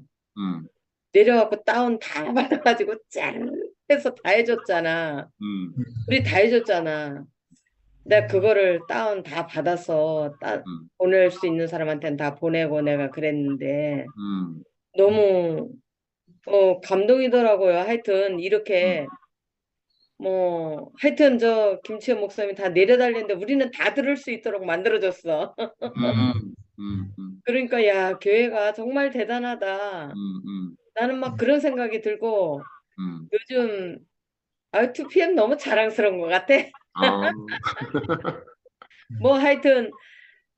내려갖고 다운 다 받아가지고 짠 해서 다 해줬잖아. 우리 다 해줬잖아. 내가 그거를 다운 다 받아서 보낼 수 있는 사람한테는 다 보내고 내가 그랬는데 너무 감동이더라고요. 하여튼 이렇게 뭐 하여튼 저 김치현 목사님이 다 내려달랬는데 우리는 다 들을 수 있도록 만들어줬어. 그러니까 야 교회가 정말 대단하다. 나는 막 그런 생각이 들고 요즘 2PM 너무 자랑스러운 것 같아. 아, 뭐 하여튼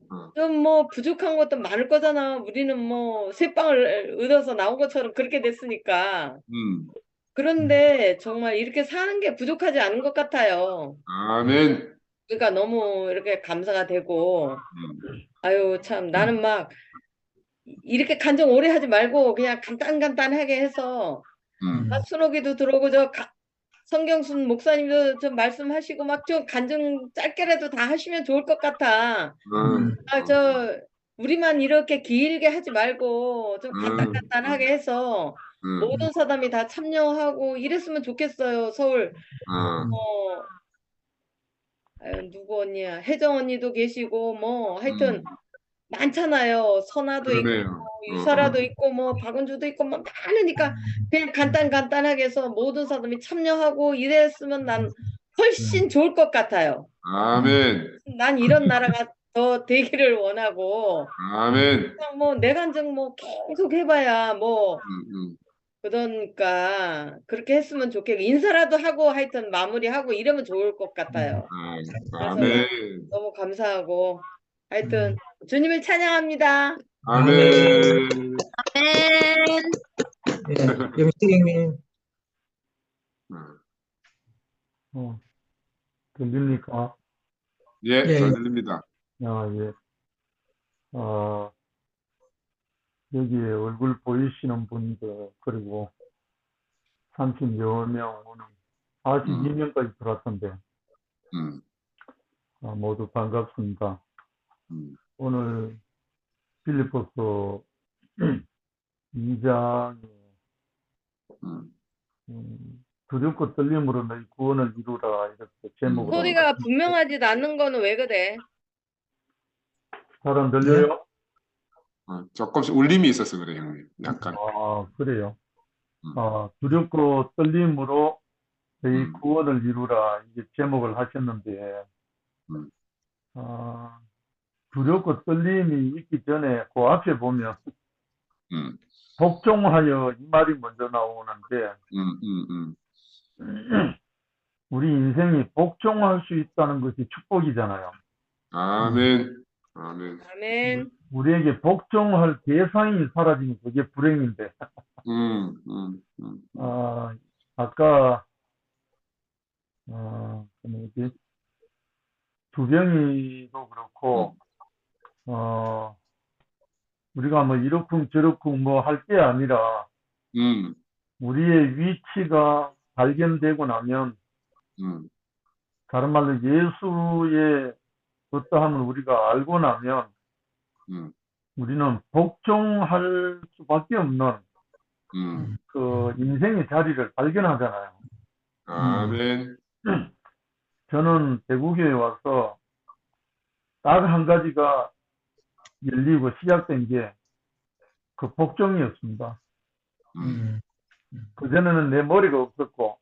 어, 좀 뭐 부족한 것도 많을 거잖아. 우리는 뭐 쇠빵을 얻어서 나온 것처럼 그렇게 됐으니까. 그런데 정말 이렇게 사는 게 부족하지 않은 것 같아요. 아멘. 그러니까 너무 이렇게 감사가 되고, 아유, 참, 나는 막 이렇게 간증 오래 하지 말고 그냥 간단간단하게 해서, 순옥이도 들어오고, 성경순 목사님도 좀 말씀하시고, 막 좀 간증 짧게라도 다 하시면 좋을 것 같아. 우리만 이렇게 길게 하지 말고, 좀 간단간단하게 해서, 모든 사람이 다 참여하고 이랬으면 좋겠어요. 서울, 뭐, 아유, 누구 언니야? 혜정 언니도 계시고, 뭐, 하여튼, 많잖아요. 선아도 있고, 그러네요. 유사라도 있고, 뭐, 박은주도 있고, 뭐, 많으니까, 그냥 간단하게 해서 모든 사람이 참여하고 이랬으면 난 훨씬 좋을 것 같아요. 아멘. 난 이런 나라가 더 되기를 원하고, 아멘. 그냥 뭐, 내간증 뭐, 계속 해봐야, 뭐, 음. 그러니까, 그렇게 했으면 좋겠고, 인사라도 하고, 하여튼 마무리하고, 이러면 좋을 것 같아요. 그래서 아멘. 너무 감사하고, 하여튼, 주님을 찬양합니다. 아멘. 아멘. 예, 영식님. 들립니까? 예, 예, 잘 예. 들립니다. 아, 예. 여기에 얼굴 보이시는 분들, 그리고 30여 명, 오늘 42명까지 들어왔던데, 모두 반갑습니다. 오늘 빌립보서 2장에 두렵고 떨림으로 너희 구원을 이루라 이렇게 제목으로. 소리가 분명하지 않는 거는 왜 그래? 잘 안 들려요? 조금씩 울림이 있어서 그래요, 형님. 약간. 그래요. 두렵고 떨림으로 너희 구원을 이루라 이게 제목을 하셨는데, 두렵고 떨림이 있기 전에 그 앞에 보면 복종하여 이 말이 먼저 나오는데, 우리 인생이 복종할 수 있다는 것이 축복이잖아요. 아멘. 아멘. 아멘. 우리에게 복종할 대상이 사라지면 그게 불행인데. 아까 뭐지? 두병이도 그렇고 우리가 뭐 이러쿵 저러쿵 뭐 할 게 아니라 우리의 위치가 발견되고 나면 다른 말로 예수의 어떠함을 우리가 알고 나면 우리는 복종할 수밖에 없는 그 인생의 자리를 발견하잖아요. 아멘. 저는 대구교에 와서 딱 한 가지가 열리고 시작된 게 그 복종이었습니다. 그전에는 내 머리가 없었고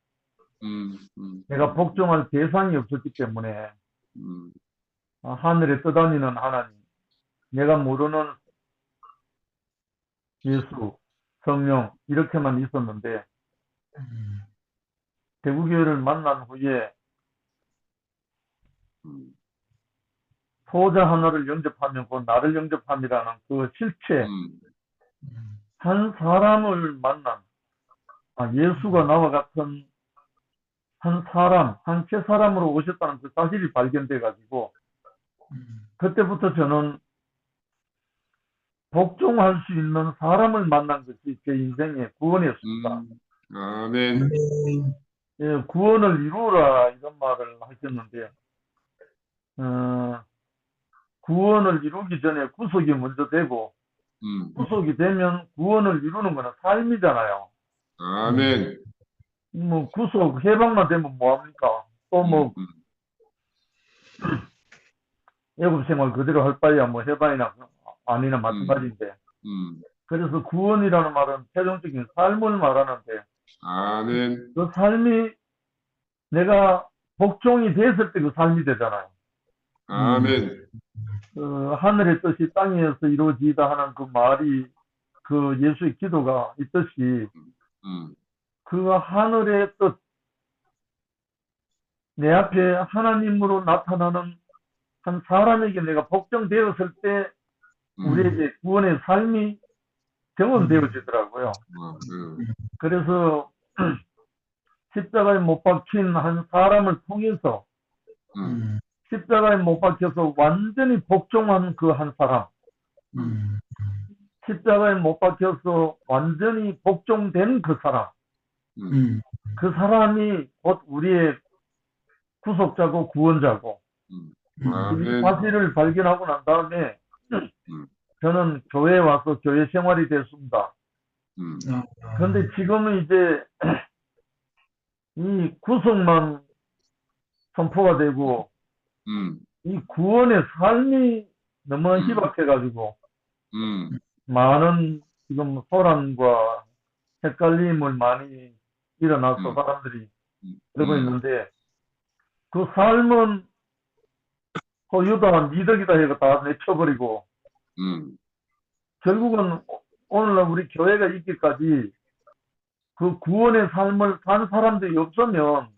내가 복종할 대상이 없었기 때문에 하늘에 떠다니는 하나님, 내가 모르는 예수, 성령 이렇게만 있었는데 대구교회를 만난 후에 소자 하나를 영접하면 그 나를 영접함이라는 그 실체, 한 사람을 만난, 예수가 나와 같은 한 사람, 한 채 사람으로 오셨다는 그 사실이 발견돼 가지고 그때부터 저는 복종할 수 있는 사람을 만난 것이 제 인생의 구원이었습니다. 아멘. 예, 구원을 이루라 이런 말을 하셨는데 구원을 이루기 전에 구속이 먼저 되고 구속이 되면 구원을 이루는 거는 삶이잖아요. 아멘. 뭐 구속 해방만 되면 뭐합니까? 또 뭐 애국 생활 그대로 할 바에야 뭐 해방이나 아니나 마찬가지인데 그래서 구원이라는 말은 최종적인 삶을 말하는데 아멘. 그 삶이 내가 복종이 됐을 때 그 삶이 되잖아요. 아멘. 하늘의 뜻이 땅에서 이루어지다 하는 그 말이 그 예수의 기도가 있듯이 그 하늘의 뜻, 내 앞에 하나님으로 나타나는 한 사람에게 내가 복종되었을 때 우리에게 구원의 삶이 경험되어지더라고요. 그래서 십자가에 못 박힌 한 사람을 통해서 십자가에 못 박혀서 완전히 복종한 그 한 사람, 십자가에 못 박혀서 완전히 복종된 그 사람, 그 사람이 곧 우리의 구속자고 구원자고, 이 사실을 발견하고 난 다음에 저는 교회에 와서 교회 생활이 됐습니다. 그런데 지금은 이제 이 구속만 선포가 되고 이 구원의 삶이 너무나 희박해가지고 많은 지금 소란과 헷갈림을 많이 일어나서 사람들이 그러고 있는데, 그 삶은 유다 미덕이다 해가 다 내쳐버리고 결국은 오늘날 우리 교회가 있기까지 그 구원의 삶을 산 사람들이 없으면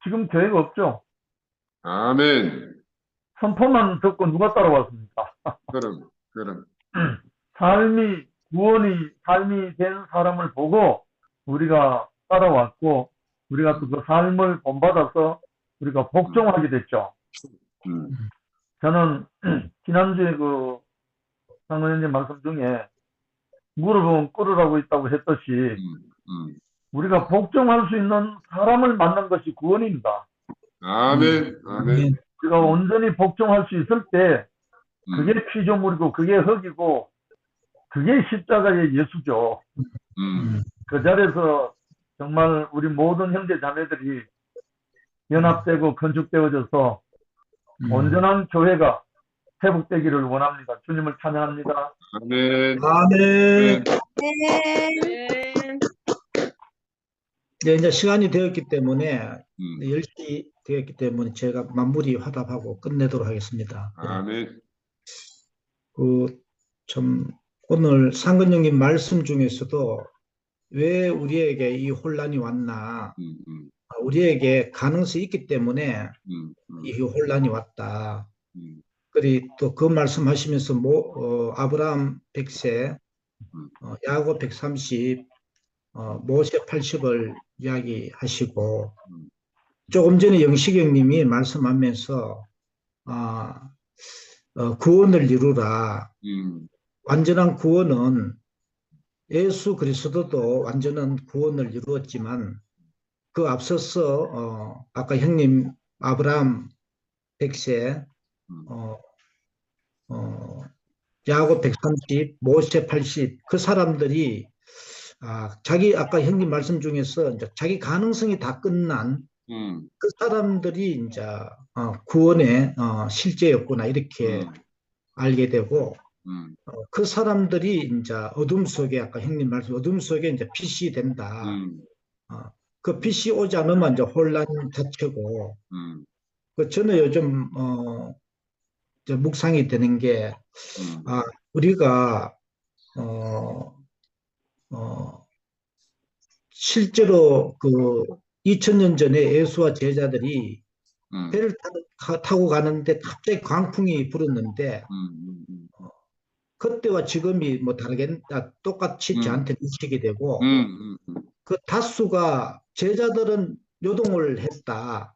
지금 교회가 없죠. 아멘. 선포만 듣고 누가 따라왔습니까? 그럼. 삶이 된 사람을 보고 우리가 따라왔고, 우리가 또 그 삶을 본받아서 우리가 복종하게 됐죠. 저는 지난주에 그 상원님 말씀 중에 무릎은 꿇으라고 있다고 했듯이 우리가 복종할 수 있는 사람을 만난 것이 구원입니다. 아멘. 우리가 온전히 복종할 수 있을 때 그게 피조물이고 그게 흙이고 그게 십자가의 예수죠. 그 자리에서 정말 우리 모든 형제 자매들이 연합되고 건축되어져서 온전한 교회가 회복되기를 원합니다. 주님을 찬양합니다. 아멘. 네, 이제 시간이 되었기 때문에 10시 되었기 때문에 제가 마무리 화답하고 끝내도록 하겠습니다. 아멘. 참 오늘 상근형님 말씀 중에서도 왜 우리에게 이 혼란이 왔나, 우리에게 가능성이 있기 때문에 이 혼란이 왔다. 그리고 또 그 말씀하시면서 아브라함 100세, 야곱 130, 모세 80을 이야기하시고, 조금 전에 영식형님이 말씀하면서 구원을 이루라. 완전한 구원은 예수 그리스도도 완전한 구원을 이루었지만 그 앞서서 아까 형님 아브라함 100세, 야곱 130, 모세 80, 그 사람들이 아까 형님 말씀 중에서 이제 자기 가능성이 다 끝난 그 사람들이 이제 구원의 실제였구나 이렇게 알게 되고, 그 사람들이 이제 어둠 속에 아까 형님 말씀 어둠 속에 이제 빛이 된다. 그 빛이 오지 않으면 이제 혼란 자체고, 저는 요즘 묵상이 되는 게 우리가 실제로 그 2000년 전에 예수와 제자들이 배를 타고 가는데 갑자기 광풍이 불었는데 그때와 지금이 뭐 똑같이 저한테 인식이 되고, 그 다수가 제자들은 요동을 했다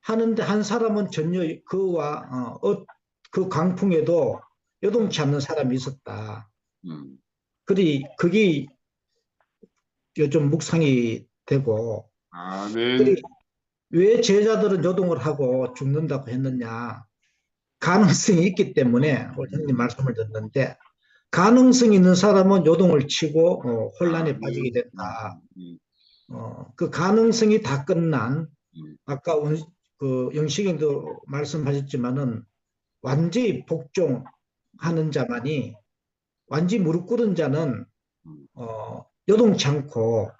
하는데 한 사람은 전혀 그 광풍에도 요동치 않는 사람이 있었다. 그게 요즘 묵상이 되고, 아멘. 왜 제자들은 요동을 하고 죽는다고 했느냐? 가능성이 있기 때문에 형님 말씀을 듣는데, 가능성이 있는 사람은 요동을 치고 혼란에 빠지게 된다. 그 가능성이 다 끝난, 아까 그 영식형도 말씀하셨지만은 완전히 복종하는 자만이, 완전히 무릎 꿇은 자는 요동치 않고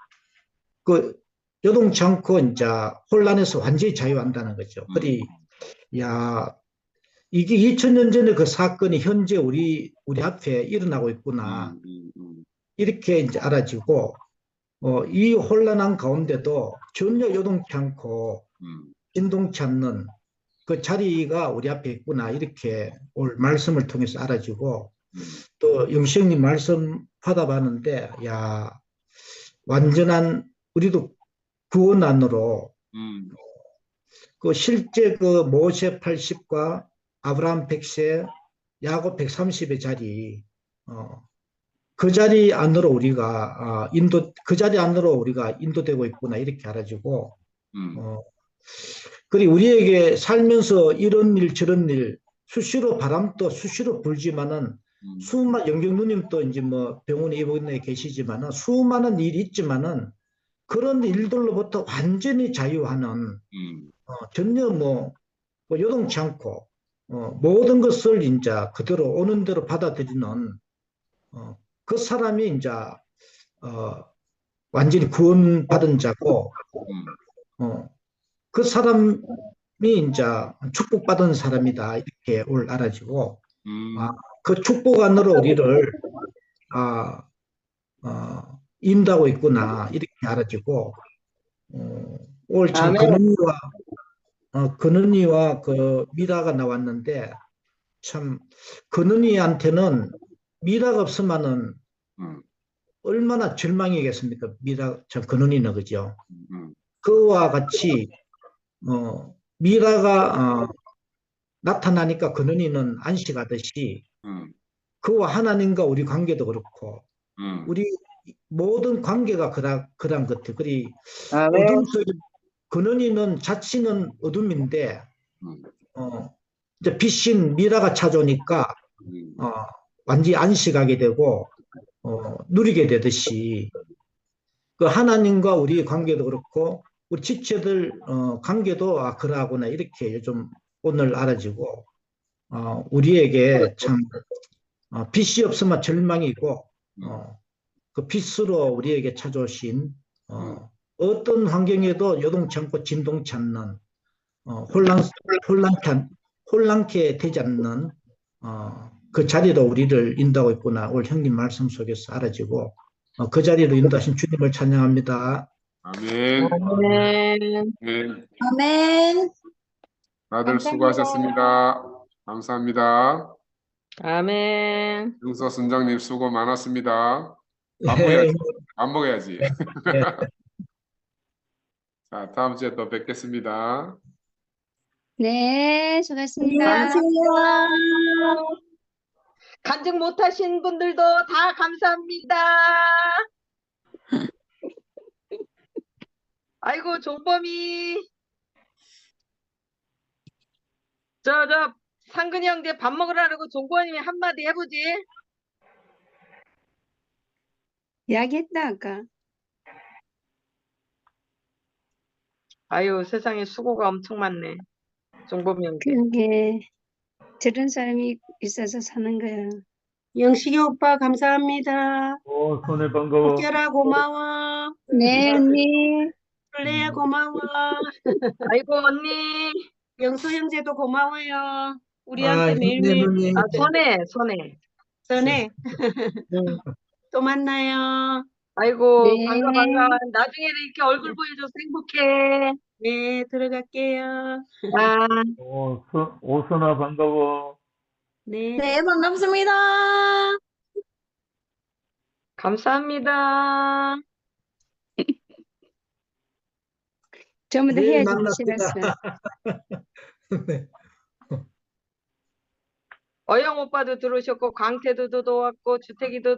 이제 혼란에서 완전히 자유한다는 거죠. 이게 2000년 전에 그 사건이 현재 우리 앞에 일어나고 있구나. 이렇게 이제 알아지고, 이 혼란한 가운데도 전혀 요동치 않고 진동치 않는 그 자리가 우리 앞에 있구나, 이렇게 오늘 말씀을 통해서 알아지고, 또 영시형님 말씀 받아봤는데, 야, 완전한 우리도 구원 안으로 그 실제 그 모세 80과 아브라함 100세, 야곱 130의 자리, 그 자리 안으로 우리가 그 자리 안으로 우리가 인도되고 있구나, 이렇게 알아지고, 그리고 우리에게 살면서 이런 일 저런 일 수시로 바람도 수시로 불지만은 수많은 영경 누님도 이제 뭐 병원에 입원해 계시지만은 수많은 일이 있지만은 그런 일들로부터 완전히 자유하는 전혀 뭐 요동치 않고 모든 것을 이제 그대로 오는 대로 받아들이는 그 사람이 이제 완전히 구원받은 자고 그 사람이 이제 축복받은 사람이다, 이렇게 오늘 알아지고, 그 축복 안으로 우리를 인도하고 있구나, 이렇게 알아지고, 오늘 참 근은이와 그 미라가 나왔는데, 참 근은이한테는 미라가 없으면은 얼마나 절망이겠습니까? 참 근은이는, 그죠? 그와 같이 미라가 나타나니까 근은이는 안식하듯이 그와 하나님과 우리 관계도 그렇고 우리 모든 관계가 그런 것들. 그리 어둠 속에 근은이는 자신은 어둠인데 이제 빛인 미라가 찾아오니까 완전히 안식하게 되고 누리게 되듯이 그 하나님과 우리의 관계도 그렇고 우리 지체들 관계도 그러하구나, 이렇게 요즘 오늘 알아지고, 우리에게 참 빛이 없으면 절망이고 그 빛으로 우리에게 찾아오신 어떤 환경에도 요동치 않고 진동치 않는 혼란케 되지 않는 그 자리로 우리를 인도하고 있구나, 오늘 형님 말씀 속에서 알아지고, 그 자리로 인도하신 주님을 찬양합니다. 아멘. 아멘. 아멘. 아멘. 다들 수고하셨습니다. 감사합니다. 아멘. 영서 선장님 수고 많았습니다. 네. 밥 먹어야지. 자, 다음 주에 또 뵙겠습니다. 네, 수고하셨습니다. 감사합니다. 간증 못하신 분들도 다 감사합니다. 아이고, 종범이. 상근이 형제 밥 먹으라고 종범님이 한마디 해보지. 이야기했다, 아까. 아유, 세상에 수고가 엄청 많네. 종범이 형제. 그게 저런 사람이 있어서 사는 거야. 영식이 오빠 감사합니다. 손에 반가워. 옥결아 고마워. 네, 언니. 플레야 고마워. 아이고, 언니. 영수 형제도 고마워요. 우리한테 매일매일. 형님. 전에. 또 만나요. 아이고, 네. 반가. 나중에 이렇게 얼굴 보여줘서 행복해. 네, 들어갈게요. 오선아 반가워. 네. 네, 반갑습니다. 감사합니다. 전부 다 내일 헤어지기 만납시다. 싫었어요. 네. 어영 오빠도 들어오셨고, 광태도 왔고, 주택이도